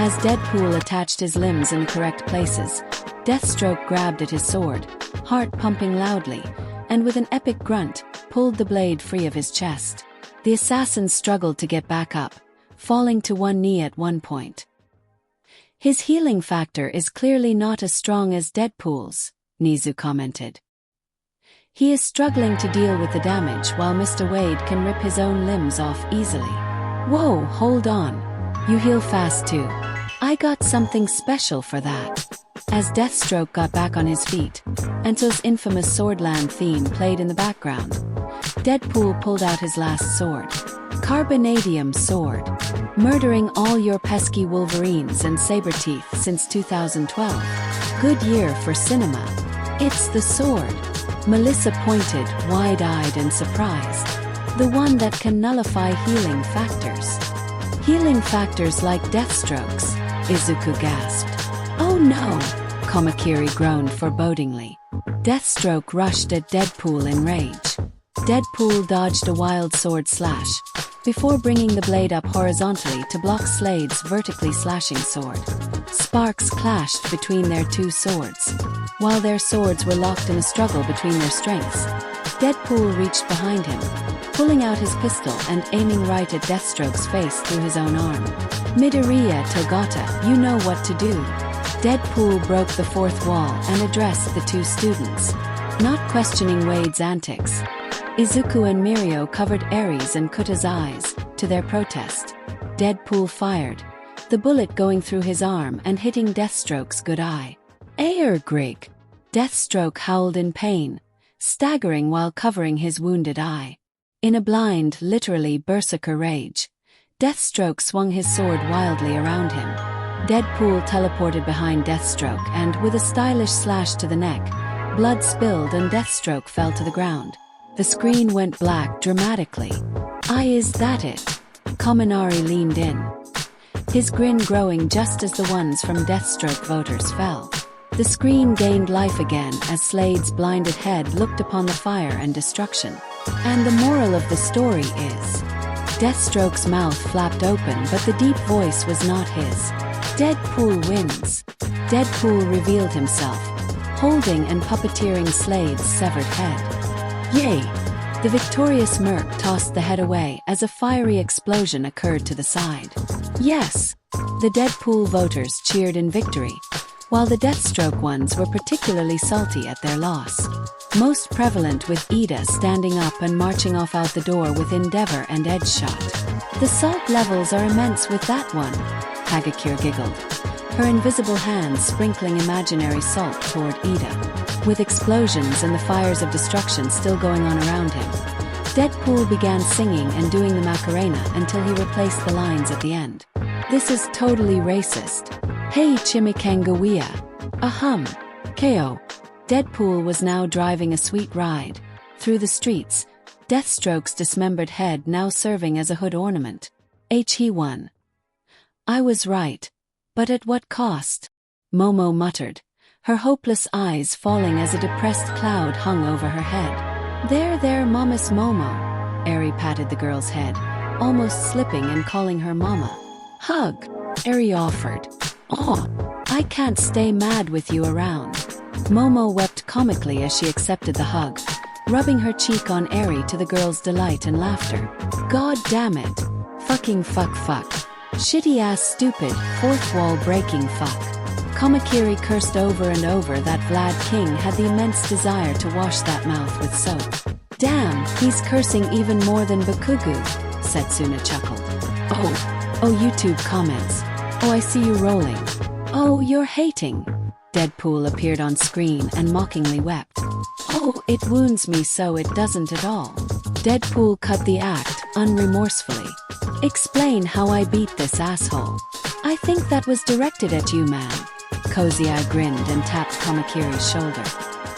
As Deadpool attached his limbs in the correct places, Deathstroke grabbed at his sword, heart pumping loudly, and with an epic grunt, pulled the blade free of his chest. The assassin struggled to get back up, falling to one knee at one point. His healing factor is clearly not as strong as Deadpool's, Nizu commented. He is struggling to deal with the damage while Mr. Wade can rip his own limbs off easily. Whoa, hold on. You heal fast too. I got something special for that. As Deathstroke got back on his feet, Ento's infamous Swordland theme played in the background, Deadpool pulled out his last sword. Carbonadium sword. Murdering all your pesky Wolverines and Sabreteeth since 2012. Good year for cinema. It's the sword. Melissa pointed, wide-eyed and surprised. The one that can nullify healing factors. Healing factors like Deathstroke's, Izuku gasped. Oh no! Kamakiri groaned forebodingly. Deathstroke rushed at Deadpool in rage. Deadpool dodged a wild sword slash, before bringing the blade up horizontally to block Slade's vertically slashing sword. Sparks clashed between their two swords. While their swords were locked in a struggle between their strengths, Deadpool reached behind him, pulling out his pistol and aiming right at Deathstroke's face through his own arm. Midoriya Togata, you know what to do. Deadpool broke the fourth wall and addressed the two students, not questioning Wade's antics. Izuku and Mirio covered Ares and Kuta's eyes, to their protest. Deadpool fired, the bullet going through his arm and hitting Deathstroke's good eye. Grig! Deathstroke howled in pain, staggering while covering his wounded eye. In a blind, literally berserker rage, Deathstroke swung his sword wildly around him. Deadpool teleported behind Deathstroke and, with a stylish slash to the neck, blood spilled and Deathstroke fell to the ground. The screen went black dramatically. Is that it? Kaminari leaned in, his grin growing just as the ones from Deathstroke voters fell. The screen gained life again as Slade's blinded head looked upon the fire and destruction. And the moral of the story is, Deathstroke's mouth flapped open but the deep voice was not his. Deadpool wins. Deadpool revealed himself, holding and puppeteering Slade's severed head. Yay! The victorious merc tossed the head away as a fiery explosion occurred to the side. Yes! The Deadpool voters cheered in victory, while the Deathstroke ones were particularly salty at their loss. Most prevalent with Ida standing up and marching off out the door with Endeavor and Edgeshot. The salt levels are immense with that one, Hagakure giggled, her invisible hands sprinkling imaginary salt toward Ida. With explosions and the fires of destruction still going on around him, Deadpool began singing and doing the Macarena until he replaced the lines at the end. This is totally racist. Hey Chimichangaweya. Ahum. KO. Deadpool was now driving a sweet ride through the streets, Deathstroke's dismembered head now serving as a hood ornament. He won. I was right. But at what cost? Momo muttered, her hopeless eyes falling as a depressed cloud hung over her head. There, Mamas Momo. Eri patted the girl's head, almost slipping and calling her Mama. Hug. Eri offered. Oh, I can't stay mad with you around. Momo wept comically as she accepted the hug, rubbing her cheek on Eri to the girl's delight and laughter. God damn it. Fucking fuck. Shitty ass stupid, fourth wall breaking fuck. Kamakiri cursed over and over that Vlad King had the immense desire to wash that mouth with soap. Damn, he's cursing even more than Bakugu, Setsuna chuckled. Oh, YouTube comments. Oh, I see you rolling. Oh, you're hating. Deadpool appeared on screen and mockingly wept. Oh, it wounds me so it doesn't at all. Deadpool cut the act, unremorsefully. Explain how I beat this asshole. I think that was directed at you, man. Cozy Eye grinned and tapped Kamakiri's shoulder,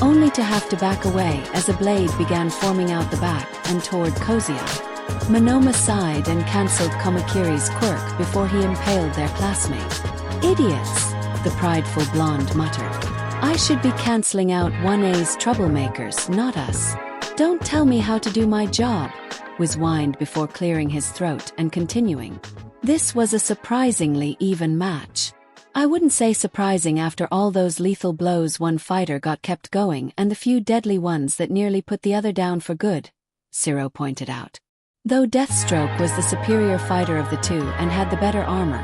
only to have to back away as a blade began forming out the back and toward Cozy Eye. Monoma sighed and cancelled Komakiri's quirk before he impaled their classmate. Idiots, the prideful blonde muttered. I should be cancelling out 1A's troublemakers, not us. Don't tell me how to do my job, was whined before clearing his throat and continuing. This was a surprisingly even match. I wouldn't say surprising after all those lethal blows one fighter got kept going and the few deadly ones that nearly put the other down for good, Zero pointed out. Though Deathstroke was the superior fighter of the two and had the better armor,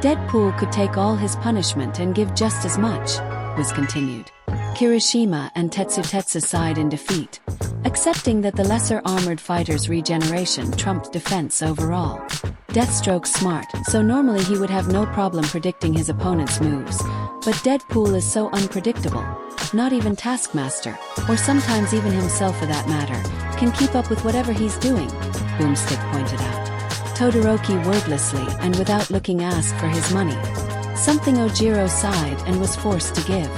Deadpool could take all his punishment and give just as much, was continued. Kirishima and Tetsutetsu sighed in defeat, accepting that the lesser armored fighter's regeneration trumped defense overall. Deathstroke's smart, so normally he would have no problem predicting his opponent's moves, but Deadpool is so unpredictable. Not even Taskmaster, or sometimes even himself for that matter, can keep up with whatever he's doing, Boomstick pointed out. Todoroki wordlessly and without looking asked for his money. Something Ojiro sighed and was forced to give.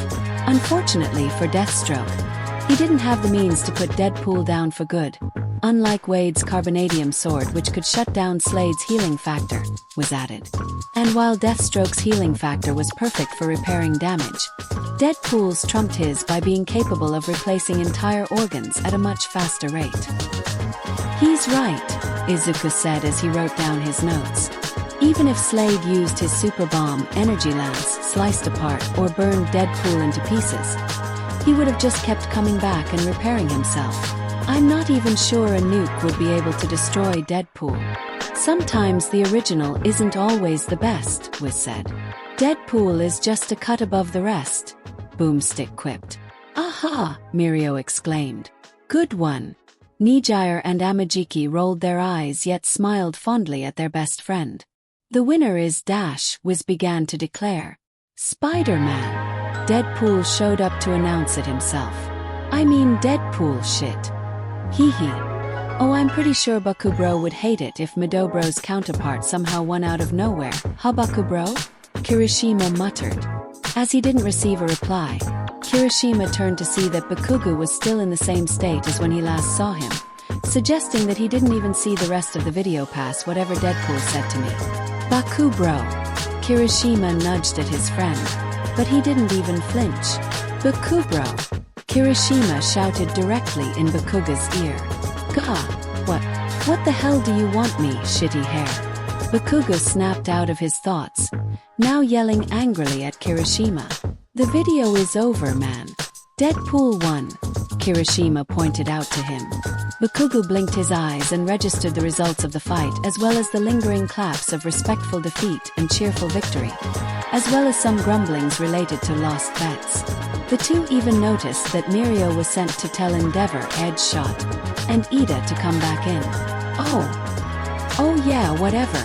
Unfortunately for Deathstroke, he didn't have the means to put Deadpool down for good. Unlike Wade's Carbonadium sword, which could shut down Slade's healing factor, was added. And while Deathstroke's healing factor was perfect for repairing damage, Deadpool's trumped his by being capable of replacing entire organs at a much faster rate. He's right, Izuku said as he wrote down his notes. Even if Slade used his super bomb, energy lance, sliced apart, or burned Deadpool into pieces, he would have just kept coming back and repairing himself. I'm not even sure a nuke would be able to destroy Deadpool. Sometimes the original isn't always the best, was said. Deadpool is just a cut above the rest, Boomstick quipped. Aha, Mirio exclaimed. Good one. Nijire and Amajiki rolled their eyes yet smiled fondly at their best friend. The winner is Dash, Wiz began to declare. Spider-Man. Deadpool showed up to announce it himself. I mean Deadpool shit. Hee hee. Oh, I'm pretty sure Bakubro would hate it if Midobro's counterpart somehow won out of nowhere. Huh, Bakubro? Kirishima muttered. As he didn't receive a reply, Kirishima turned to see that Bakugo was still in the same state as when he last saw him, suggesting that he didn't even see the rest of the video past whatever Deadpool said to me. Bakubro. Kirishima nudged at his friend, but he didn't even flinch. Bakubro. Kirishima shouted directly in Bakuga's ear. Gah! What the hell do you want me, shitty hair? Bakuga snapped out of his thoughts, now yelling angrily at Kirishima. The video is over, man. Deadpool won, Kirishima pointed out to him. Bakugo blinked his eyes and registered the results of the fight as well as the lingering claps of respectful defeat and cheerful victory, as well as some grumblings related to lost bets. The two even noticed that Mirio was sent to tell Endeavor Edge shot, and Ida to come back in. Oh yeah, whatever.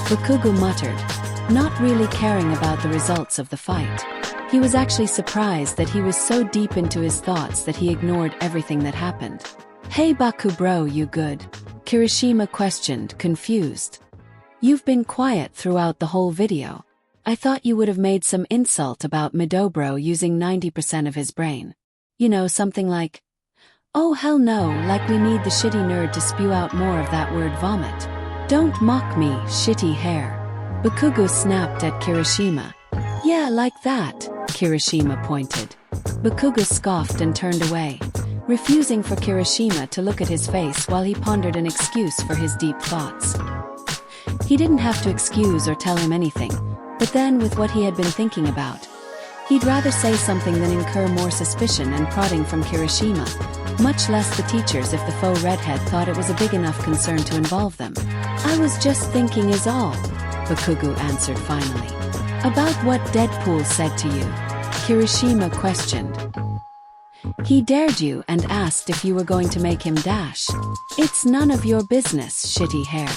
Bakugo muttered, not really caring about the results of the fight. He was actually surprised that he was so deep into his thoughts that he ignored everything that happened. Hey Bakubro, you good? Kirishima questioned, confused. You've been quiet throughout the whole video. I thought you would have made some insult about Midobro using 90% of his brain. You know, something like, oh hell no, like we need the shitty nerd to spew out more of that word vomit. Don't mock me, shitty hair. Bakugo snapped at Kirishima. Yeah, like that, Kirishima pointed. Bakugo scoffed and turned away, refusing for Kirishima to look at his face while he pondered an excuse for his deep thoughts. He didn't have to excuse or tell him anything, but then with what he had been thinking about, he'd rather say something than incur more suspicion and prodding from Kirishima, much less the teachers if the faux redhead thought it was a big enough concern to involve them. I was just thinking is all, Bakugo answered finally. About what Deadpool said to you, Kirishima questioned. He dared you and asked if you were going to make him dash. It's none of your business, shitty hair.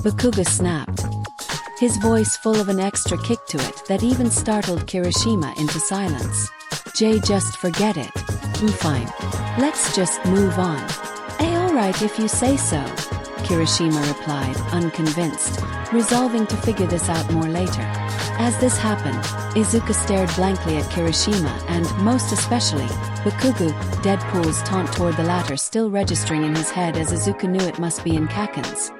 Bakugo snapped, his voice full of an extra kick to it that even startled Kirishima into silence. Jay, just forget it. Fine. Let's just move on. Alright if you say so, Kirishima replied, unconvinced, resolving to figure this out more later. As this happened, Izuku stared blankly at Kirishima and, most especially, Bakugo, Deadpool's taunt toward the latter still registering in his head as Izuku knew it must be in Kaken's.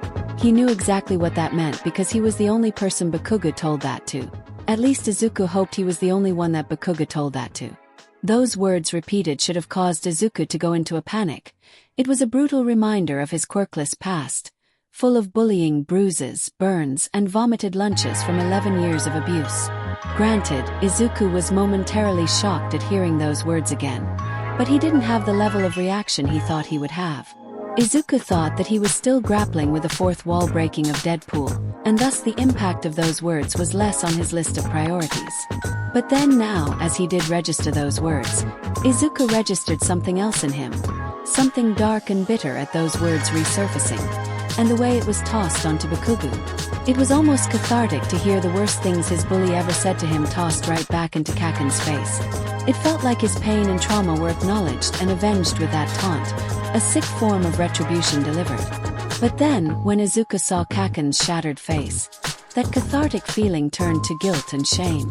He knew exactly what that meant because he was the only person Bakugo told that to. At least Izuku hoped he was the only one that Bakugo told that to. Those words repeated should have caused Izuku to go into a panic. It was a brutal reminder of his quirkless past, full of bullying, bruises, burns, and vomited lunches from 11 years of abuse. Granted, Izuku was momentarily shocked at hearing those words again, but he didn't have the level of reaction he thought he would have. Izuku thought that he was still grappling with the fourth wall breaking of Deadpool, and thus the impact of those words was less on his list of priorities. But then now, as he did register those words, Izuku registered something else in him, something dark and bitter at those words resurfacing, and the way it was tossed onto Bakugo. It was almost cathartic to hear the worst things his bully ever said to him tossed right back into Kaken's face. It felt like his pain and trauma were acknowledged and avenged with that taunt, a sick form of retribution delivered. But then, when Izuku saw Kaken's shattered face, that cathartic feeling turned to guilt and shame.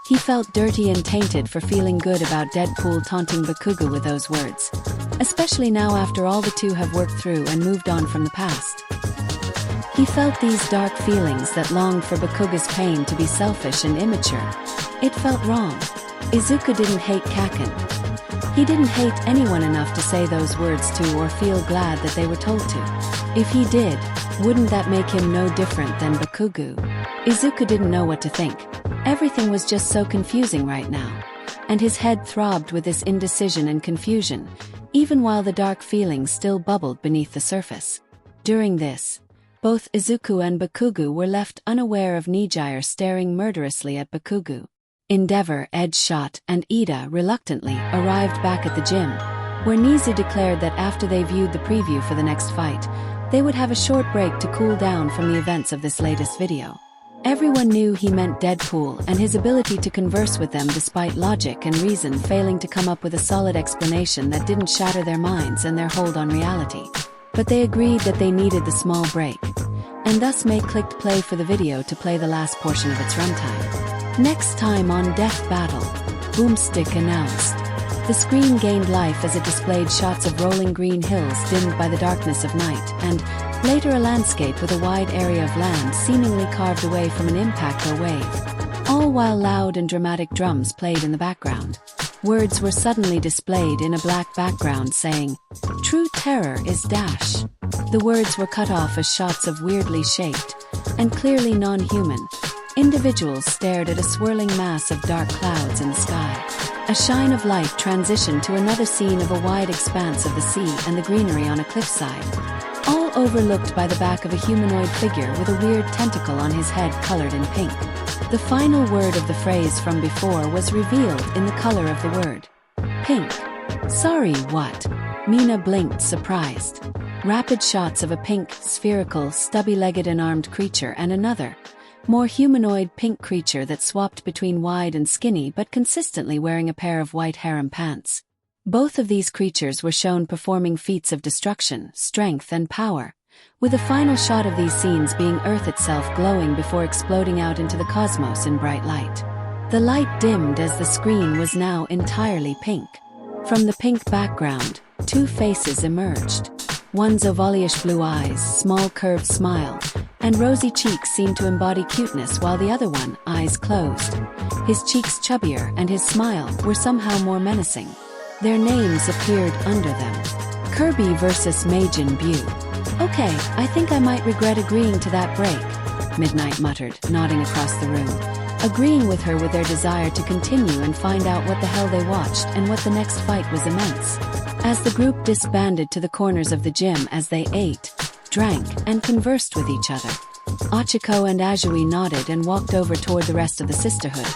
He felt dirty and tainted for feeling good about Deadpool taunting Bakugo with those words, especially now after all the two have worked through and moved on from the past. He felt these dark feelings that longed for Bakugo's pain to be selfish and immature. It felt wrong. Izuku didn't hate Kaken. He didn't hate anyone enough to say those words to or feel glad that they were told to. If he did, wouldn't that make him no different than Bakugo? Izuku didn't know what to think. Everything was just so confusing right now, and his head throbbed with this indecision and confusion, even while the dark feelings still bubbled beneath the surface. During this, both Izuku and Bakugo were left unaware of Nijire staring murderously at Bakugo. Endeavor, Edgeshot, and Ida reluctantly arrived back at the gym, where Nizu declared that after they viewed the preview for the next fight, they would have a short break to cool down from the events of this latest video. Everyone knew he meant Deadpool and his ability to converse with them despite logic and reason failing to come up with a solid explanation that didn't shatter their minds and their hold on reality. But they agreed that they needed the small break, and thus May clicked play for the video to play the last portion of its runtime. Next time on Death Battle, Boomstick announced. The screen gained life as it displayed shots of rolling green hills dimmed by the darkness of night, and later a landscape with a wide area of land seemingly carved away from an impact or wave, all while loud and dramatic drums played in the background. Words were suddenly displayed in a black background saying, "True terror is dash." The words were cut off as shots of weirdly shaped, and clearly non-human, individuals stared at a swirling mass of dark clouds in the sky. A shine of light transitioned to another scene of a wide expanse of the sea and the greenery on a cliffside, all overlooked by the back of a humanoid figure with a weird tentacle on his head colored in pink. The final word of the phrase from before was revealed in the color of the word. Pink. Sorry, what? Mina blinked, surprised. Rapid shots of a pink, spherical, stubby-legged and armed creature and another, more humanoid pink creature that swapped between wide and skinny but consistently wearing a pair of white harem pants. Both of these creatures were shown performing feats of destruction, strength and power, with a final shot of these scenes being Earth itself glowing before exploding out into the cosmos in bright light. The light dimmed as the screen was now entirely pink. From the pink background, two faces emerged. One's ovalish blue eyes, small curved smile, and rosy cheeks seemed to embody cuteness while the other one, eyes closed. His cheeks chubbier and his smile were somehow more menacing. Their names appeared under them. Kirby versus Majin Buu. Okay, I think I might regret agreeing to that break, Midnight muttered, nodding across the room, agreeing with her with their desire to continue and find out what the hell they watched and what the next fight was immense. As the group disbanded to the corners of the gym as they ate, drank, and conversed with each other. Achiko and Ajui nodded and walked over toward the rest of the sisterhood,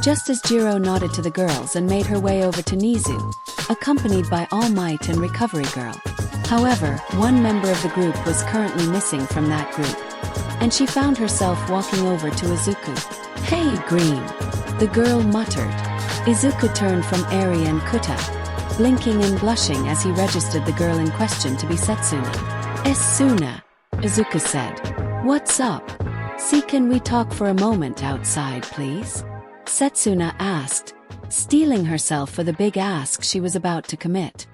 just as Jiro nodded to the girls and made her way over to Nizu, accompanied by All Might and Recovery Girl. However, one member of the group was currently missing from that group, and she found herself walking over to Izuku. "Hey, Green," the girl muttered. Izuku turned from Eri and Kuta, blinking and blushing as he registered the girl in question to be Setsuna. "Suna," Izuku said. "What's up?" "See, can we talk for a moment outside, please?" Setsuna asked, steeling herself for the big ask she was about to commit.